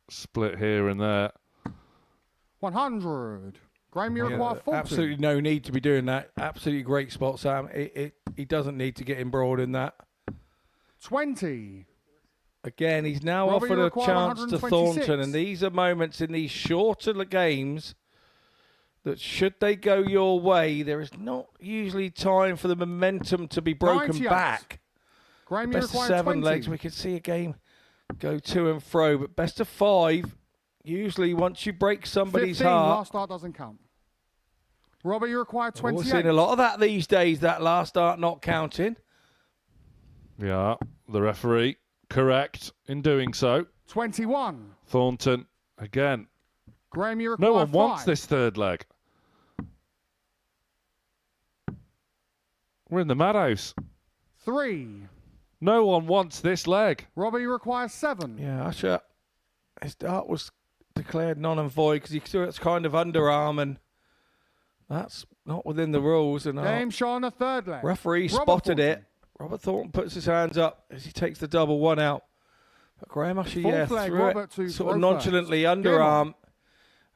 split here and there. 100. Graham, you require 40. Absolutely no need to be doing that. Absolutely great spot, Sam. He doesn't need to get embroiled in that. 20. Again, he's now Robbie, offered you a require chance to 126. Thornton, and these are moments in these shorter games that should they go your way, there is not usually time for the momentum to be broken 98. back. Graham, you Best of require 7 20. legs, we could see a game go to and fro, but best of 5, usually once you break somebody's 15. heart. Last start doesn't count. Robert, you require 28. We're seeing a lot of that these days, that last start not counting. Yeah, the referee correct in doing so. 21. Thornton again. Graham, you require No one 5. wants this third leg. We're in the madhouse. 3. No one wants this leg. Robert, you require 7. Yeah, Usher, his dart was declared non and void because he threw it's kind of underarm, and that's not within the rules. And Game shot a third leg. referee Robert spotted Thornton. it. Robert Thornton puts his hands up as he takes the double one out. But Graham Usher, Fourth leg, threw Robert it to sort of throw nonchalantly first. underarm.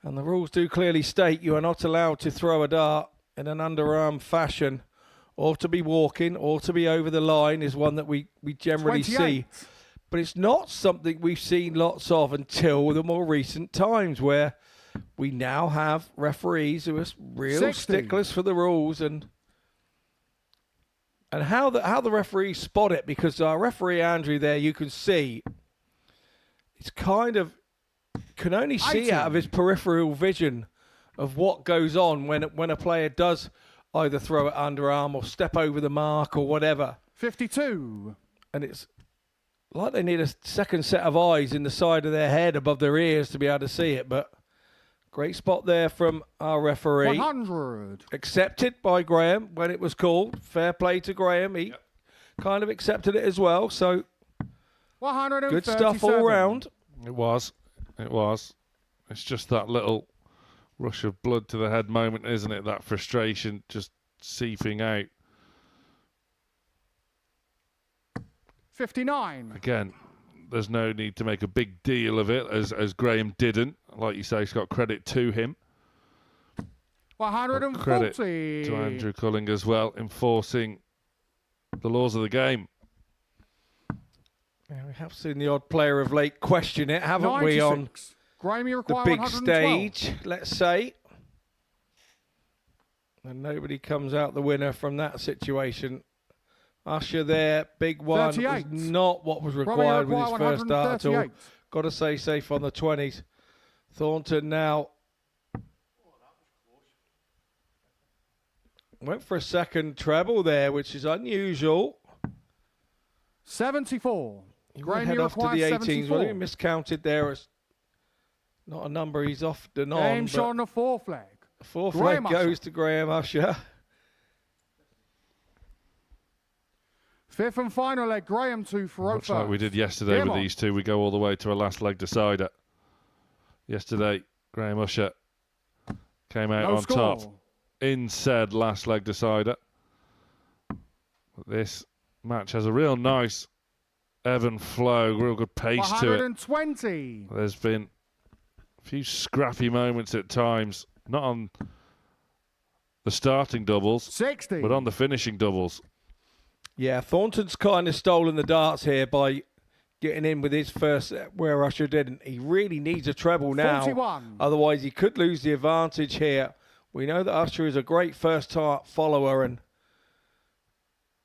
And the rules do clearly state you are not allowed to throw a dart in an underarm fashion, or to be walking, or to be over the line is one that we generally 28. see. but it's not something we've seen lots of until the more recent times, where we now have referees who are real 60. sticklers for the rules, and how the referees spot it, because our referee Andrew there, you can see, it's kind of can only see out of his peripheral vision of what goes on when a player does either throw it underarm or step over the mark or whatever. 52. And it's like they need a second set of eyes in the side of their head above their ears to be able to see it. But great spot there from our referee. 100. Accepted by Graham when it was called. Fair play to Graham. He kind of accepted it as well. So 137. good stuff all round. It was. It's just that little rush of blood to the head moment, isn't it? That frustration just seeping out. 59. Again, there's no need to make a big deal of it, as Graham didn't. Like you say, he's got credit to him. 140. Credit to Andrew Culling as well, enforcing the laws of the game. Yeah, we have seen the odd player of late question it, haven't 96. we, on Graham, you the require big 112. stage, let's say. And nobody comes out the winner from that situation. Usher there, big one. 38. Was not what was required with his first start at all. Got to say safe on the 20s. Thornton now went for a second treble there, which is unusual. 74. He Graham, head you off to the require 18s. 74. Well, he miscounted there as not a number he's often on. Game shot on the fourth leg. The fourth Graham leg Usher. goes to Graham Usher. Fifth and final leg, Graham 2 for Much like we did yesterday with these two, we go all the way to a last leg decider. Yesterday, Graham Usher came out on top in said last leg decider. But this match has a real nice ebb and flow, real good pace to it. 120. There's been a few scrappy moments at times, not on the starting doubles, 60. but on the finishing doubles. Yeah, Thornton's kind of stolen the darts here by getting in with his first set where Usher didn't. He really needs a treble now. 41. Otherwise, he could lose the advantage here. We know that Usher is a great first start follower, and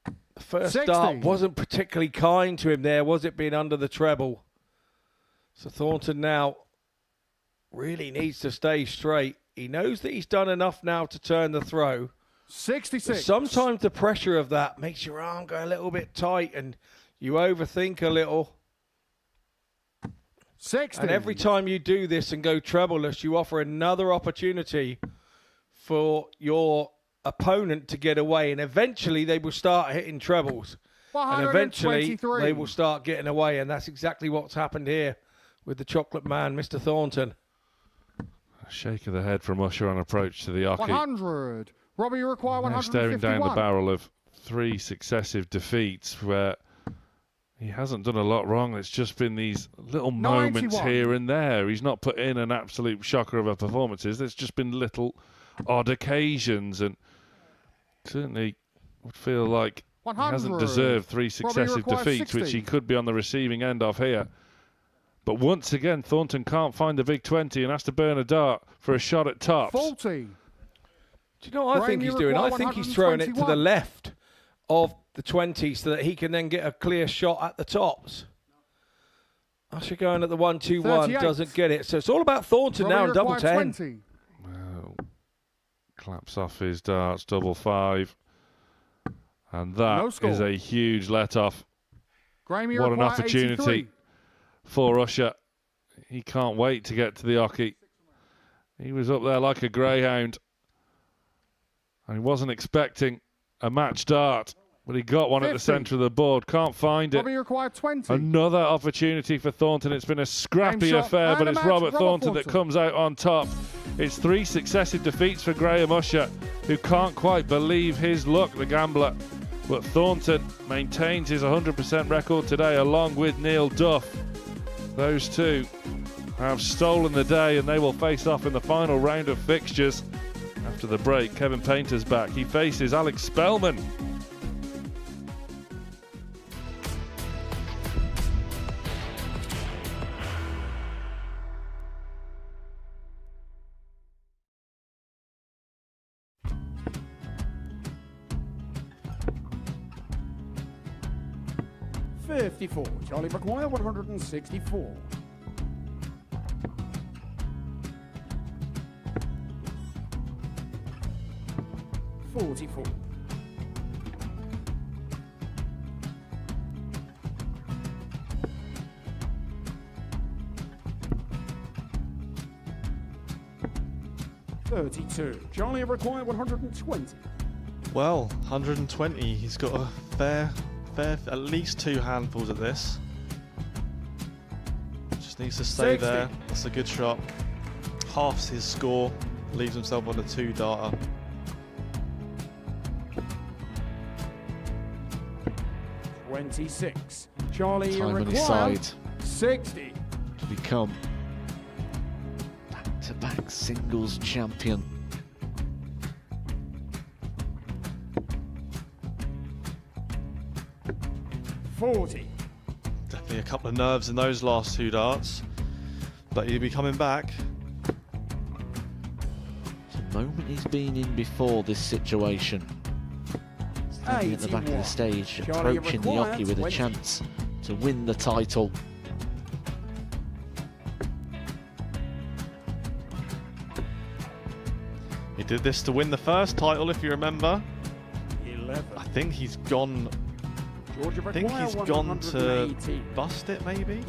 the first 60. start wasn't particularly kind to him there, was it, being under the treble? So Thornton now really needs to stay straight. He knows that he's done enough now to turn the throw. 66. But sometimes the pressure of that makes your arm go a little bit tight and you overthink a little. 60. And every time you do this and go trebleless, you offer another opportunity for your opponent to get away. And eventually they will start hitting trebles. And eventually they will start getting away. And that's exactly what's happened here with the chocolate man, Mr. Thornton. A shake of the head from Usher on approach to the Oki. 100. Robbie, you require Now 151. staring down the barrel of 3 successive defeats where he hasn't done a lot wrong. It's just been these little moments 91. here and there. He's not put in an absolute shocker of a performances. There's just been little odd occasions, and certainly would feel like 100. he hasn't deserved 3 successive requires defeats, 60. which he could be on the receiving end of here. But once again, Thornton can't find the big 20 and has to burn a dart for a shot at tops. 40. Do you know what I think Graham, he's you doing? I require think he's throwing it to the 121. left of the 20 so that he can then get a clear shot at the tops. Usher going at the 1-2-1, 38. doesn't get it. So it's all about Thornton Robbie, now you in double require 10. 20. Well, claps off his darts, double 5. And that No score. is a huge let-off. Graham, you What an require opportunity 83. for Usher. He can't wait to get to the Oki. He was up there like a greyhound. And he wasn't expecting a match dart, but he got one at the 50. centre of the board. Can't find it. Robbie, you require 20. Another opportunity for Thornton. It's been a scrappy Game shot affair, and but a it's match. Robert Robert Thornton that Thornton. comes out on top. It's 3 successive defeats for Graham Usher, who can't quite believe his luck, the gambler. But Thornton maintains his 100% record today, along with Neil Duff. Those two have stolen the day, and they will face off in the final round of fixtures. After the break, Kevin Painter's back. He faces Alex Spelman. 54. Charlie McGuire, 164. 44. 32. Charlie required 120. Well, 120. He's got a fair, at least 2 handfuls of this. Just needs to stay 60. there. That's a good shot. Halves his score. Leaves himself on a 2-darter. $26. Charlie Time on his required side 60. to become back-to-back singles champion. $40. Definitely a couple of nerves in those last 2 darts. But he'll be coming back. It's a moment he's been in before this situation. Standing at the back of the stage, Charlie approaching the required hockey with a 20. chance to win the title. He did this to win the first title, if you remember. 11. I think he's gone. Georgia I think he's gone to 118. bust it, maybe.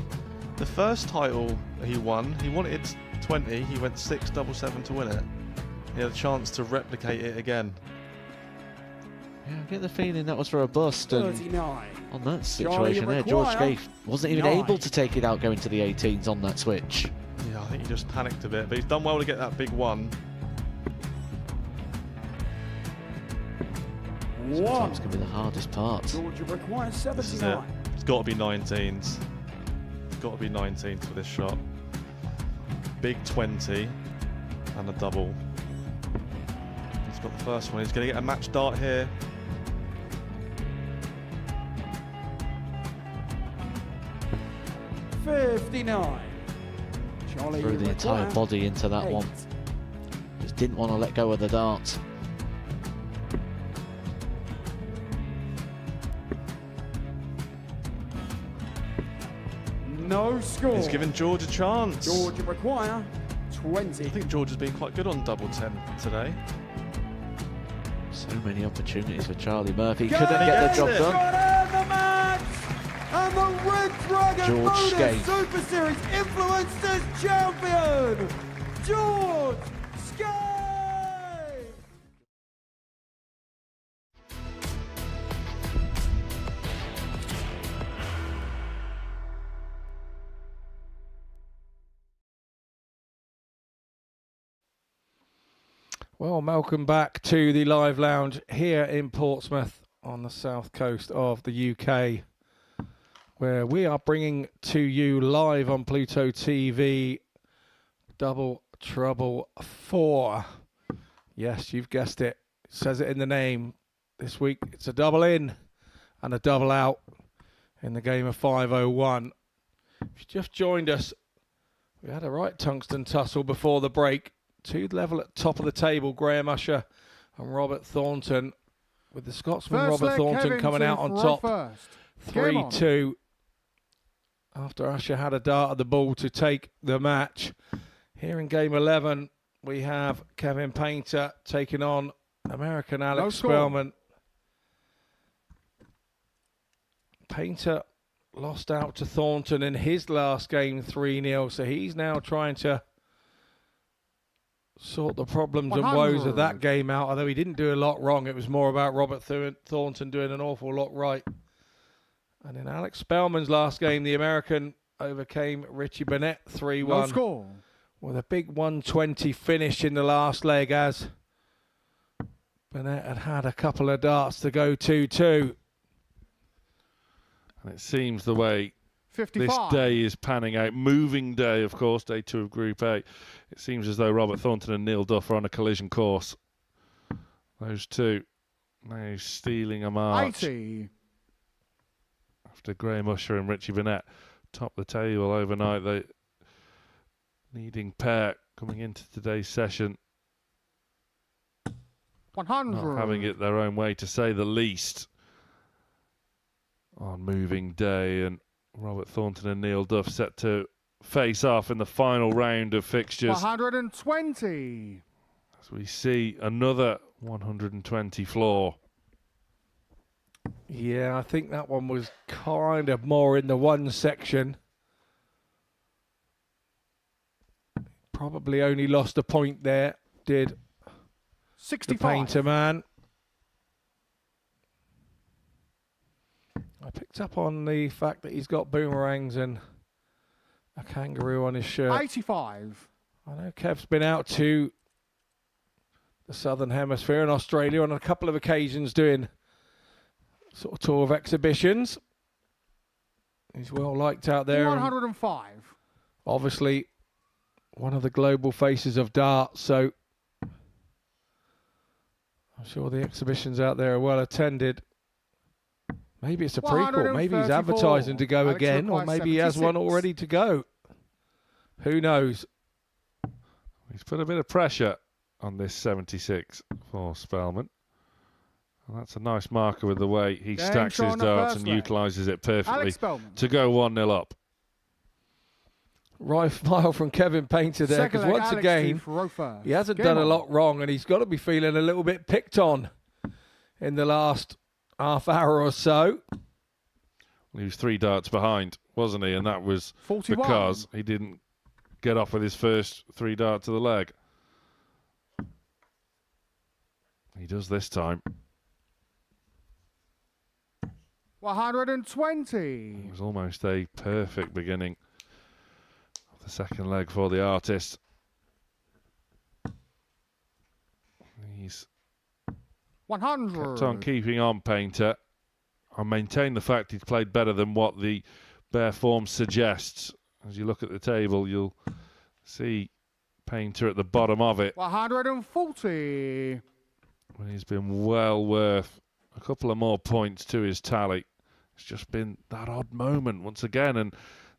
The first title he won, he wanted 20. He went 6-7-7 to win it. He had a chance to replicate it again. Yeah, I get the feeling that was for a bust. And 39. on that situation there, George Scaife wasn't even 9. able to take it out going to the 18s on that switch. Yeah, I think he just panicked a bit, but he's done well to get that big one. Sometimes can be the hardest part. Georgia requires This is it. 79. It's got to be 19s. It's got to be 19s for this shot. Big 20 and a double. He's got the first one. He's going to get a match dart here. $59. Charlie Threw the entire required body into that 8. one. Just didn't want to let go of the dart. No score. He's given George a chance. Georgia require 20. I think George has been quite good on double 10 today. So many opportunities for Charlie Murphy. Go Couldn't get the job Got done. out the match! And the Red Dragon George Modus Scaife. Super Series Influencers Champion, George Scaife! Well, welcome back to the live lounge here in Portsmouth on the south coast of the UK, where we are bringing to you live on Pluto TV Double Trouble 4. Yes, you've guessed it. It says it in the name. This week it's a double in and a double out in the game of 501. If you just joined us, we had a right tungsten tussle before the break. 2 level at top of the table, Graham Usher and Robert Thornton, with the Scotsman First Robert leg, Thornton Kevin, coming out on top. 3-2 after Usher had a dart at the ball to take the match. Here in game 11, we have Kevin Painter taking on American Alex Spelman. Painter lost out to Thornton in his last game 3-0, so he's now trying to sort the problems and woes of that game out, although he didn't do a lot wrong. It was more about Robert Thornton doing an awful lot right. And in Alex Spellman's last game, the American overcame Richie Burnett 3-1. No score. With a big 120 finish in the last leg, as Burnett had a couple of darts to go 2-2. And it seems the way 55. this day is panning out. Moving day, of course, day 2 of Group A. It seems as though Robert Thornton and Neil Duff are on a collision course. Those two now stealing a march. 80. After Graham Usher and Richie Burnett top the table overnight. The leading pair coming into today's session. 100. Not having it their own way, to say the least. on moving day, and Robert Thornton and Neil Duff set to face off in the final round of fixtures. 120. As we see another 120 floor. Yeah, I think that one was kind of more in the one section. Probably only lost a point there, did 65. the Painter man. I picked up on the fact that he's got boomerangs and a kangaroo on his shirt. 85. I know Kev's been out to the Southern Hemisphere in Australia on a couple of occasions doing sort of tour of exhibitions. He's well liked out there. 105. Obviously, one of the global faces of darts, so I'm sure the exhibitions out there are well attended. Maybe it's a prequel. Maybe he's advertising to go again, or maybe he has one already to go. Who knows? He's put a bit of pressure on this 76 for Spelman. And that's a nice marker with the way he stacks his darts and utilises it perfectly to go 1-0 up. Right smile from Kevin Painter there, because once again, he hasn't done a lot wrong, and he's got to be feeling a little bit picked on in the last half hour or so. He was 3 darts behind, wasn't he? And that was 41. because he didn't get off with his first 3 darts to the leg. He does this time. 120. It was almost a perfect beginning of the second leg for the artist. He's 100. kept on keeping on, Painter. I maintain the fact he's played better than what the bare form suggests. As you look at the table, you'll see Painter at the bottom of it. 140. When he's been well worth a couple of more points to his tally. It's just been that odd moment once again, and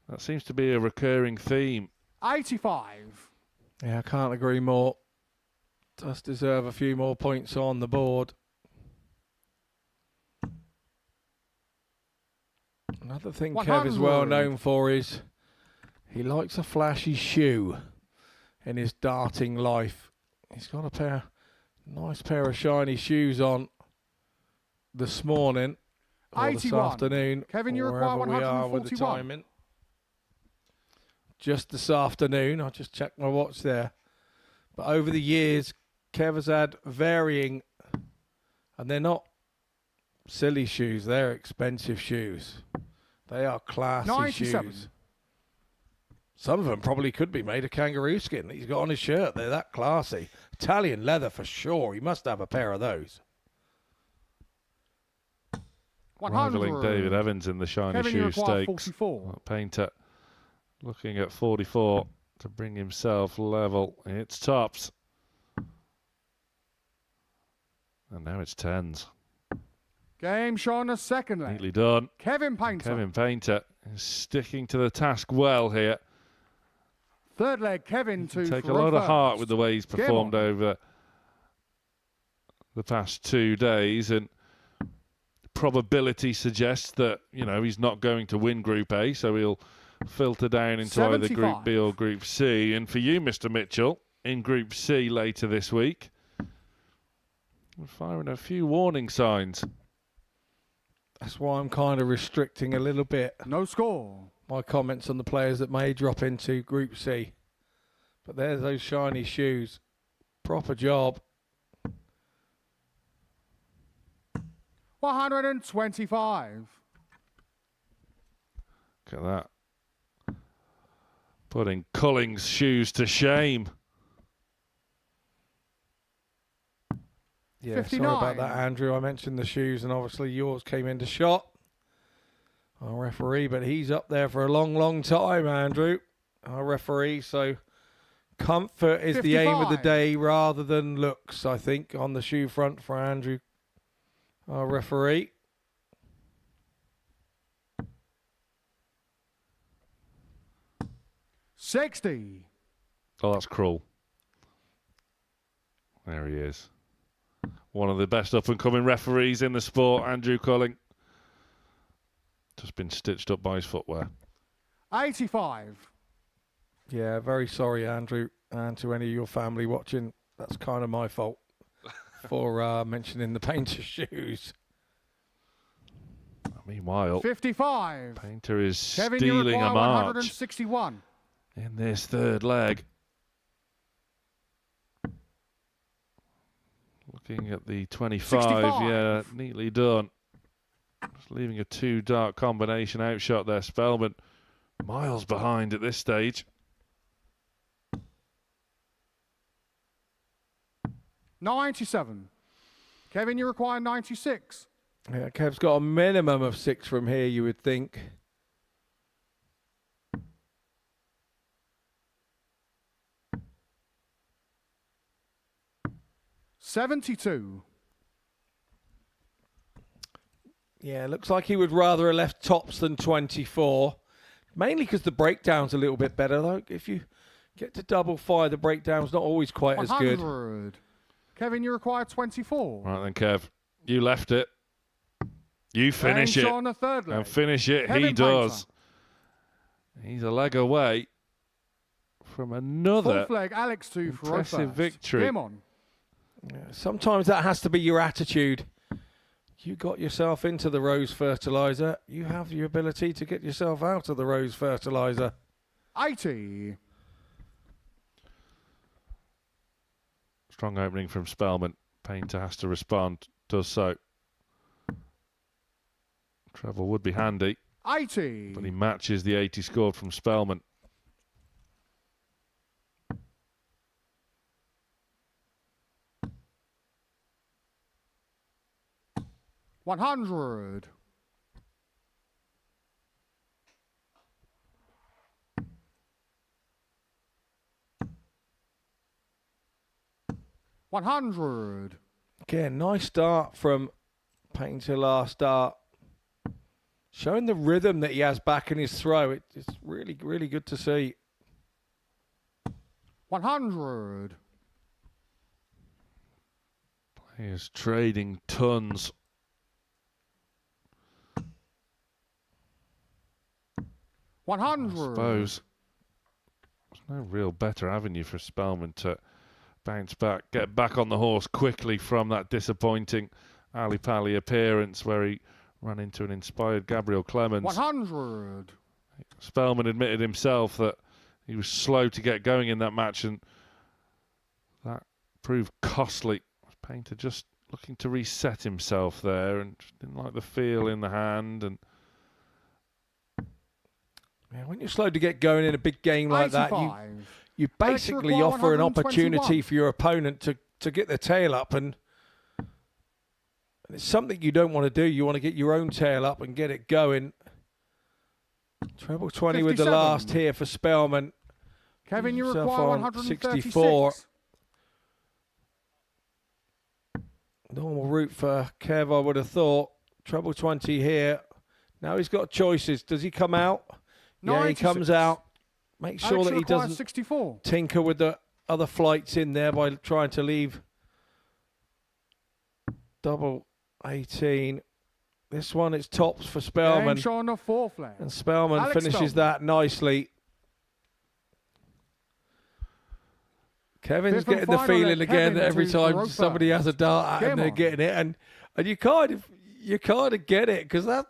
that seems to be a recurring theme. 85. Yeah, I can't agree more. Does deserve a few more points on the board. Another thing 100. Kev is well known for is he likes a flashy shoe in his darting life. He's got a nice pair of shiny shoes on this morning, or this 81. afternoon, Kevin, you require wherever we are with the 141. timing. Just this afternoon, I just checked my watch there. But over the years, Kev has had varying, and they're not silly shoes, they're expensive shoes. They are classy 97. shoes. Some of them probably could be made of kangaroo skin that he's got on his shirt. They're that classy. Italian leather for sure. He must have a pair of those. 100. Rivaling David Evans in the shiny Kevin, you shoe require stakes. 44. Painter looking at 44 to bring himself level. It's tops. And now it's tens. Game shown a second leg. Neatly done. Kevin Painter. Kevin Painter is sticking to the task well here. Third leg, Kevin to Take a lot of heart with the way he's Game performed on. over the past 2 days, and probability suggests that, you know, he's not going to win Group A, so he'll filter down into either 75. Group B or Group C. And for you, Mr. Mitchell, in Group C later this week, we're firing a few warning signs. That's why I'm kind of restricting a little bit No score. my comments on the players that may drop into Group C. But there's those shiny shoes. Proper job. 125. Look at that. Putting Culling's shoes to shame. Yeah, 59. sorry about that, Andrew. I mentioned the shoes, and obviously yours came into shot. Our referee, but he's up there for a long, long time, Andrew. Our referee, so comfort is the aim of the 55. day rather than looks, I think, on the shoe front for Andrew, our referee. $60. Oh, that's cruel. There he is. One of the best up-and-coming referees in the sport, Andrew Culling. just been stitched up by his footwear. 85. Yeah, very sorry, Andrew, and to any of your family watching. That's kind of my fault for mentioning the Painter shoes. Meanwhile, 55. Painter is Kevin, you stealing require a march 161. in this third leg. Looking at the 25, 65. yeah, neatly done. Just leaving a 2 dart combination outshot there. Spelman miles behind at this stage. 97. Kevin, you require 96. Yeah, Kev's got a minimum of 6 from here, you would think. $72. Yeah, looks like he would rather have left tops than 24. Mainly because the breakdown's a little bit better. Though. If you get to double fire, the breakdown's not always quite 100. as good. Kevin, you require 24. Right then, Kev, you left it. You finish it. On the third leg. And finish it. Kevin He does. He's a leg away from another Fourth leg, Alex 2 for impressive victory. Game on. Yeah, sometimes that has to be your attitude. You got yourself into the rose fertilizer. You have the ability to get yourself out of the rose fertilizer. 80. Strong opening from Spelman. Painter has to respond. Does so. Treble would be handy. 80. But he matches the 80 scored from Spelman. $100. $100. Again, nice start from Painter last start. Showing the rhythm that he has back in his throw. It's really, really good to see. 100. Players trading tons. I 100. suppose there's no real better avenue for Spelman to bounce back, get back on the horse quickly from that disappointing Ali Pali appearance where he ran into an inspired Gabriel Clemens. 100. Spelman admitted himself that he was slow to get going in that match, and that proved costly. Painter just looking to reset himself there and just didn't like the feel in the hand. And yeah, when you're slow to get going in a big game like 85. that, you basically offer an opportunity for your opponent to get their tail up, and it's something you don't want to do. You want to get your own tail up and get it going. Treble 20 with the last here for Spelman. Kevin, you Himself require on 136. 64. Normal route for Kev, I would have thought. Treble 20 here. Now he's got choices. Does he come out? Yeah, he comes out. Make sure Alex that he requires doesn't 64. tinker with the other flights in there by trying to leave double 18. This one, it's tops for Spelman. Game on the fourth leg. And Spelman Alex finishes Spelman. that nicely. Kevin's Fifth and getting the final feeling leg, again Kevin that every to time Roper. somebody has a dart at him, Game they're on. getting it, and you kind of get it, because that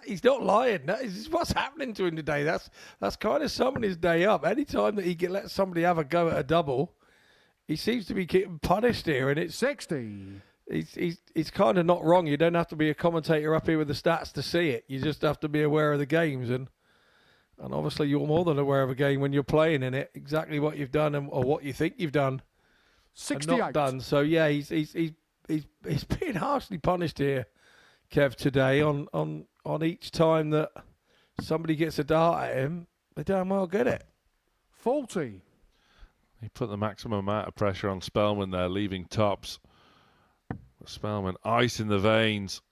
he's not lying. That is what's happening to him today. That's kind of summing his day up. Anytime that he let somebody have a go at a double, he seems to be getting punished here, and it's 60. He's kind of not wrong. You don't have to be a commentator up here with the stats to see it. You just have to be aware of the games, and obviously you're more than aware of a game when you're playing in it, exactly what you've done or what you think you've done. 68. And not done. So yeah, he's being harshly punished here, Kev, today on each time that somebody gets a dart at him. They damn well get it. 40. he put the maximum amount of pressure on Spelman there, leaving tops. Spelman ice in the veins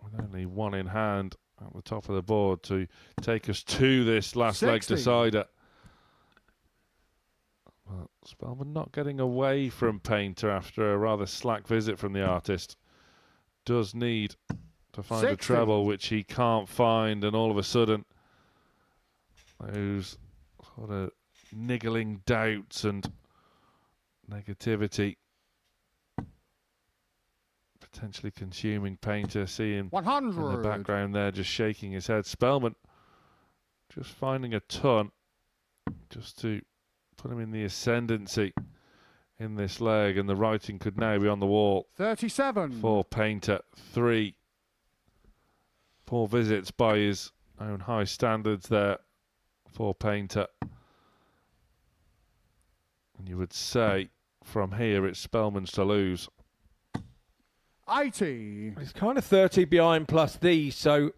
with only one in hand at the top of the board to take us to this last 60. leg decider. Well, Spelman not getting away from Painter after a rather slack visit from the artist. Does need to find a treble, which he can't find, and all of a sudden, those sort of niggling doubts and negativity potentially consuming Painter. See him 100 in the background there, just shaking his head. Spelman just finding a ton just to put him in the ascendancy in this leg, and the writing could now be on the wall. 37 for Painter. 3 poor visits by his own high standards there for Painter. And you would say from here it's Spelman's to lose. 80. He's kind of 30 behind plus these, so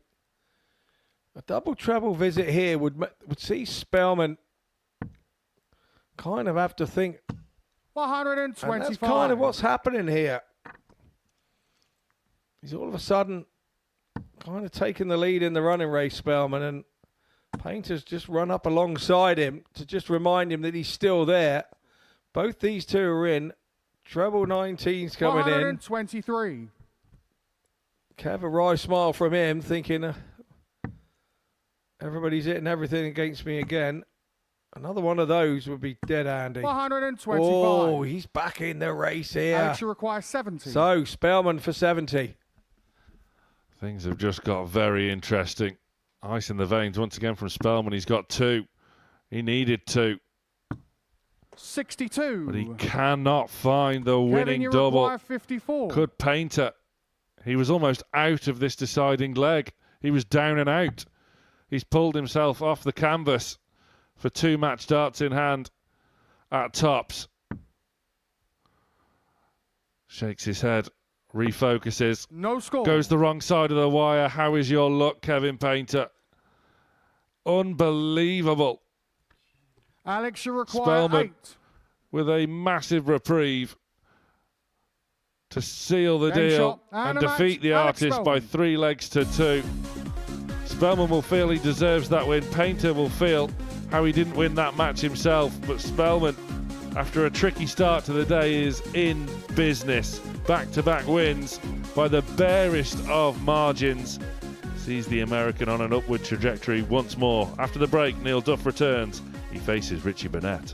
a double treble visit here would see Spelman kind of have to think. 125. And that's kind of what's happening here. He's all of a sudden kind of taking the lead in the running race, Spelman, and Painter's just run up alongside him to just remind him that he's still there. Both these two are in. Treble 19's coming 123. in. Have a wry smile from him, thinking everybody's hitting everything against me again. Another one of those would be dead handy. 125. Oh, he's back in the race here. Alex requires 70. So, Spelman for 70. Things have just got very interesting. Ice in the veins once again from Spelman. He's got 2. He needed 2. 62. But he cannot find the winning you double. require 54. Could Painter. He was almost out of this deciding leg. He was down and out. He's pulled himself off the canvas for 2 match darts in hand at tops. Shakes his head, refocuses. No score. Goes the wrong side of the wire. How is your luck, Kevin Painter? Unbelievable. Alex, you require Spelman 8. with a massive reprieve to seal the deal and defeat the artist by 3 legs to 2. Spelman will feel he deserves that win. Painter will feel how he didn't win that match himself. But Spelman, after a tricky start to the day, is in business. Back-to-back wins by the barest of margins. Sees the American on an upward trajectory once more. After the break, Neil Duff returns. He faces Richie Burnett.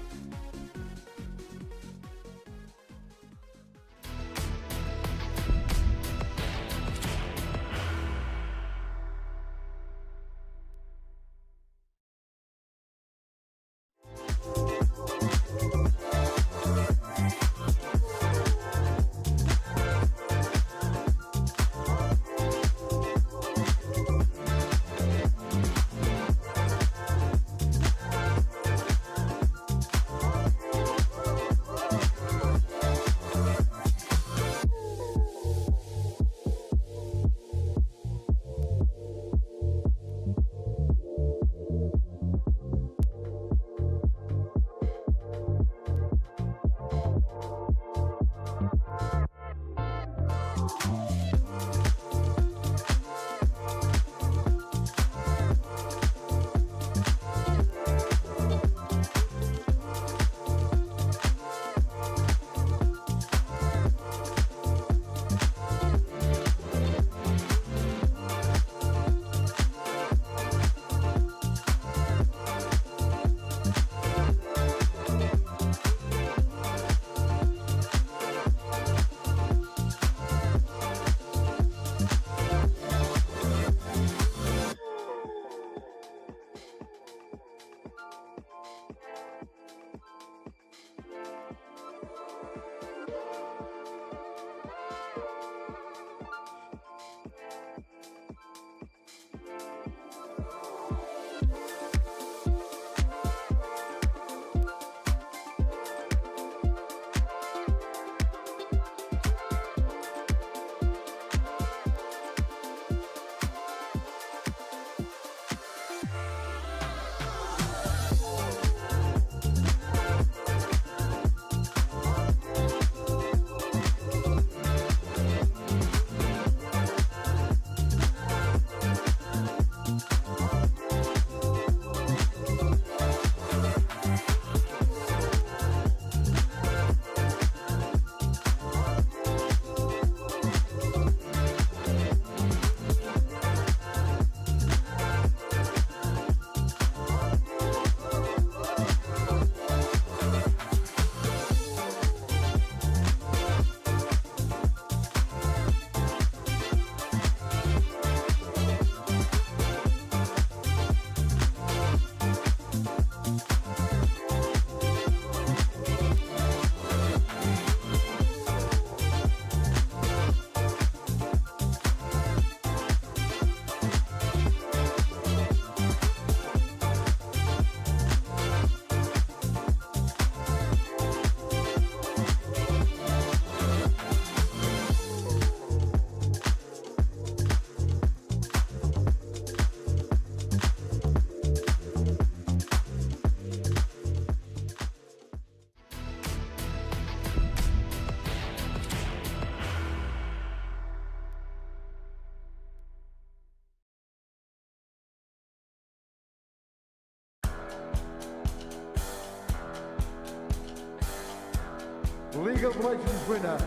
congratulations winner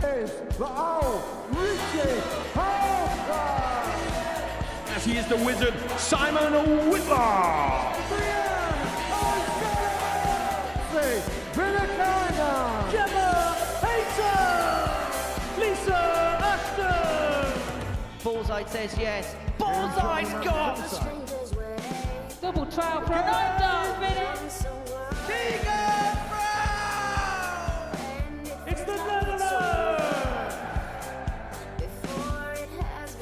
is the old Richie Burnett. As he is the wizard, Simon Whitlaw. Bullseye says yes. Bullseye's got! Double trial for a 9-dart finish. Keegan Brown! It's the Netherlands!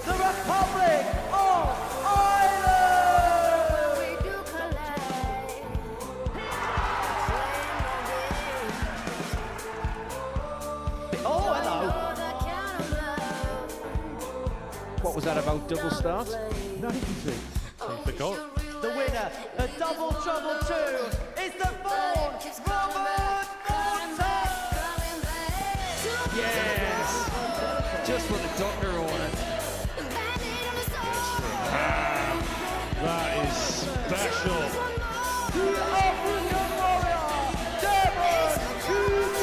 The Republic of Ireland! Oh, hello! What was that about double start? No, you can see. Forgot. The winner, a double trouble 2, is the Vaughan Robert Thornton! Yes! Just what the doctor ordered. That is special. The African warrior, Devon Hughes!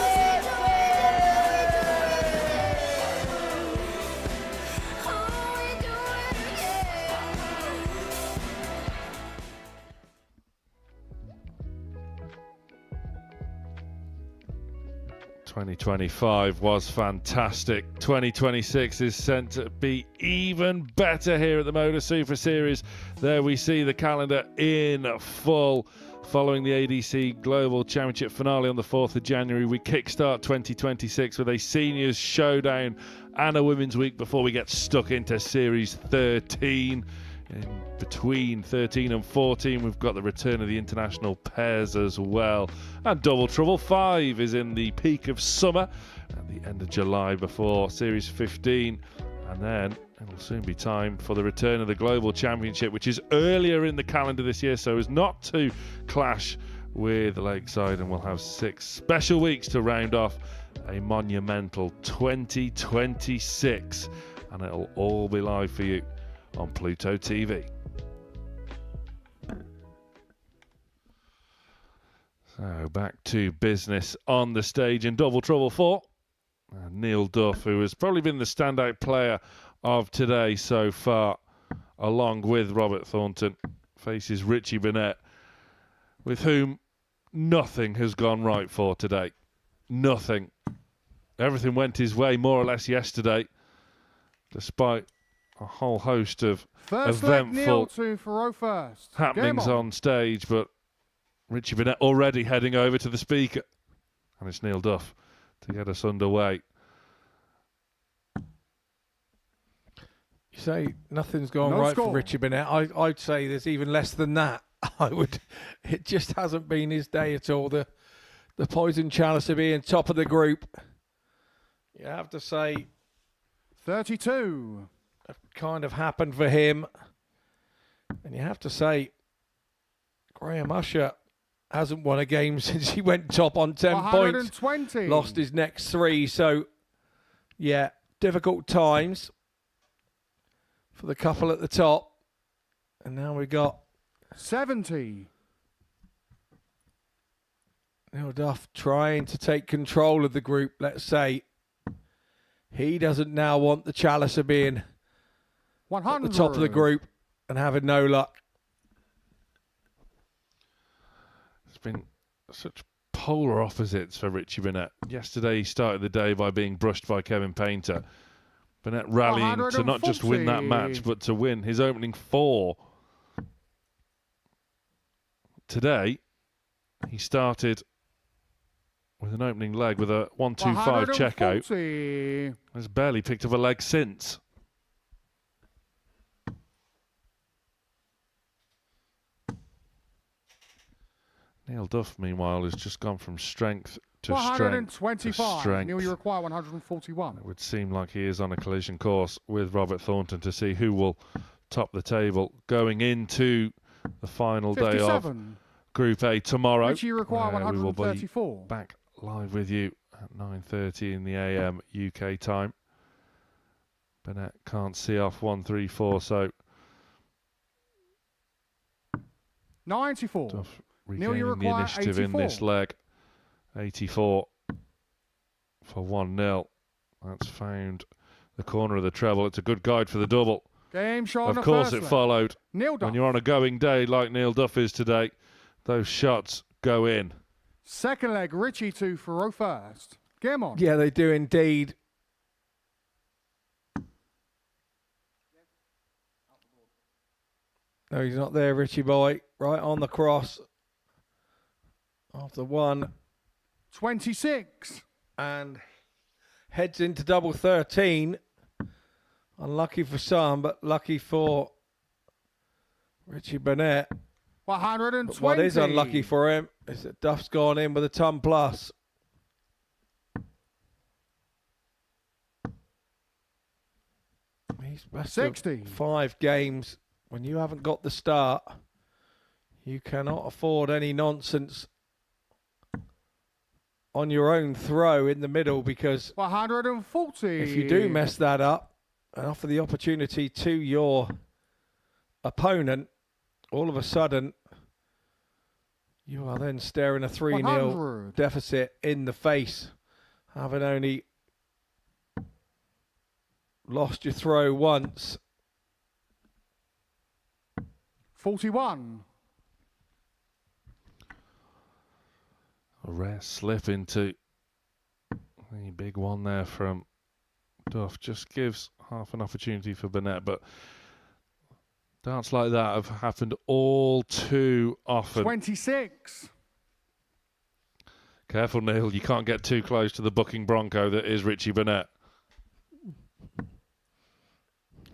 2025 was fantastic. 2026 is sent to be even better here at the Modus Super Series. There we see the calendar in full. Following the ADC Global Championship finale on the 4th of January, we kickstart 2026 with a seniors showdown and a women's week before we get stuck into Series 13. In between 13 and 14, we've got the return of the international pairs as well. And Double Trouble 5 is in the peak of summer at the end of July before Series 15. And then it will soon be time for the return of the Global Championship, which is earlier in the calendar this year, so as not to clash with Lakeside. And we'll have 6 special weeks to round off a monumental 2026. And it'll all be live for you on Pluto TV. So back to business on the stage in Double Trouble 4. Neil Duff, who has probably been the standout player of today so far, along with Robert Thornton, faces Richie Burnett, with whom nothing has gone right for today. Nothing. Everything went his way more or less yesterday, despite a whole host of eventful happenings on stage, but Richie Burnett already heading over to the speaker, and it's Neil Duff to get us underway. You say nothing's gone right for Richie Burnett. I'd say there's even less than that. It just hasn't been his day at all. The Poison Chalice of being top of the group, you have to say 32 kind of happened for him. And you have to say Graham Usher hasn't won a game since he went top on 10 points. Lost his next 3. So, yeah, difficult times for the couple at the top. And now we got 70. Neil Duff trying to take control of the group, let's say. He doesn't now want the Chalice of being 100. at the top of the group and having no luck. It's been such polar opposites for Richie Burnett. Yesterday he started the day by being brushed by Kevin Painter. Burnett rallying to not just win that match, but to win his opening 4. Today, he started with an opening leg with a 1-2-5 checkout. Has barely picked up a leg since. Neil Duff, meanwhile, has just gone from strength to 125. strength. Neil, you require 141. It would seem like he is on a collision course with Robert Thornton to see who will top the table going into the final 57. day of Group A tomorrow. Which you require 134. We will be back live with you at 9:30 in the AM UK time. Burnett can't see off 134, so 94. Duff regaining the initiative 84. in this leg. 84 for 1-0. That's found the corner of the treble. It's a good guide for the double. Game shot. Of course it followed. Neil Duff. When you're on a going day like Neil Duff is today, those shots go in. Second leg, Richie 2 for row first. Game on. Yeah, they do indeed. No, he's not there, Richie boy. Right on the cross. After 1. 26. And heads into double 13. Unlucky for some, but lucky for Richie Burnett. 120. But what is unlucky for him is that Duff's gone in with a ton plus. He's best 60. 5 games. When you haven't got the start, you cannot afford any nonsense on your own throw in the middle, because 140. if you do mess that up and offer the opportunity to your opponent, all of a sudden you are then staring a 3-0 deficit in the face, having only lost your throw once. 41. A rare slip into the big one there from Duff. Just gives half an opportunity for Burnett, but darts like that have happened all too often. 26. Careful, Neil. You can't get too close to the bucking bronco that is Richie Burnett.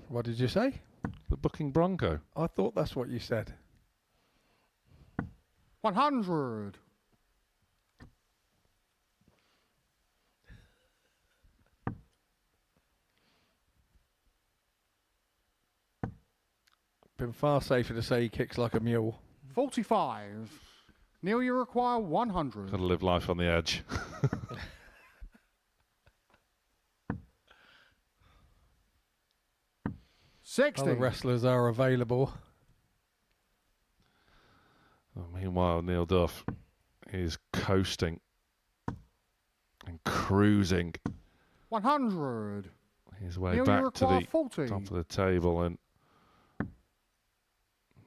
What did you say? The bucking bronco. I thought that's what you said. 100. Been far safer to say he kicks like a mule. 45. Neil, you require 100. Got to live life on the edge. Other wrestlers are available. Oh, meanwhile, Neil Duff is coasting and cruising 100. his way Neil, back to the 40. top of the table, and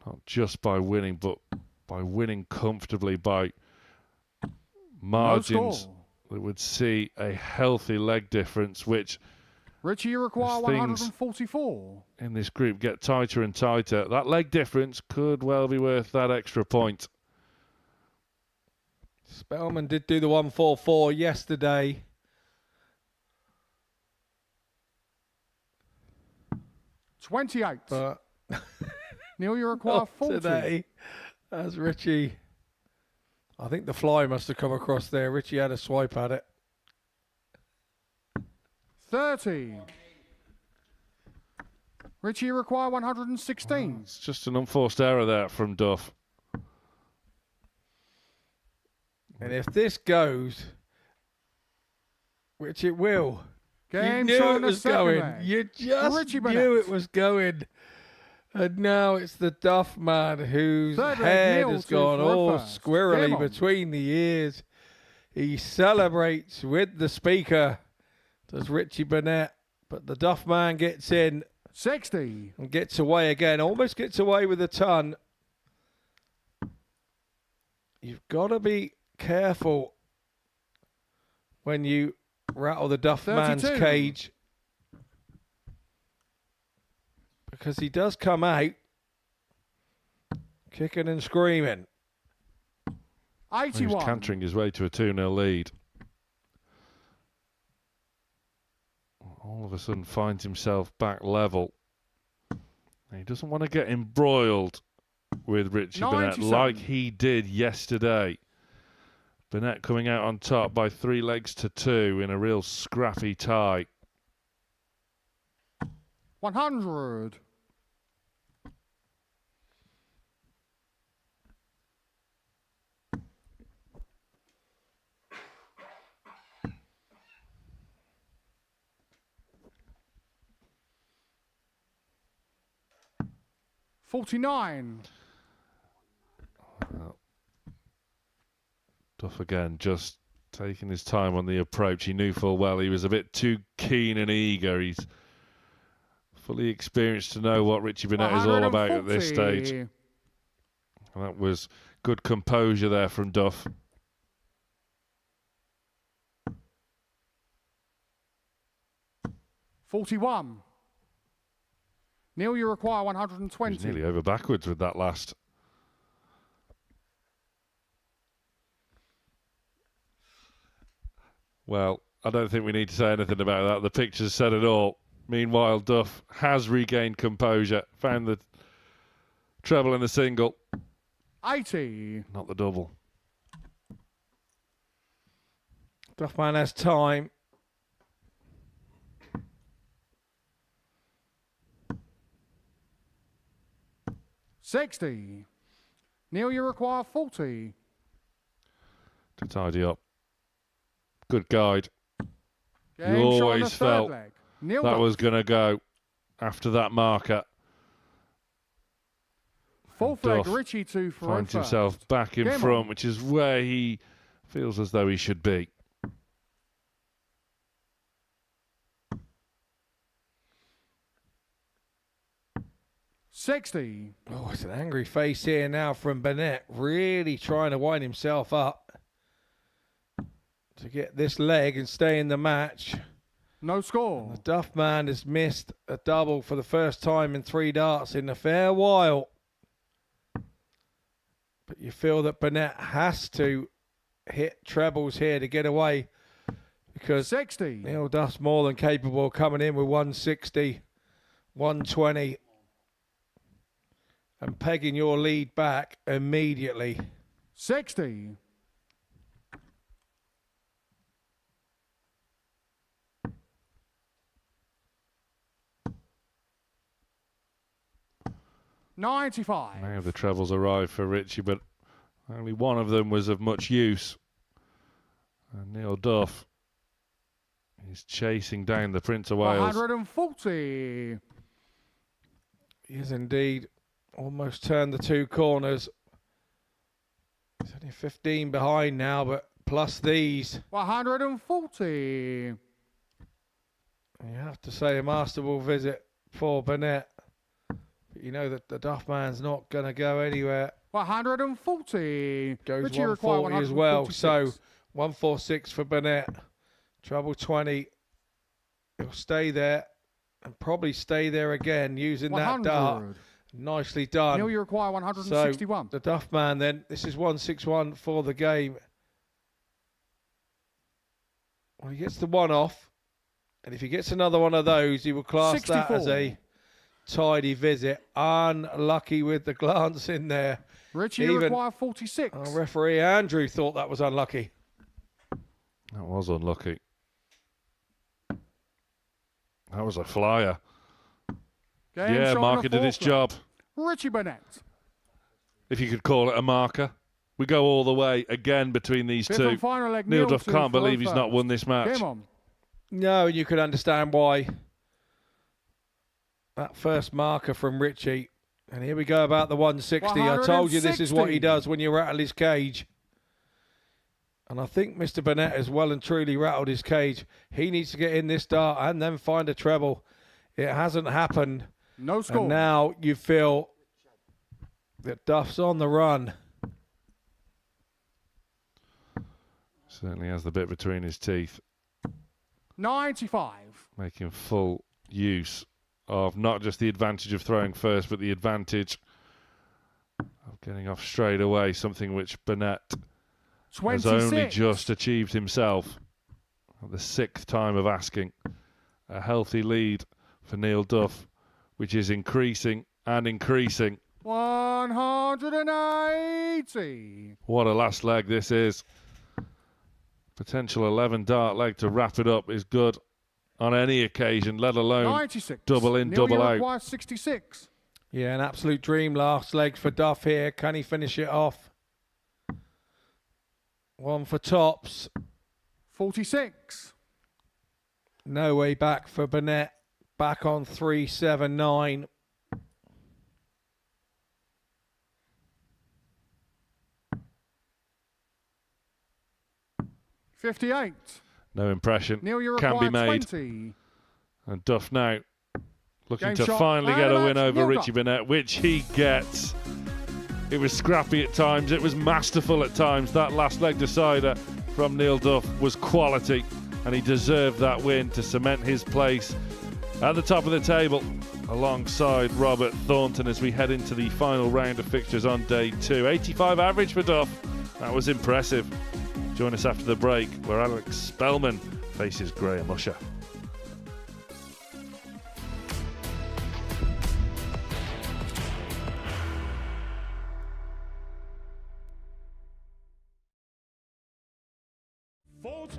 not just by winning, but by winning comfortably by margins that would see a healthy leg difference, which Richie, you require 144. in this group get tighter and tighter. That leg difference could well be worth that extra point. Spelman did do the 144 yesterday. $28. But Neil, you require 40. Today, as Richie, I think the fly must have come across there. Richie had a swipe at it. 30. Richie, you require 116. It's just an unforced error there from Duff. And if this goes, which it will, Game you knew shot it in the was second going. leg. You just Richie knew Burnett. it was going. And now it's the Duff man whose Third leg, head Neil, has 2 gone for all first. squirrely Game on. between the ears. He celebrates with the speaker, does Richie Burnett, but the Duff man gets in 60. and gets away again, almost gets away with a ton. You've got to be careful when you rattle the Duff man's 32. cage, because he does come out kicking and screaming. 81. He's cantering his way to a 2-0 lead. All of a sudden finds himself back level. And he doesn't want to get embroiled with Richie Burnett 97. like he did yesterday. Burnett coming out on top by 3 legs to 2 in a real scrappy tie. 100. $49. Duff again, just taking his time on the approach. He knew full well he was a bit too keen and eager. He's fully experienced to know what Richie Burnett is all about at this stage. And that was good composure there from Duff. $41. Neil, you require 120. He's nearly over backwards with that last. Well, I don't think we need to say anything about that. The pictures said it all. Meanwhile, Duff has regained composure, found the treble in the single. 80. Not the double. Duffman has time. $60. Neil, you require 40. To tidy up. Good guide. Game You shot on the always third felt leg. Neil that Duff. was going to go after that marker. Fourth leg, Duff Richie to finds first. himself back in Game front, on. which is where he feels as though he should be. $60. Oh, it's an angry face here now from Burnett. Really trying to wind himself up to get this leg and stay in the match. No score. The Duff man has missed a double for the first time in 3 darts in a fair while. But you feel that Burnett has to hit trebles here to get away, because 60. Neil Duff's more than capable of coming in with 160, 120 and pegging your lead back immediately. 60. $95. Now the trebles arrived for Richie, but only one of them was of much use. And Neil Duff is chasing down the Prince of Wales. 140. He has indeed almost turned the 2 corners. He's only 15 behind now, but plus these. 140. You have to say a masterful visit for Burnett. But you know that the Duff man's not going to go anywhere. 140. Goes Richie 140 as well. 146. So 146 for Burnett. Treble 20. He'll stay there and probably stay there again using 100. that dart. Nicely done. Neil, you require 161. So the Duff man then, this is 161 for the game. Well, he gets the one off, and if he gets another one of those, he will class 64. that as a tidy visit. Unlucky with the glance in there. Richie, you require 46. Our referee Andrew thought that was unlucky. That was unlucky. That was a flyer. Game Yeah, shot on marker the did his fourth leg. job. Richie Burnett. If you could call it a marker. We go all the way again between these Fifth two. and final leg, Neil Neil Duff to can't throw believe he's not first. won this match. Game on. No, you could understand why. That first marker from Richie. And here we go about the 160. I told you this is what he 160. does when you rattle his cage. And I think Mr. Burnett has well and truly rattled his cage. He needs to get in this dart and then find a treble. It hasn't happened. No score. And now you feel that Duff's on the run. Certainly has the bit between his teeth. 95. Making full use of not just the advantage of throwing first, but the advantage of getting off straight away, something which Burnett has only 26. just achieved himself at the 6th time of asking. A healthy lead for Neil Duff, which is increasing and increasing. 180. What a last leg this is. Potential 11 dart leg to wrap it up is good on any occasion, let alone 96. double in, Neil, double you out. require 66. Yeah, an absolute dream last leg for Duff here. Can he finish it off? One for tops. 46. No way back for Burnett. Back on 379. 58. No impression Neil, you can be require made. 20. And Duff now looking Game to shot. finally And get a a win match. over Neil Richie Duff. Burnett, which he gets. It was scrappy at times. It was masterful at times. That last leg decider from Neil Duff was quality, and he deserved that win to cement his place at the top of the table alongside Robert Thornton as we head into the final round of fixtures on day 2. 85 average for Duff. That was impressive. Join us after the break where Alex Spelman faces Graham Usher.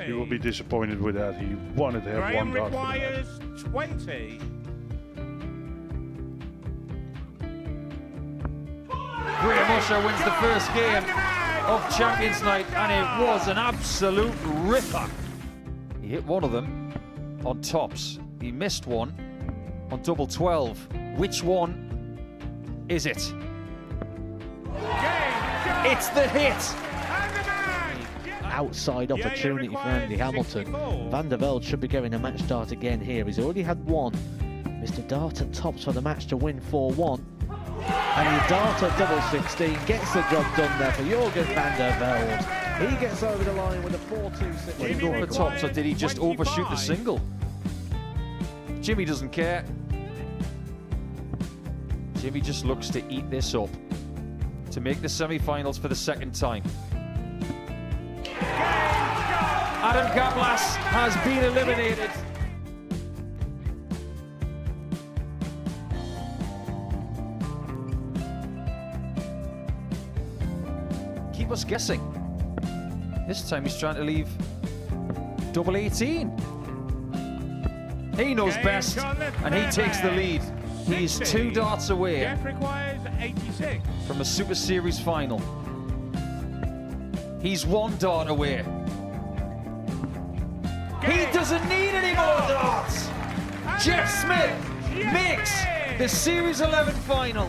You will be disappointed with that. He wanted to have Graham one dart. requires 20. Graham Usher wins the first game of Champions Night, and it was an absolute ripper. He hit one of them on tops. He missed one on double 12. Which one is it? It's the hit! Outside opportunity for Andy Hamilton. Van der Velde should be getting a match start again here. He's already had one. Mr. Dart at tops for the match to win 4-1. And he Dart at double 16 gets the job done there for Jurgen van der Velde. He gets over the line with a 4-2-6. Did he go for tops, or did he just overshoot the single? Jimmy doesn't care. Jimmy just looks to eat this up to make the semi-finals for the second time. Adam Gablas has been eliminated. Keep us guessing. This time he's trying to leave double 18. He knows best, and he takes the lead. He is 2 darts away Jeff requires 86. from a Super Series final. He's 1 dart away. He doesn't need any more darts. Jeff Smith makes the Series 11 final.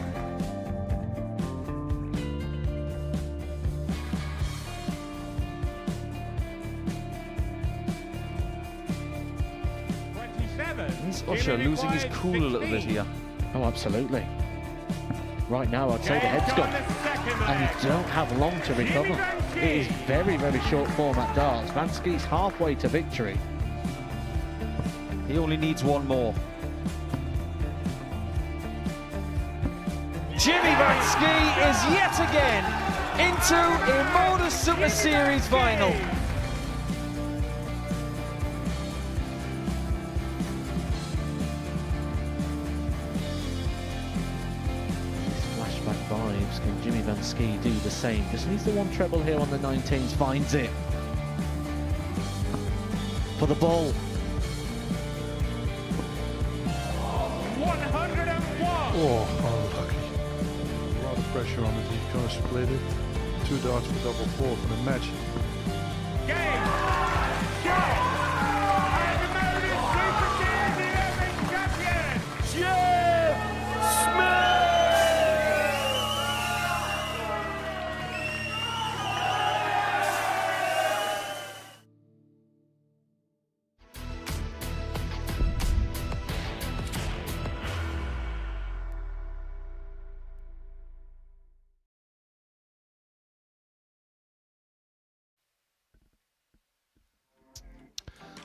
Is Usher losing his cool a little bit here? Oh, absolutely. Right now, I'd say the head's gone. And you don't have long to recover. It is very, very short format darts. Van Skee's halfway to victory. He only needs one more. Jimmy Van Ski is yet again into a Modus Super Series final. Flashback vibes. Can Jimmy Van Ski do the same? Just needs the one treble here on the 19s. Finds it. For the ball. 101. Oh, unlucky. A lot of pressure on it. He's going to split it. 2 darts for double 4 for the match. Game. Shot. And the Modus Super Series 11 champion, Jeff Smith.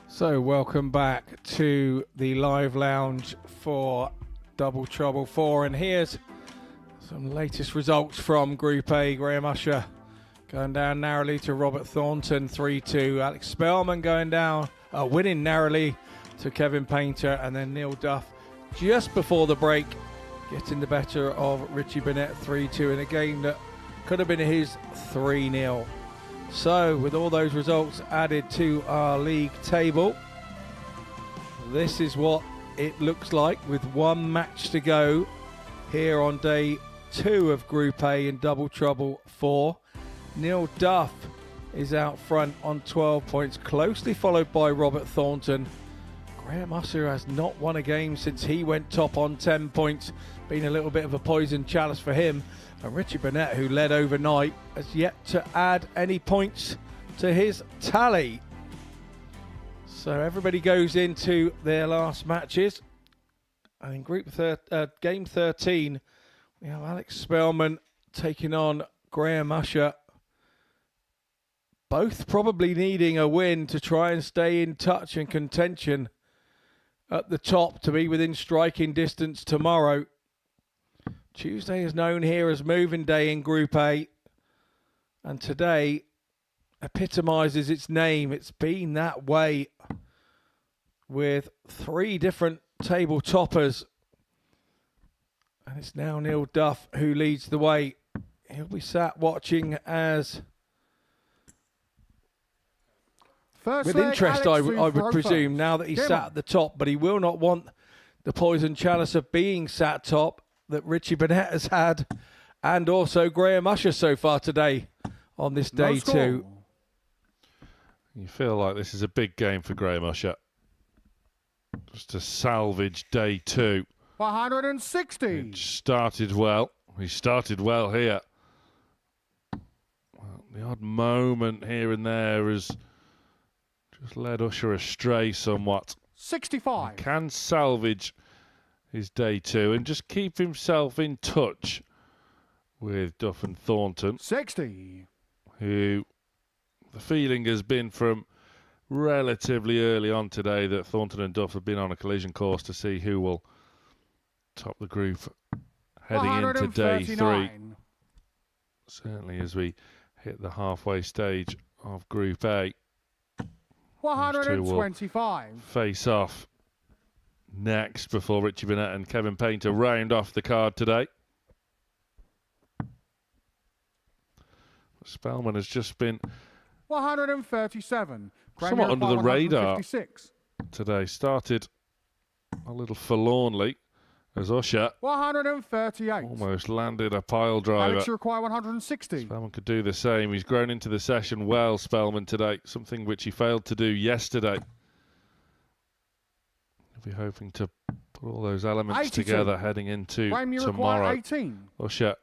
So welcome back to the live lounge for Double Trouble 4, and here's some latest results from Group A. Graham Usher going down narrowly to Robert Thornton 3-2. Alex Spelman going down, winning narrowly to Kevin Painter, and then Neil Duff just before the break getting the better of Richie Burnett 3-2 in a game that could have been his 3-0. So, with all those results added to our league table, this is what it looks like with one match to go here on day 2 of Group A in Double Trouble 4. Neil Duff is out front on 12 points, closely followed by Robert Thornton. Graham Usher has not won a game since he went top on 10 points, been a little bit of a poison chalice for him. And Richie Burnett, who led overnight, has yet to add any points to his tally. So everybody goes into their last matches. And in game 13, we have Alex Spelman taking on Graham Usher. Both probably needing a win to try and stay in touch and contention at the top to be within striking distance tomorrow. Tuesday is known here as moving day in Group A. And today epitomises its name. It's been that way with 3 different table toppers. And it's now Neil Duff who leads the way. He'll be sat watching as... with interest, I would presume, now that he's sat at the top. But he will not want the poison chalice of being sat top that Richie Burnett has had. And also Graham Usher so far today on this day two. You feel like this is a big game for Graham Usher. Just to salvage day 2. 160. It started well. He started well here. Well, the odd moment here and there has just led Usher astray somewhat. 65. He can salvage his day 2 and just keep himself in touch with Duff and Thornton. 60. Who the feeling has been from relatively early on today that Thornton and Duff have been on a collision course to see who will top the group heading into day 3. Certainly as we hit the halfway stage of Group A. 125. Face off next before Richie Burnett and Kevin Painter round off the card today. Spelman has just been 137. somewhat under the radar today. Started a little forlornly as Usher 138. almost landed a pile driver. Alex, you require 160. Spelman could do the same. He's grown into the session well, Spelman, today. Something which he failed to do yesterday. He'll be hoping to put all those elements 82. together heading into Graham, you tomorrow. require 18. Usher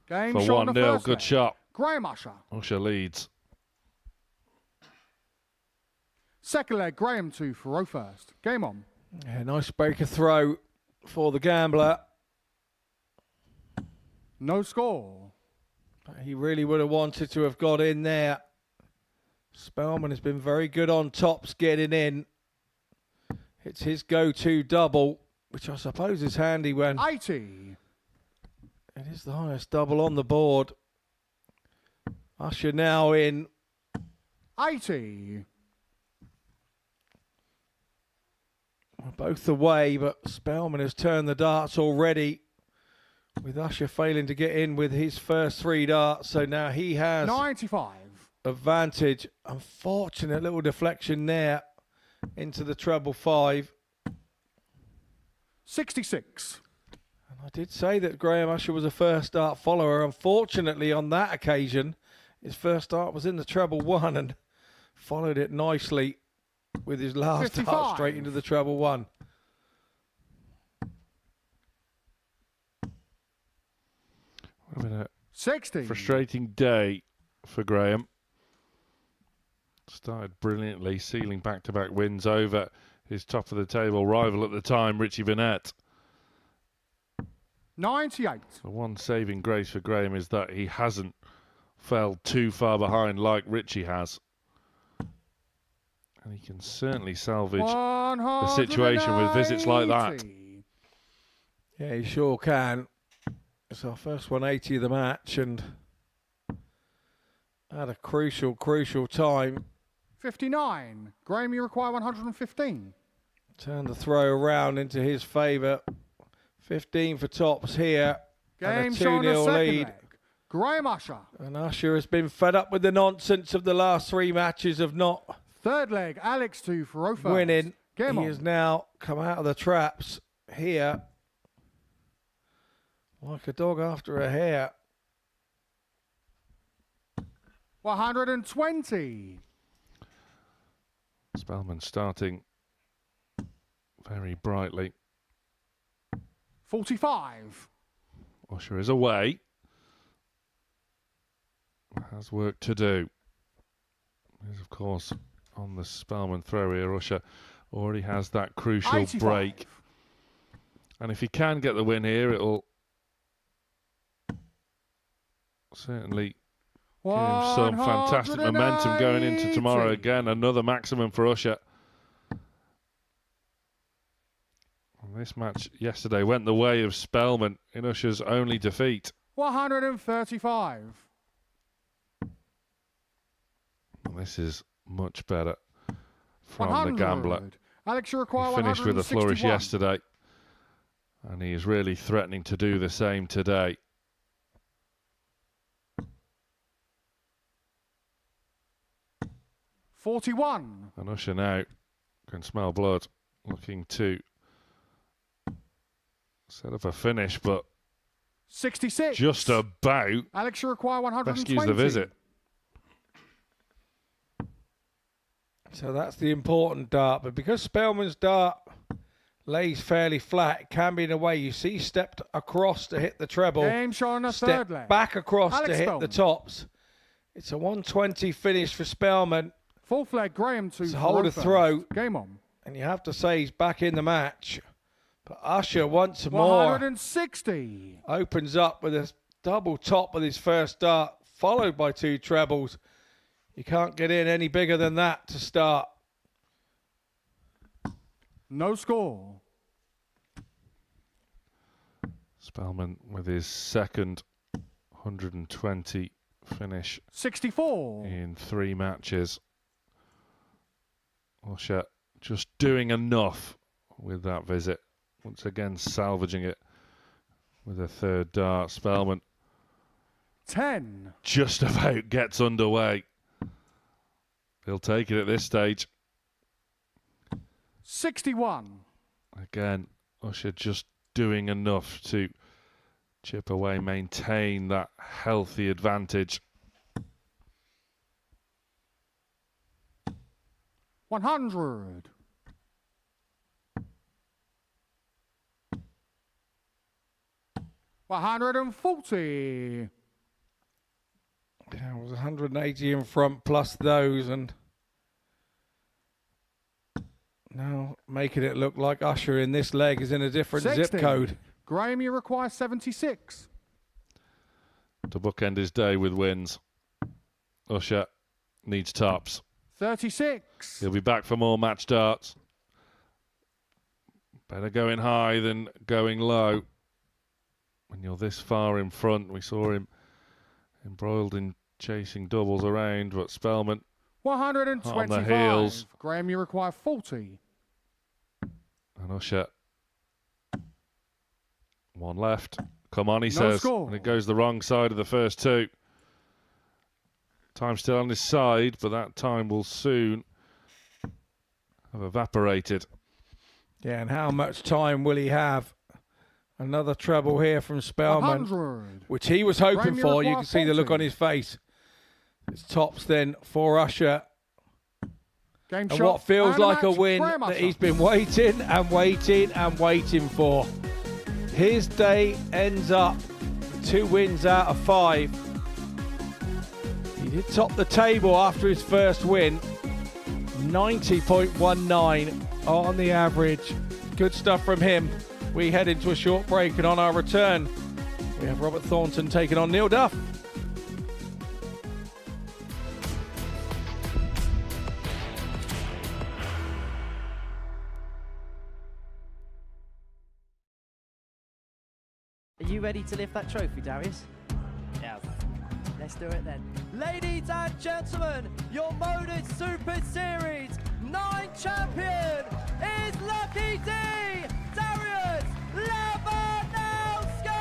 Game for shot on the 1-0. first Good leg. shot. Graham Usher. Usher leads. Second leg, Graham 2 for row first. Game on. Yeah, nice breaker throw for the gambler. No score. He really would have wanted to have got in there. Spelman has been very good on tops getting in. It's his go-to double, which I suppose is handy when 80. It is the highest double on the board. Usher now in 80. We're both away, but Spelman has turned the darts already, with Usher failing to get in with his first 3 darts. So now he has 95. Advantage. Unfortunate little deflection there into the treble 5. 66. And I did say that Graham Usher was a first dart follower. Unfortunately, on that occasion, his first dart was in the treble 1 and followed it nicely with his last 55. dart straight into the treble 1. It's been a 60. frustrating day for Graham. Started brilliantly, sealing back-to-back wins over his top-of-the-table rival at the time, Richie Burnett. 98. The one saving grace for Graham is that he hasn't fell too far behind like Richie has. And he can certainly salvage the situation with visits like that. Yeah, he sure can. It's our first 180 of the match and at a crucial time. 59. Graham, you require 115. Turn the throw around into his favour. 15 for tops here. Game and a shot on the 2-0 second lead. leg. Graham Usher. And Usher has been fed up with the nonsense of the last 3 matches of not Third leg, Alex 2 for row first. winning. Game He on. has now come out of the traps here like a dog after a hare. 120. Spelman starting very brightly. 45. Usher is away. Has work to do. He's, of course, on the Spelman throw here. Usher already has that crucial 85. break. And if he can get the win here, it'll certainly give him some fantastic momentum going into tomorrow. Again, another maximum for Usher. And this match yesterday went the way of Spelman in Usher's only defeat. 135. And this is much better from the gambler. Alex, you require He finished with a flourish 161. yesterday, and he is really threatening to do the same today. $41. And Usher now can smell blood, looking to set up a finish, but 66. just about Alex, you require 120. rescues the visit. So that's the important dart. But because Spelman's dart lays fairly flat, it can be in a way. You see, stepped across to hit the treble. Game showing a Step third leg. back across Alex to hit Spelman. the tops. It's a 120 finish for Spelman. Fourth leg, Graham to It's hold a first. throw. Game on. And you have to say he's back in the match. But Usher once more 160. opens up with a double top with his first dart, followed by 2 trebles. You can't get in any bigger than that to start. No score. Spelman with his second 120 finish 64. in 3 matches. Usher just doing enough with that visit. Once again salvaging it with a third dart. Spelman 10. just about gets underway. He'll take it at this stage. 61. Again, Usher just doing enough to chip away, maintain that healthy advantage. 100. $140. Yeah, it was 180 in front plus those, and now making it look like Usher in this leg is in a different 60. zip code. Graham, you require 76. To bookend his day with wins, Usher needs tops. 36. He'll be back for more match darts. Better going high than going low. When you're this far in front, we saw him embroiled in chasing doubles around, but Spelman 125. on the heels. Graham, you require 40. And Usher, one left. Come on, he No says. score. And it goes the wrong side of the first 2. Time still on his side, but that time will soon have evaporated. Yeah, and how much time will he have? Another treble here from Spelman, 100. which he was hoping Graham, you for. You require can see the look 40. on his face. It's tops then for Usher. Game And shot. what feels and like a match, win Graham that Usher. he's been waiting and waiting and waiting for. His day ends up 2 wins out of 5. He did top the table after his first win. 90.19 on the average. Good stuff from him. We head into a short break, and on our return, we have Robert Thornton taking on Neil Duff. Are you ready to lift that trophy, Darius? Yeah. Let's do it then. Ladies and gentlemen, your Modus Super Series 9 champion is Lucky D, Darius Labanowski!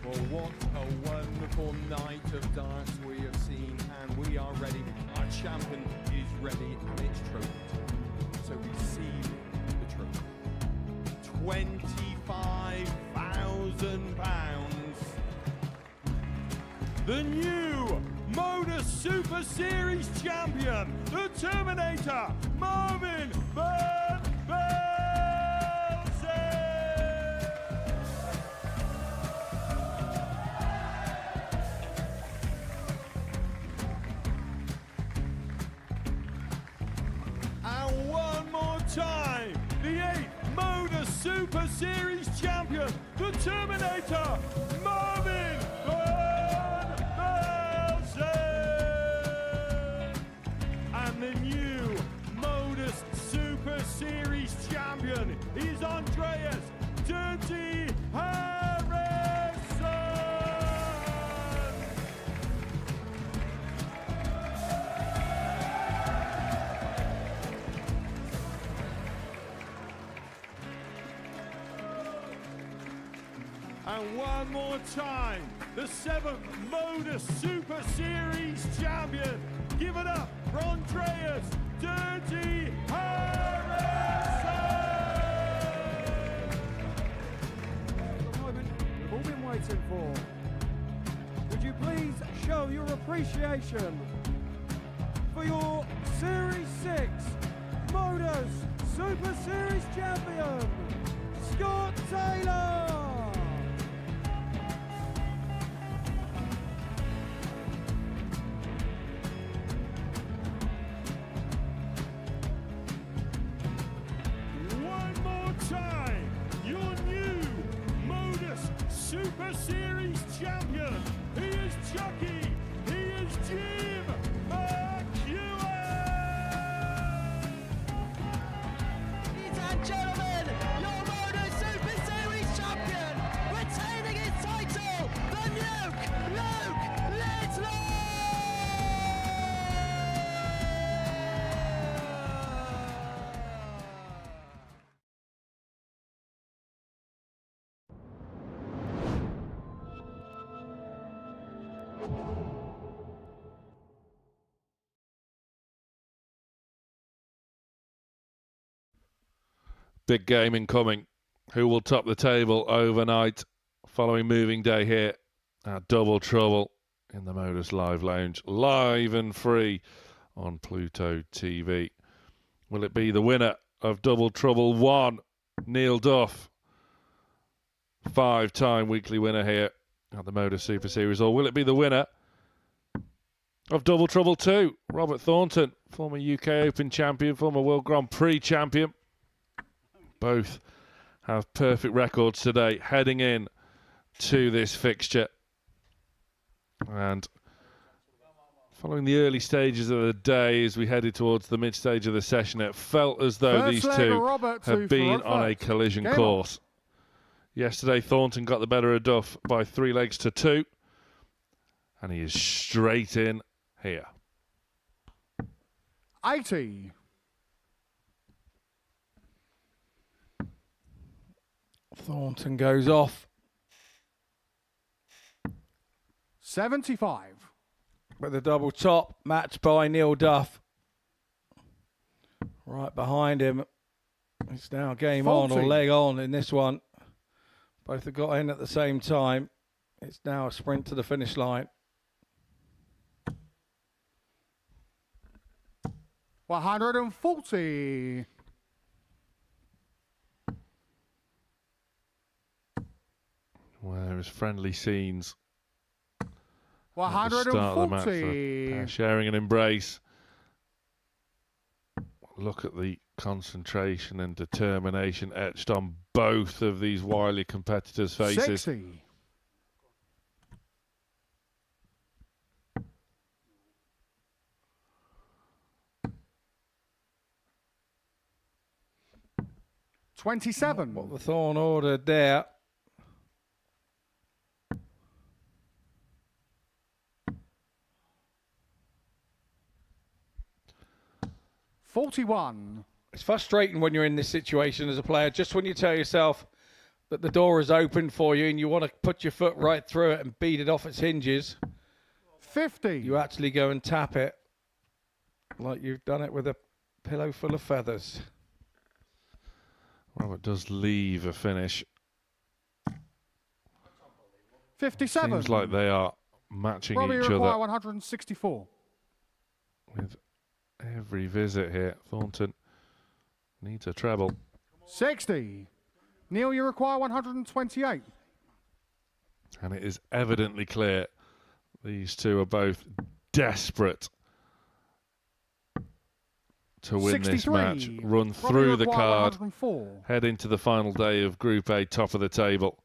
Well, what a wonderful night of darts we have seen, and we are ready. Our champion is ready, and it's trophy time. So receive the trophy. £25,000. the new Modus Super Series champion, the Terminator, Marvin Van Velzen. And one more time, the 8th Modus Super Series champion, the Terminator, Marvin Van Velzen. And the new Modus Super Series champion is Andreas Dirty Harrison. And one more time, the 7th Modus Super Series champion. Give it up for Andreas Dirty Harrison. The moment we've all been waiting for. Would you please show your appreciation for your Series 6 Modus Super Series champion, Scott Taylor. One more time, your new Modus Super Series champion. He is Chucky. He is Jim McGuire. Ladies and gentlemen, your Modus Super Series champion, retaining his title, the Nuke, Luke Littler! Big game incoming. Who will top the table overnight following moving day here at Double Trouble in the Modus Live Lounge, live and free on Pluto TV. Will it be the winner of Double Trouble 1, Neil Duff, 5-time weekly winner here at the Modus Super Series, or will it be the winner of Double Trouble 2, Robert Thornton, former UK Open champion, former World Grand Prix champion? Both have perfect records today heading in to this fixture. And following the early stages of the day as we headed towards the mid-stage of the session, it felt as though these two have been on a collision course. Yesterday, Thornton got the better of Duff by 3 legs to 2. And he is straight in here. 80. Thornton goes off. 75. With a double top, matched by Neil Duff. Right behind him. It's now game 40. on or leg on in this one. Both have got in at the same time. It's now a sprint to the finish line. 140. Well, there was friendly scenes 140. at the start of the match, sharing an embrace. Look at the concentration and determination etched on both of these wily competitors' faces. 60. $27. What the Thorn ordered there. $41. It's frustrating when you're in this situation as a player, just when you tell yourself that the door is open for you and you want to put your foot right through it and beat it off its hinges. 50. You actually go and tap it like you've done it with a pillow full of feathers. Robert does leave a finish. 57. Seems like they are matching Robbie each require other 164. with every visit here. Thornton needs a treble. 60. Neil, you require 128. And it is evidently clear these two are both desperate to win this 63. match, run Robbie through the require card, 104. head into the final day of Group A, top of the table.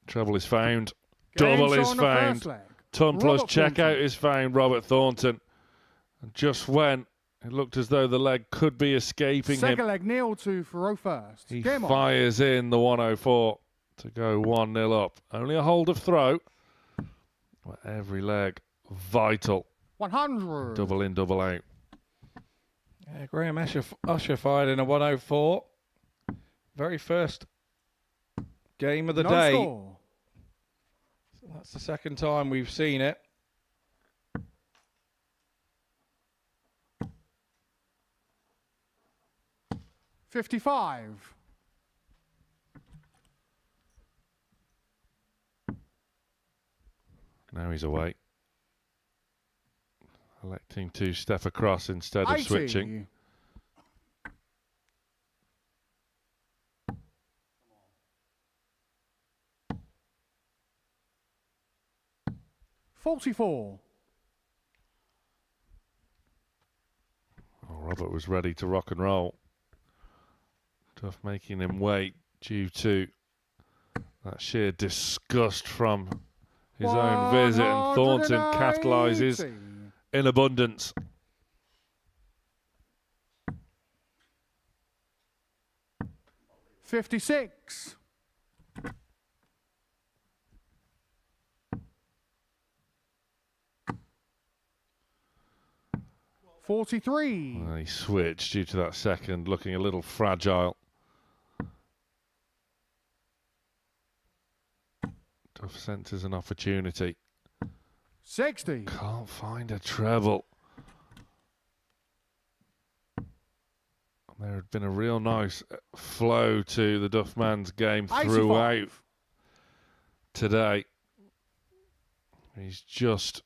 Treble is found. Game Double shot is on the first found. leg. Ton plus Robert checkout Thornton. is found, Robert Thornton. And just when it looked as though the leg could be escaping Second him, leg, Neil to Thoreau first. he Game on. fires in the 104 to go 1-0 up. Only a hold of throw. But every leg vital. 100. Double in, double out. Yeah, Graham Usher fired in a 104. Very first game of the No day. score. So that's the second time we've seen it. $55. Now he's away. Electing to step across instead of 80. switching. $44. Oh, Robert was ready to rock and roll. Duff making him wait due to that sheer disgust from his own visit, and Thornton capitalises in abundance. $56. $43. He switched due to that second, looking a little fragile. Duff senses an opportunity. 60. Can't find a treble. There had been a real nice flow to the Duff man's game 85. throughout today. He's just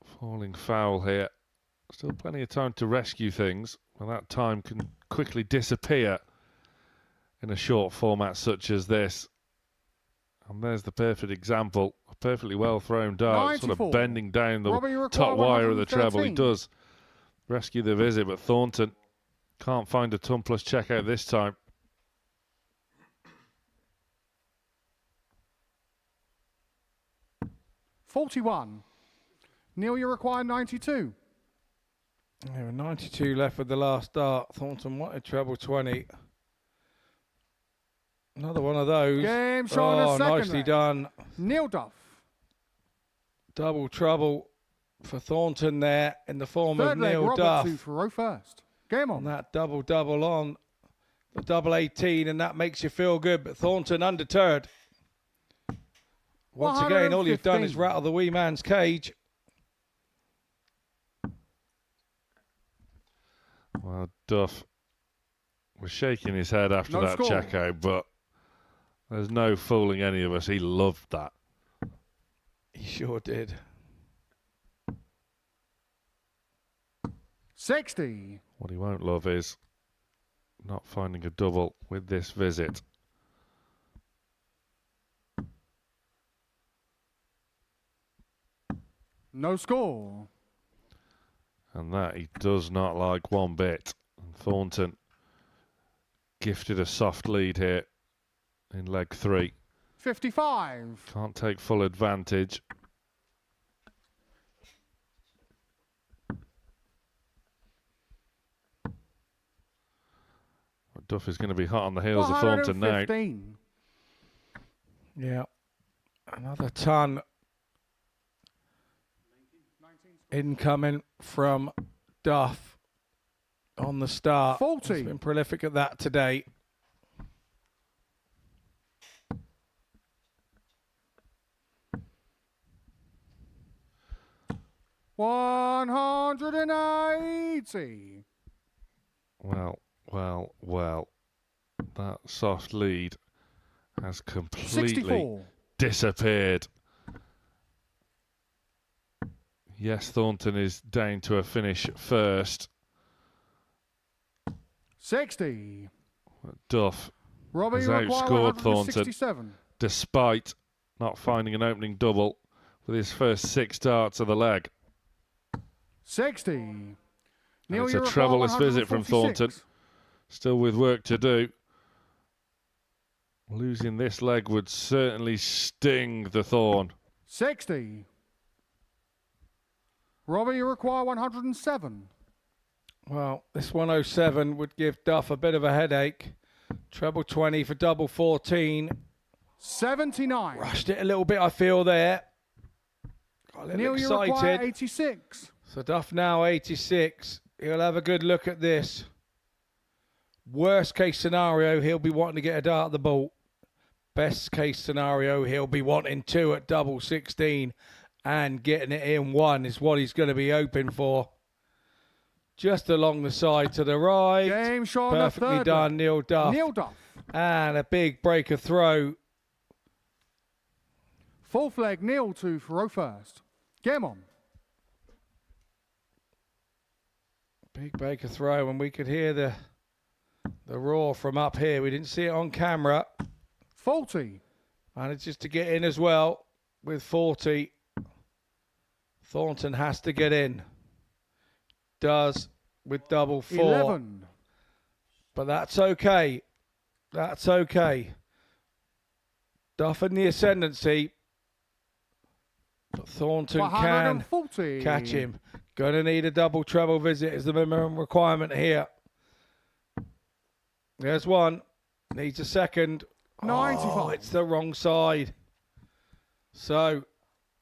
falling foul here. Still plenty of time to rescue things, and that time can quickly disappear in a short format such as this. And there's the perfect example. A perfectly well thrown dart, sort 94. of bending down the Robbie require top wire of the treble. He 113. does rescue the visit, but Thornton can't find a ton plus checkout this time. $41. Neil, you require 92. There were 92 left with the last dart. Thornton wanted treble 20. Another one of those. Game shot on the second nicely leg. done. Neil Duff. Double trouble for Thornton there in the form Third of leg, Neil Robert Duff. to Thoreau first. Game on. And that double on the double 18, and that makes you feel good. But Thornton undeterred. Once again, all you've done is 115. rattle the wee man's cage. Well, Duff was shaking his head after No that score. checkout, but there's no fooling any of us. He loved that. He sure did. 60. What he won't love is not finding a double with this visit. No score. And that he does not like one bit. And Thornton gifted a soft lead here in leg 3. 55. Can't take full advantage. But Duff is going to be hot on the heels of Thornton now. 115. Yeah. Another ton incoming from Duff on the start. 40. He's been prolific at that today. $180. Well. That soft lead has completely 64. disappeared. Yes, Thornton is down to a finish first. 60. Duff Robbie, has you require outscored Thornton 167. despite not finding an opening double with his first 6 darts of the leg. 60. And Neil, it's you a require troubleless visit from 146. Thornton. Still with work to do. Losing this leg would certainly sting the thorn. 60. Robbie, you require 107. Well, this 107 would give Duff a bit of a headache. Treble 20 for double 14. 79. Rushed it a little bit, I feel, there. Got a little Neil, you require excited. 86. So Duff now 86. He'll have a good look at this. Worst case scenario, he'll be wanting to get a dart at the ball. Best case scenario, he'll be wanting 2 at double 16 and getting it in 1 is what he's going to be hoping for. Just along the side to the right. Game shot on the Perfectly third done, leg. Neil Duff. Neil Duff. And a big breaker throw. Fourth leg, Neil to throw first. Game on. Big breaker throw, and we could hear the roar from up here. We didn't see it on camera. 40. Manages to get in as well with 40. Thornton has to get in. Does with double 4. 11. But that's okay. That's okay. Duff in the ascendancy. But Thornton can 140. catch him. Gonna need a double treble visit is the minimum requirement here. There's one. Needs a second. 95. Oh, it's the wrong side. So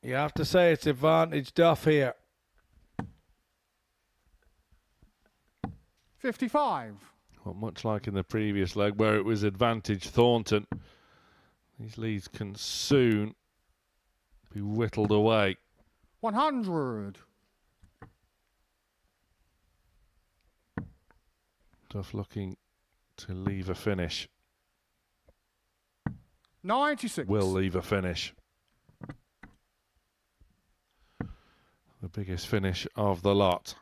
you have to say it's advantage Duff here. 55. Well, much like in the previous leg where it was advantage Thornton, these leads can soon be whittled away. 100. Duff looking to leave a finish. 96. Will leave a finish. The biggest finish of the lot.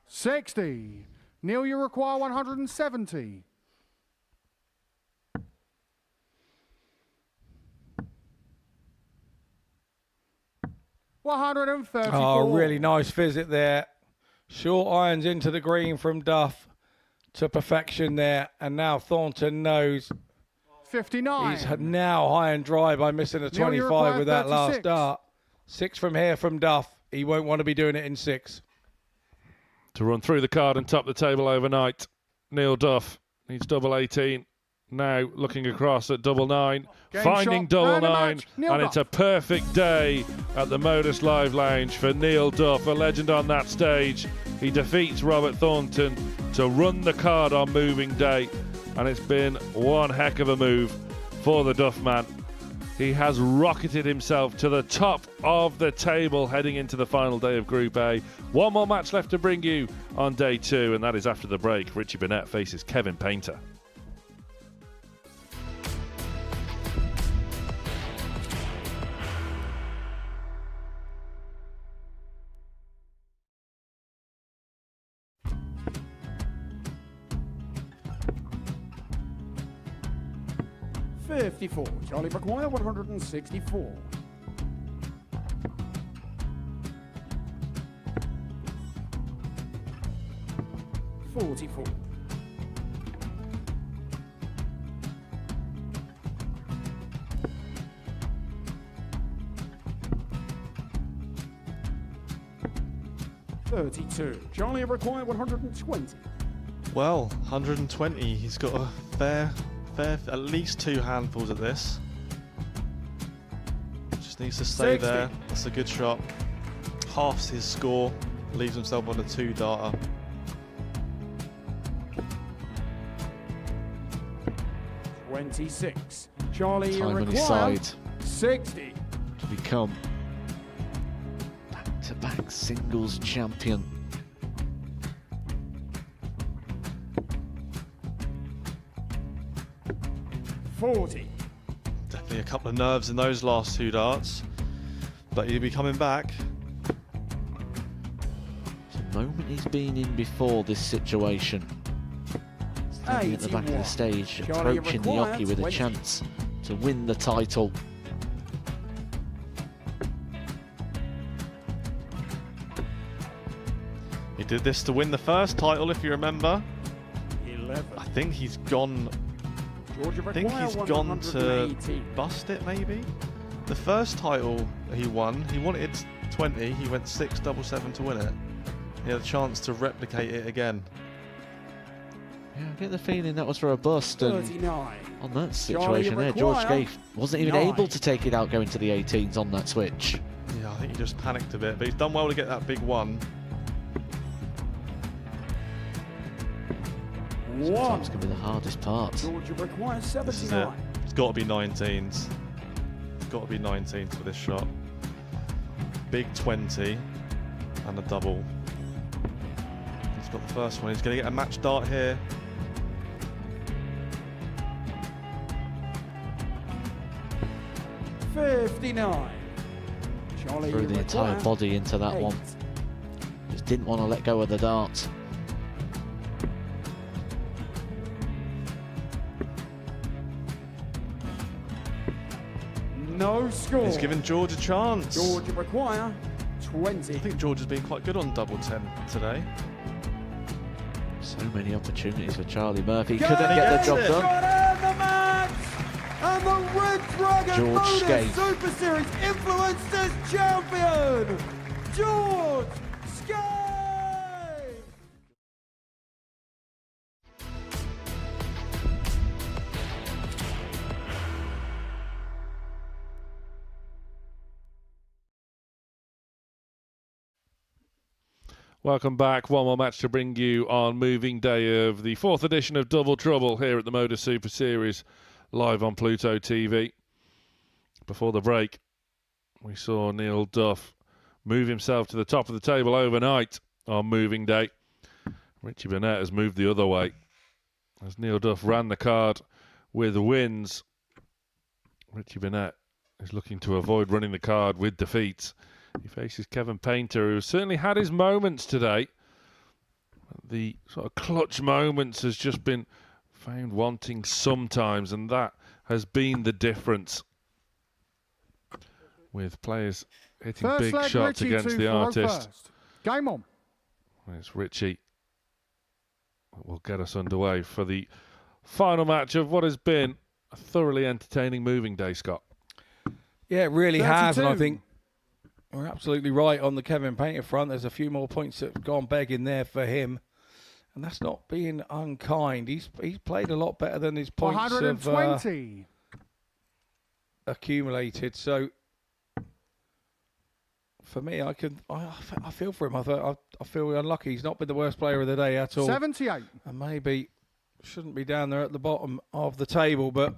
60. Neil, you require 170. Oh, really nice visit there. Short irons into the green from Duff to perfection there. And now Thornton knows 59. he's now high and dry by missing a Neil, you 25 require with that 36. last dart. 6 from here from Duff. He won't want to be doing it in 6. To run through the card and top the table overnight, Neil Duff needs double 18. Now looking across at double 9, Game finding shot double and a 9, match. Neil and Duff. it's a perfect day at the Modus Live Lounge for Neil Duff, a legend on that stage. He defeats Robert Thornton to run the card on moving day, and it's been one heck of a move for the Duff man. He has rocketed himself to the top of the table heading into the final day of Group A. One more match left to bring you on day 2, and that is after the break. Richie Burnett faces Kevin Painter. Charlie McGuire, 164. 44. 32. Charlie require 120. Well, 120. He's got a fair, at least 2 handfuls at this. Just needs to stay 60. there. That's a good shot. Halves his score. Leaves himself on a 2-darter. $26. Charlie Time on his require side 60. to become back-to-back singles champion. 40. Definitely a couple of nerves in those last 2 darts, but he'll be coming back. It's a moment he's been in before this situation. Standing at the back of the stage, approaching the hockey with a chance to win the title. He did this to win the first title, if you remember. 11. I think he's gone. I think he's gone to bust it, maybe. The first title he won, he wanted 20. He went 6 7-7 to win it. He had a chance to replicate it again. Yeah, I get the feeling that was for a bust, and 39. on that situation there, George Scaife wasn't even able to take it out going to the 18s on that switch. Yeah, I think he just panicked a bit, but he's done well to get that big one. Sometimes can be the hardest part. Georgia requires This is it. 79. It's got to be 19s. It's got to be 19s for this shot. Big 20 and a double. He's got the first one. He's going to get a match dart here. $59. Charlie, Threw the entire body into that one. Just didn't want to let go of the dart. No score. He's given George a chance. Georgia require 20. I think George has been quite good on double 10 today. So many opportunities for Charlie Murphy. Couldn't get the job done. The match! And the Red Dragon George Modus Scaife. Super Series Influencers Champion, George Scaife! Welcome back. One more match to bring you on moving day of the 4th edition of Double Trouble here at the Modus Super Series, live on Pluto TV. Before the break, we saw Neil Duff move himself to the top of the table overnight on moving day. Richie Burnett has moved the other way as Neil Duff ran the card with wins. Richie Burnett is looking to avoid running the card with defeats. He faces Kevin Painter, who certainly had his moments today. The sort of clutch moments has just been found wanting sometimes, and that has been the difference with players hitting First big leg, shots Richie against to the throw artist. first. Game on. It's Richie that will get us underway for the final match of what has been a thoroughly entertaining moving day, Scott. Yeah, it really 32. has, and I think we're absolutely right on the Kevin Painter front. There's a few more points that have gone begging there for him, and that's not being unkind. He's played a lot better than his points 120. have accumulated. So for me, I feel for him. I feel unlucky. He's not been the worst player of the day at all. 78. And maybe shouldn't be down there at the bottom of the table, but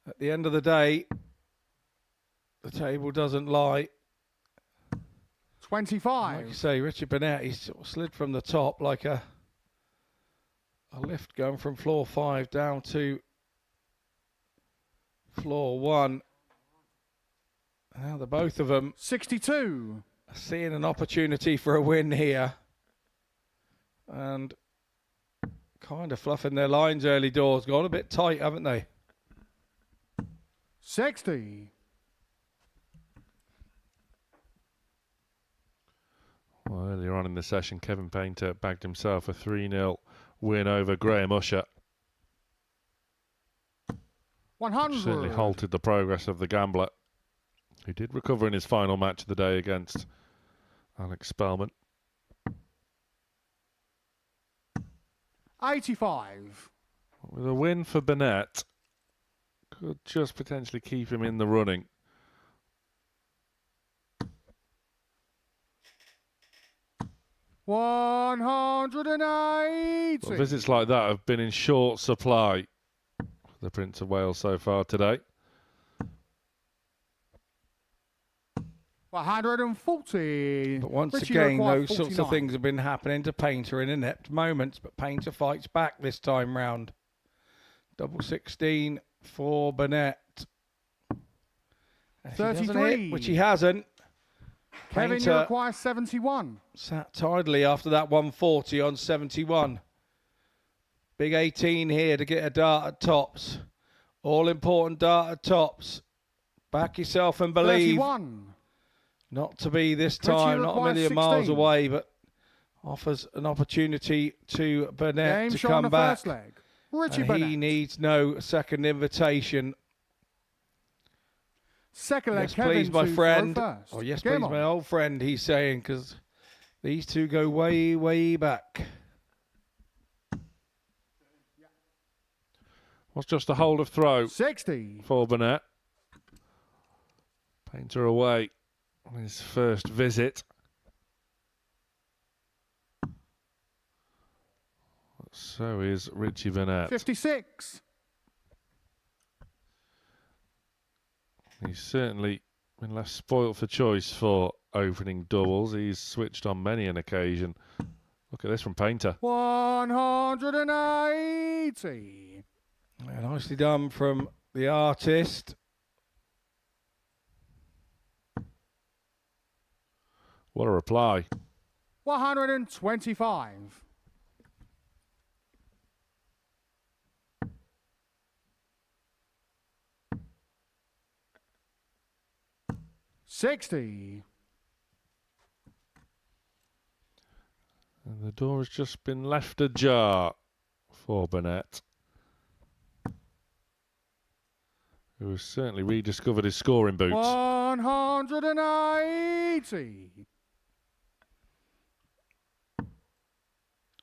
at the end of the day, the table doesn't lie. 25. Like you say, Richie Burnett, he's sort of slid from the top like a lift going from floor 5 down to floor 1. Now the both of them 62. are seeing an opportunity for a win here, and kind of fluffing their lines early doors. Gone a bit tight, haven't they? 60. Well, earlier on in the session, Kevin Painter bagged himself a 3-0 win over Graham Usher. 100. Certainly halted the progress of the gambler, who did recover in his final match of the day against Alex Spelman. 85. With a win for Burnett, could just potentially keep him in the running. $180. Well, visits like that have been in short supply for the Prince of Wales so far today. 140. But once Richie again, required those sorts of 49. things have been happening to Painter in inept moments, but Painter fights back this time round. Double 16 for Burnett. If he doesn't 33. hit, which he hasn't. Kevin, you Painter require 71. sat tidily after that 140 on 71. Big 18 here to get a dart at tops. All important dart at tops. Back yourself and believe. 31. Not to be this Richie time, not a requires million miles 16. away, but offers an opportunity to Burnett Game to shot on come the back. first leg. Richie And Burnett. he needs no second invitation. Second leg, Yes, Kevin please, my to friend. throw first. Oh, yes, Game please, on. my old friend, he's saying, because these two go way, way back. What's just a hold of throw 60. for Burnett. Painter away on his first visit. So is Richie Burnett. 56. He's certainly been less spoilt for choice for opening doubles. He's switched on many an occasion. Look at this from Painter. 180. Yeah, nicely done from the artist. What a reply. 125. $60. And the door has just been left ajar for Burnett, who has certainly rediscovered his scoring boots. 180.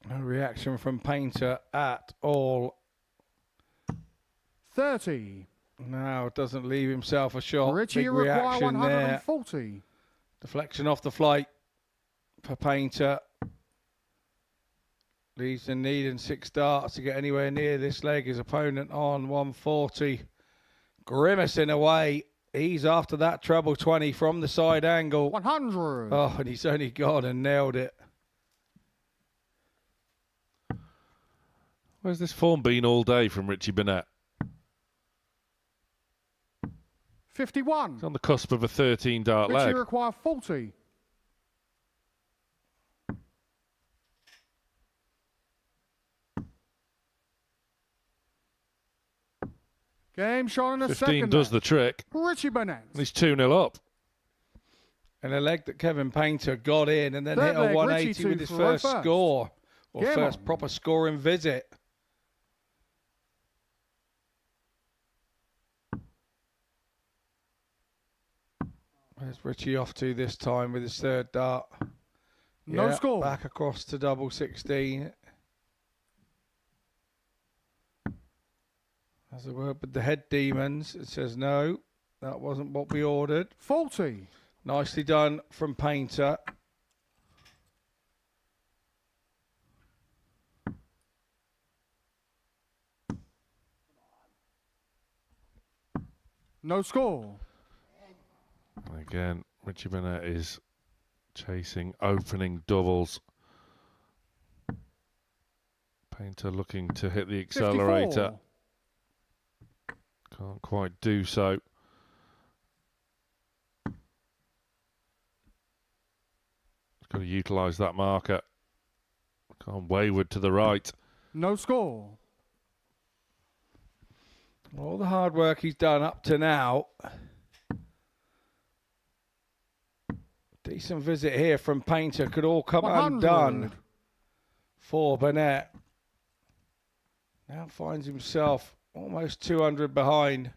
No reaction from Painter at all. 30. Now doesn't leave himself a shot. Richie, Big you require reaction there. 140. Deflection off the flight for Painter. Leaves the needing 6 darts to get anywhere near this leg. His opponent on 140. Grimacing away. He's after that treble 20 from the side angle. 100. Oh, and he's only gone and nailed it. Where's this form been all day from Richie Burnett? 51. He's on the cusp of a 13 dart Richie, leg. require 40. Game shot in the 15 second does leg. the trick. Richie Burnett. He's 2-0 up. And a leg that Kevin Painter got in and then Third hit a leg, 180 Richie with to his throw first first. score. Or Game first on. proper scoring visit. Where's Richie off to this time with his third dart? No Yeah, score. Back across to double 16. Has a word with the head demons. It says no, that wasn't what we ordered. 40. Nicely done from Painter. No score. And again, Richie Burnett is chasing opening doubles. Painter looking to hit the accelerator. 54. Can't quite do so. He's got to utilise that marker. Gone wayward to the right. No score. All the hard work he's done up to now. Decent visit here from Painter. Could all come 100. undone for Burnett. Now finds himself almost 200 behind.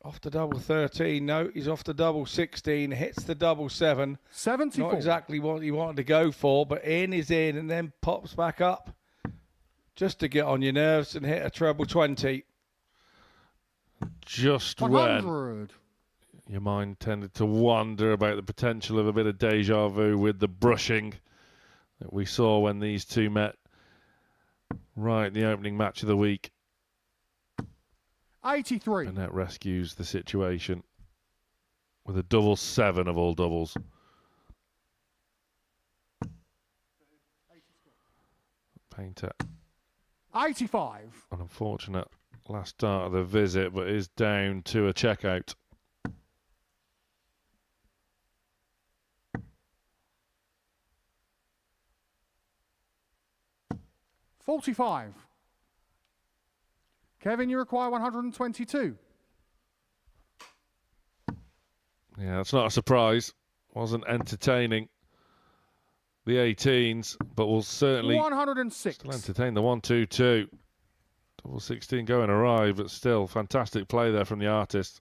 Off the double 13. No, he's off the double 16. Hits the double 7. 74. Not exactly what he wanted to go for, but in is in and then pops back up. Just to get on your nerves and hit a treble 20. Just 100. when your mind tended to wander about the potential of a bit of deja vu with the brushing that we saw when these two met right the opening match of the week. 83. Burnett rescues the situation with a double 7 of all doubles. Painter 85. An unfortunate last start of the visit, but is down to a checkout. $45. Kevin, you require 122. Yeah, that's not a surprise. Wasn't entertaining the 18s, but will certainly 106. still entertain the 1-2-2. Double 16 going awry, but still fantastic play there from the artist.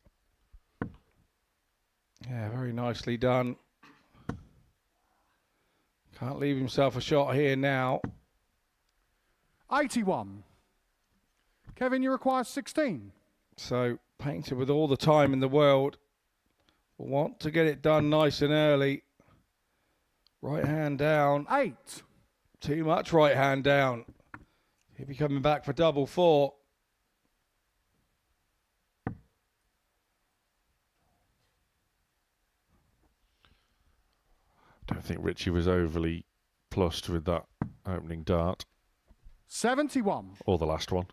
Yeah, very nicely done. Can't leave himself a shot here now. 81. Kevin, you require 16. So Painter, with all the time in the world, will want to get it done nice and early. Right hand down. 8. Too much right hand down. He'll be coming back for double 4. Don't think Richie was overly plussed with that opening dart. 71. Oh, Or the last one.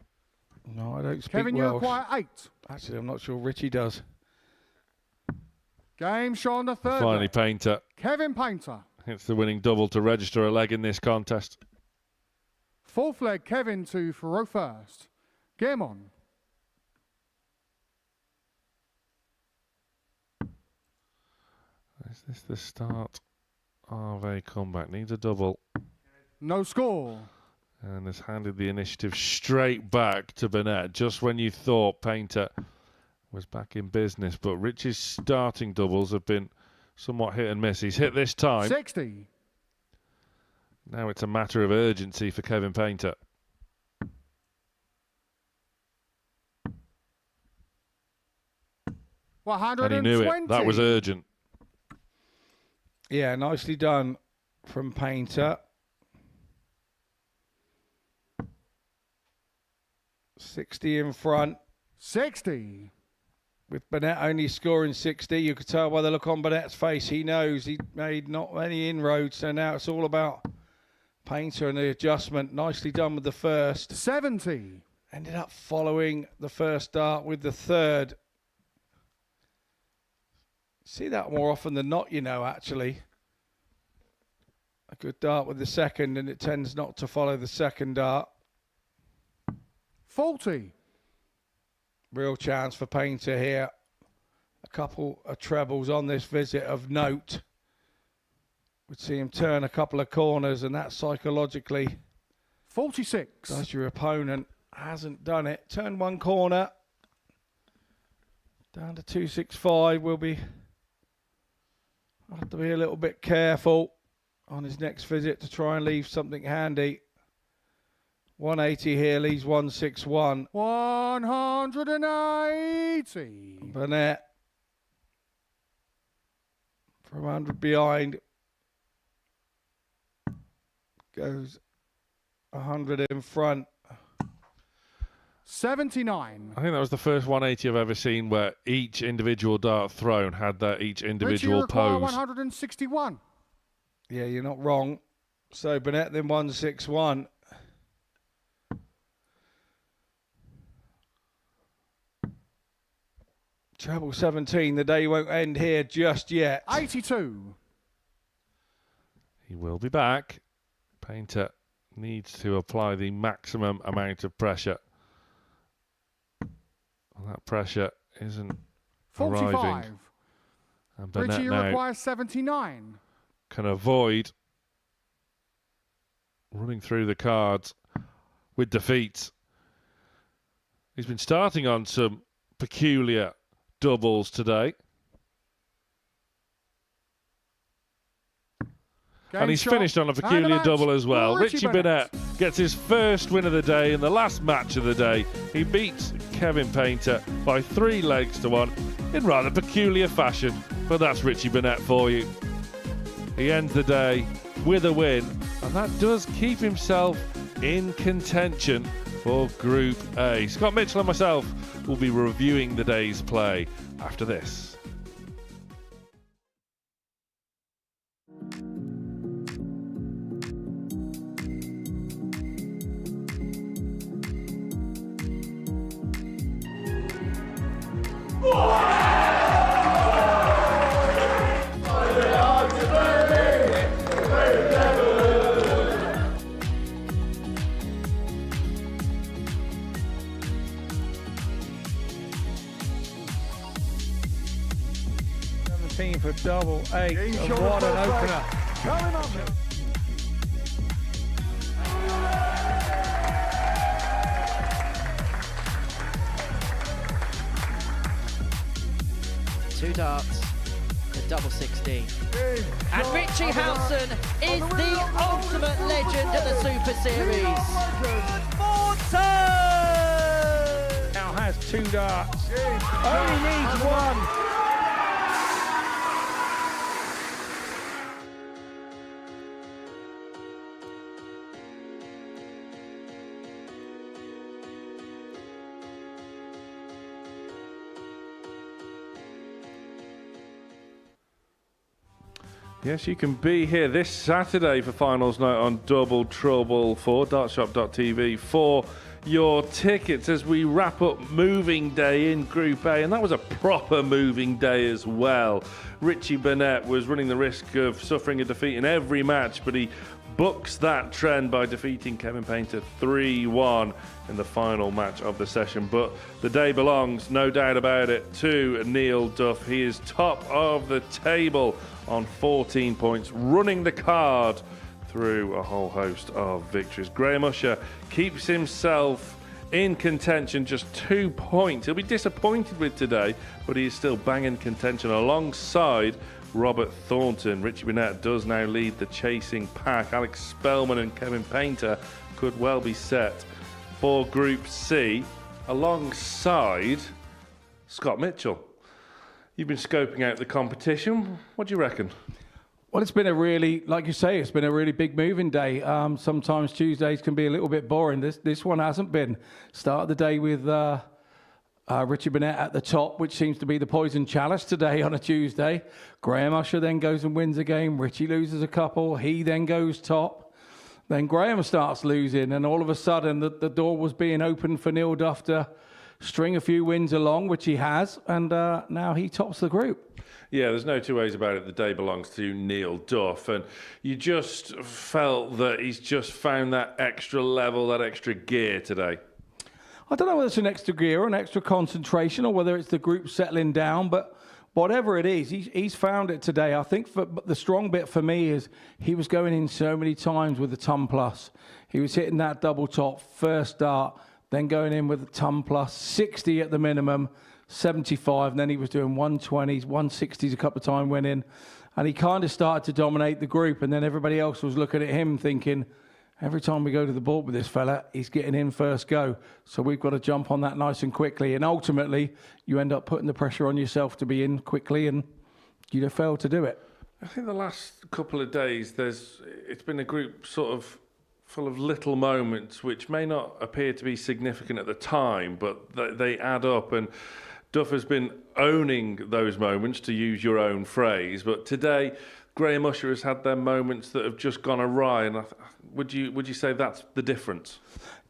No, I don't speak Kevin, you Welsh. require 8. Actually, I'm not sure Richie does. Game show on the third. Finally, leg. Painter. Kevin Painter. It's the winning double to register a leg in this contest. Fourth leg, Kevin to throw first. Game on. Is this the start of a comeback? Needs a double. No score. And has handed the initiative straight back to Burnett just when you thought Painter was back in business. But Richie's starting doubles have been somewhat hit and miss. He's hit this time. 60. Now it's a matter of urgency for Kevin Painter. And he knew it. That was urgent. Yeah, nicely done from Painter. 60 in front. 60. With Burnett only scoring 60, you could tell by the look on Burnett's face. He knows he made not many inroads, so now it's all about Painter and the adjustment. Nicely done with the first. 70. Ended up following the first dart with the third. See that more often than not, you know, actually. A good dart with the second, and it tends not to follow the second dart. 40. Real chance for Painter here. A couple of trebles on this visit of note. Would see him turn a couple of corners, and that psychologically 46. does your opponent. Hasn't done it. Turn one corner. Down to 265. Will be have to be a little bit careful on his next visit to try and leave something handy. 180 here, leaves 161. 180. Burnett from 100 behind goes 100 in front. 79. I think that was the first 180 I've ever seen where each individual dart thrown had that each individual Richie require pose. 161. Yeah, you're not wrong. So Burnett then 161. Treble 17, the day won't end here just yet. 82. He will be back. Painter needs to apply the maximum amount of pressure. And that pressure isn't 45. arriving. And Burnett Richie now requires 79. can avoid running through the cards with defeat. He's been starting on some peculiar doubles today. And he's finished on a peculiar double as well. Richie Burnett gets his first win of the day in the last match of the day. He beats Kevin Painter by 3 legs to 1 in rather peculiar fashion. But that's Richie Burnett for you. He ends the day with a win, and that does keep himself in contention for Group A. Scott Mitchell and myself will be reviewing the day's play after this. For double eight, and what an opener. Coming up. Two darts, a double 16. And Richie Housen is the ultimate legend of the Super Series. Thornton! Now has two darts. Only needs one. Yes, you can be here this Saturday for finals night on Double Trouble for dartshop.tv for your tickets as we wrap up moving day in Group A, and that was a proper moving day as well. Richie Burnett was running the risk of suffering a defeat in every match, but he bucks that trend by defeating Kevin Painter 3-1 in the final match of the session. But the day belongs, no doubt about it, to Neil Duff. He is top of the table on 14 points, running the card through a whole host of victories. Graham Usher keeps himself in contention, just 2 points. He'll be disappointed with today, but he is still banging contention alongside Robert Thornton. Richie Burnett does now lead the chasing pack. Alex Spelman and Kevin Painter could well be set for Group C alongside Scott Mitchell. You've been scoping out the competition. What do you reckon? Well, it's been a really, like you say, it's been a really big moving day. Sometimes Tuesdays can be a little bit boring. This one hasn't been. Start of the day with Richie Burnett at the top, which seems to be the poison chalice today on a Tuesday. Graham Usher then goes and wins a game. Richie loses a couple. He then goes top. Then Graham starts losing, and all of a sudden the door was being opened for Neil Duff to string a few wins along, which he has, and now he tops the group. Yeah, there's no two ways about it. The day belongs to Neil Duff, and you just felt that he's just found that extra level, that extra gear today. I don't know whether it's an extra gear or an extra concentration or whether it's the group settling down, but whatever it is, he's found it today. I think the strong bit for me is he was going in so many times with the ton plus. He was hitting that double top, first dart, then going in with a ton plus, 60 at the minimum, 75, and then he was doing 120s, 160s a couple of times, went in, and he kind of started to dominate the group, and then everybody else was looking at him thinking, every time we go to the board with this fella, he's getting in first go, so we've got to jump on that nice and quickly, and ultimately, you end up putting the pressure on yourself to be in quickly, and you failed to do it. I think the last couple of days, it's been a group sort of full of little moments which may not appear to be significant at the time, but they add up, and Duff has been owning those moments, to use your own phrase, but today Graham Usher has had their moments that have just gone awry, and would you say that's the difference?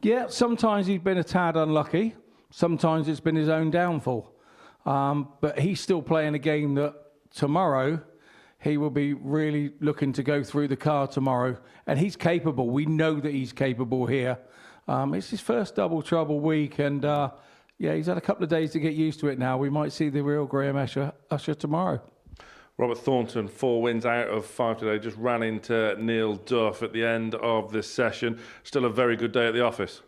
Yeah, sometimes he's been a tad unlucky, sometimes it's been his own downfall, but he's still playing a game that tomorrow he will be really looking to go through the card tomorrow, and he's capable. We know that he's capable here. It's his first double trouble week, and yeah, he's had a couple of days to get used to it now. We might see the real Graham Usher tomorrow. Robert Thornton, 4 wins out of 5 today, just ran into Neil Duff at the end of this session. Still a very good day at the office.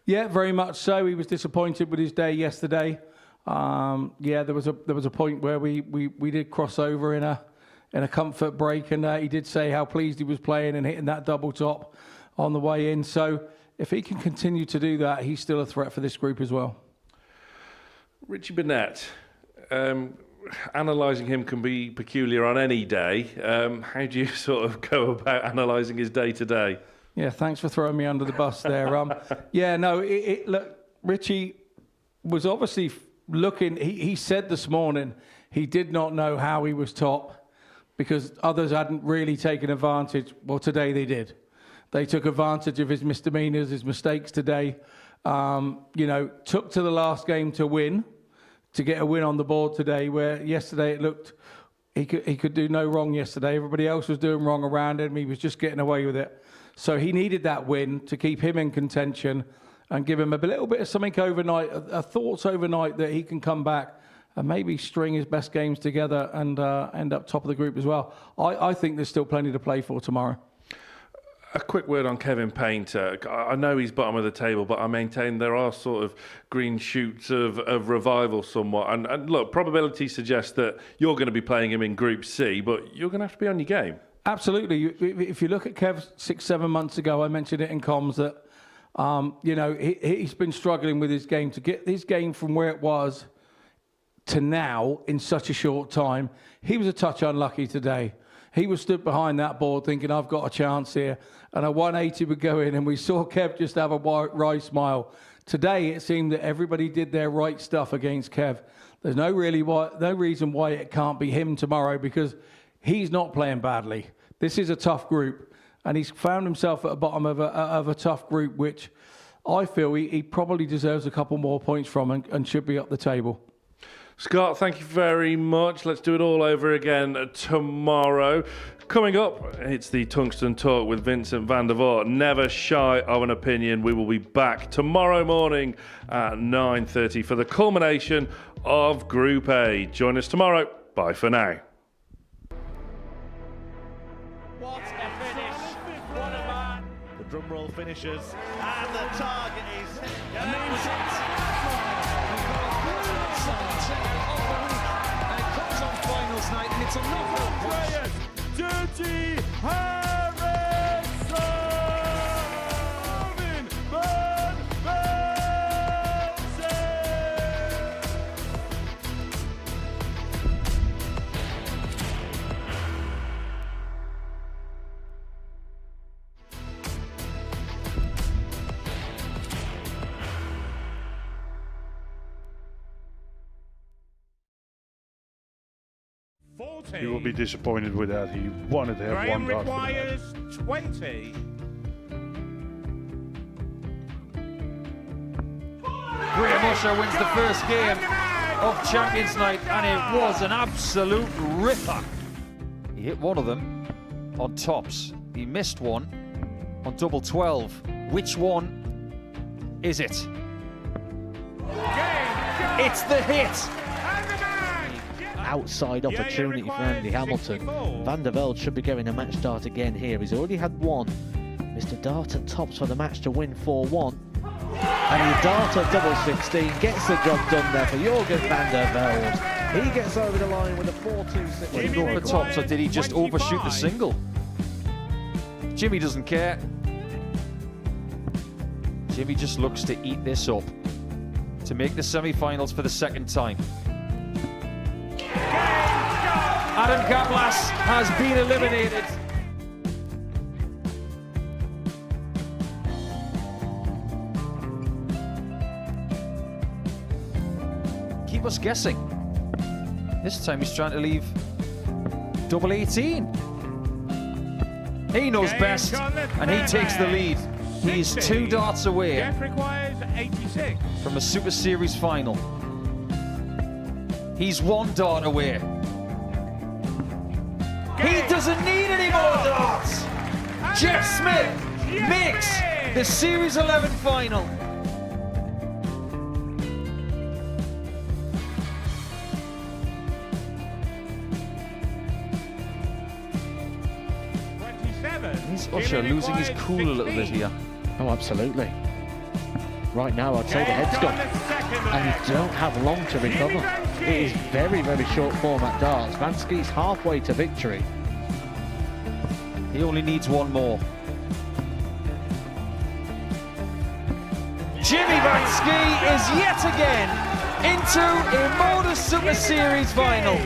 Yeah, very much so. He was disappointed with his day yesterday. Yeah, there was a point where we did cross over in a comfort break, and he did say how pleased he was playing and hitting that double top on the way in. So if he can continue to do that, he's still a threat for this group as well. Richie Burnett, analysing him can be peculiar on any day. How do you sort of go about analysing his day today? Yeah, thanks for throwing me under the bus there. Yeah, no, look, Richie was obviously looking, he said this morning he did not know how he was top because others hadn't really taken advantage. Well, today they did. They took advantage of his misdemeanors, his mistakes today. You know, took to the last game to win, to get a win on the board today, where yesterday it looked he could do no wrong yesterday. Everybody else was doing wrong around him. He was just getting away with it. So he needed that win to keep him in contention and give him a little bit of something overnight, a thoughts overnight that he can come back and maybe string his best games together and end up top of the group as well. I think there's still plenty to play for tomorrow. A quick word on Kevin Painter. I know he's bottom of the table, but I maintain there are sort of green shoots of revival somewhat. And look, probability suggests that you're going to be playing him in Group C, but you're going to have to be on your game. Absolutely. If you look at Kev 6-7 months ago, I mentioned it in comms that, you know, he's been struggling with his game. To get his game from where it was to now in such a short time, he was a touch unlucky today. He was stood behind that board thinking, I've got a chance here. And a 180 would go in, and we saw Kev just have a wry smile. Today, it seemed that everybody did their right stuff against Kev. There's no reason why it can't be him tomorrow, because he's not playing badly. This is a tough group, and he's found himself at the bottom of a tough group, which I feel he probably deserves a couple more points from and should be up the table. Scott, thank you very much. Let's do it all over again tomorrow. Coming up, it's the Tungsten Talk with Vincent van der Voort. Never shy of an opinion. We will be back tomorrow morning at 9:30 for the culmination of Group A. Join us tomorrow. Bye for now. What a finish. What a man. The drum roll finishes, and the target is... And it comes on finals night, and it's a knockout push. Dirty Harrison! Van Velzen! You will be disappointed with that. He wanted to have one dart. Requires 20. Graham Usher wins the first game of Champions Night, and it was an absolute ripper. He hit one of them on tops. He missed one on double 12. Which one is it? It's the hit. Outside opportunity for Andy Hamilton. Van der Velde should be getting a match start again here. He's already had one. Mr. Darter tops for the match to win 4-1. And the Darter double 16 gets the job done there for Jurgen van der Velde. He gets over the line with a 4-2-6. Did he go for tops, or did he just overshoot the single? Jimmy doesn't care. Jimmy just looks to eat this up to make the semi-finals for the second time. Adam Kaplas has been eliminated. Keep us guessing. This time he's trying to leave double 18. He knows best, and he takes the lead. He's 2 darts away Requires 86. from a Super Series final. He's 1 dart away. He doesn't need any more darts. Jeff Smith makes the Series 11 final. Is Usher losing his cool a little bit here? Oh, absolutely. Right now, I'd say the head's gone, and you don't have long to recover. It is very, very short format darts. Van Skee's halfway to victory. He only needs 1 more. Jimmy Van Schie is yet again into a Modus Super Series final.